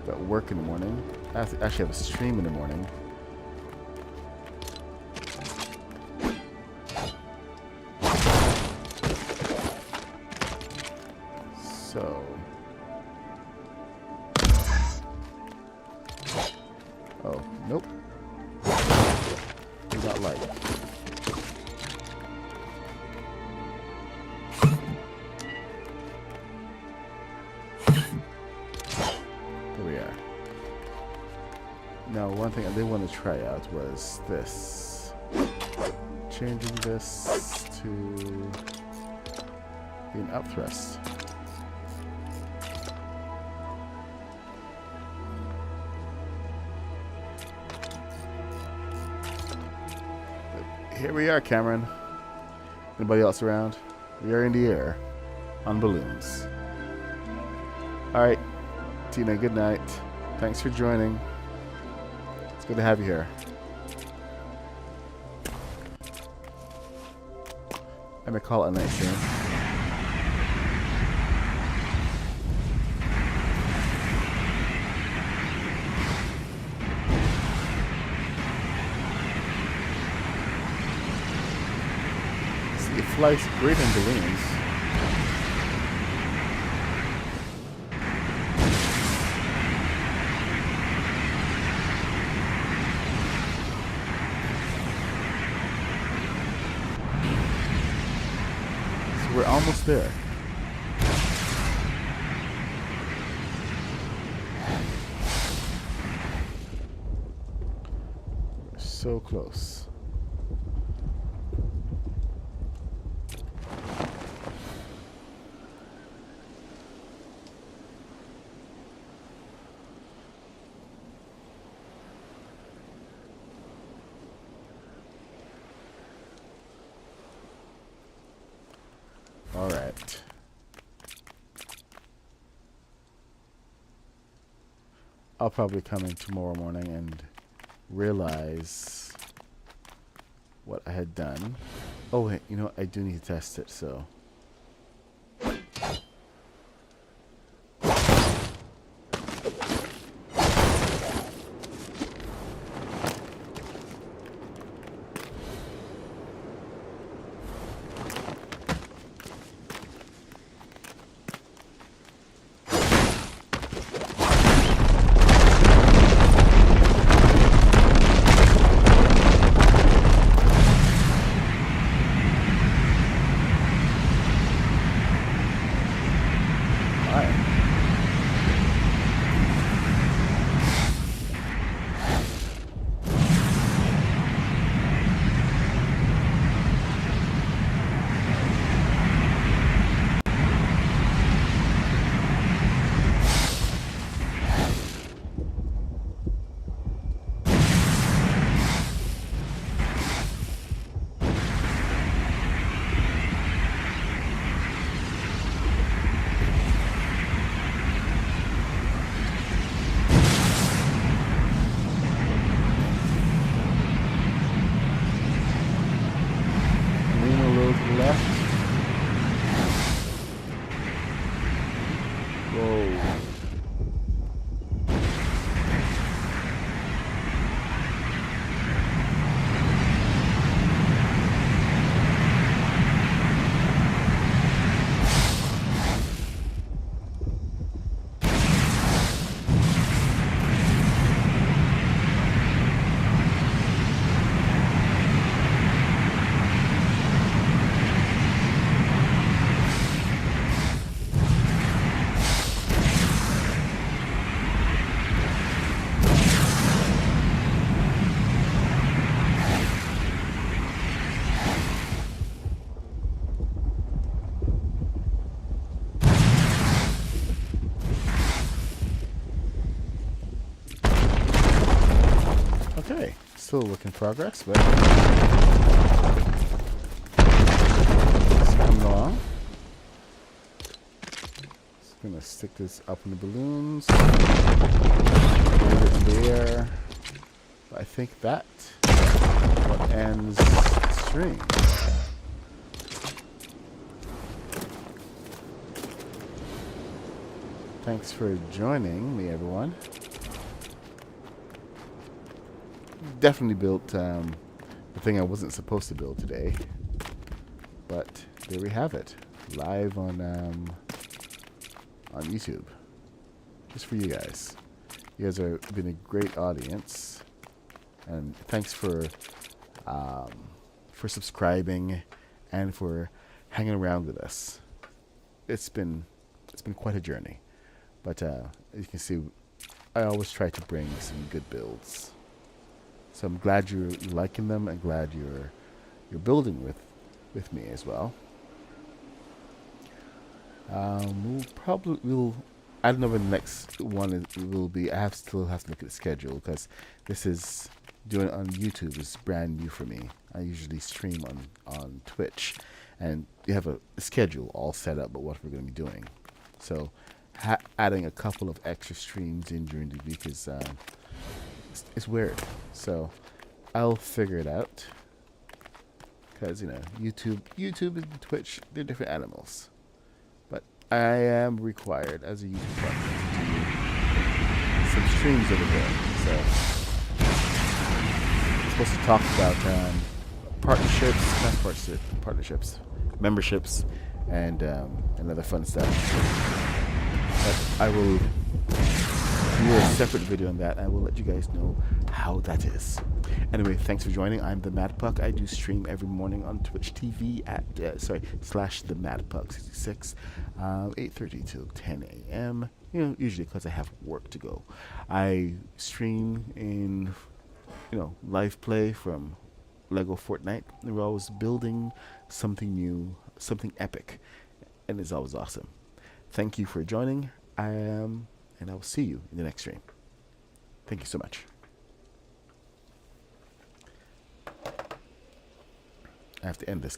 A: Got work in the morning. I actually have a stream in the morning. So. Oh, nope. Do not like. Now, one thing I did want to try out was this. Changing this to be an up thrust. But here we are, Cameron. Anybody else around? We are in the air on balloons. Alright, Tina, good night. Thanks for joining. Good to have you here. I may call it a night soon. See, it flies great in balloons. We're almost there. We're so close. All right. I'll probably come in tomorrow morning and realize what I had done. Oh, wait, you know what? I do need to test it, so. still a work in progress, but it's coming along. Just gonna stick this up in the balloons. Hold it in the air. I think that what ends the stream. Thanks for joining me, everyone. Definitely built the thing I wasn't supposed to build today, but there we have it, live on YouTube, just for you guys. You guys have been a great audience, and thanks for subscribing and for hanging around with us. It's been quite a journey, but as you can see, I always try to bring some good builds. So I'm glad you're liking them, and glad you're building with me as well. We'll I don't know when the next one will be. Still have to look at the schedule, because this is doing it on YouTube is brand new for me. I usually stream on Twitch, and you have a schedule all set up, but what we're going to be doing. So adding a couple of extra streams in during the week is it's weird. So I'll figure it out, because YouTube and Twitch, they're different animals. But I am required as a YouTube partner to do some streams over there. So I'm supposed to talk about partnerships, memberships, and other fun stuff. But I will do a separate video on that. I will let you guys know how that is. Anyway, thanks for joining. I'm the Mad Puck. I do stream every morning on Twitch TV at /the Mad Puck 66, 8:30 till 10 a.m. Usually because I have work to go. I stream in live play from Lego Fortnite. We're always building something new, something epic, and it's always awesome. Thank you for joining. And I will see you in the next stream. Thank you so much. I have to end this.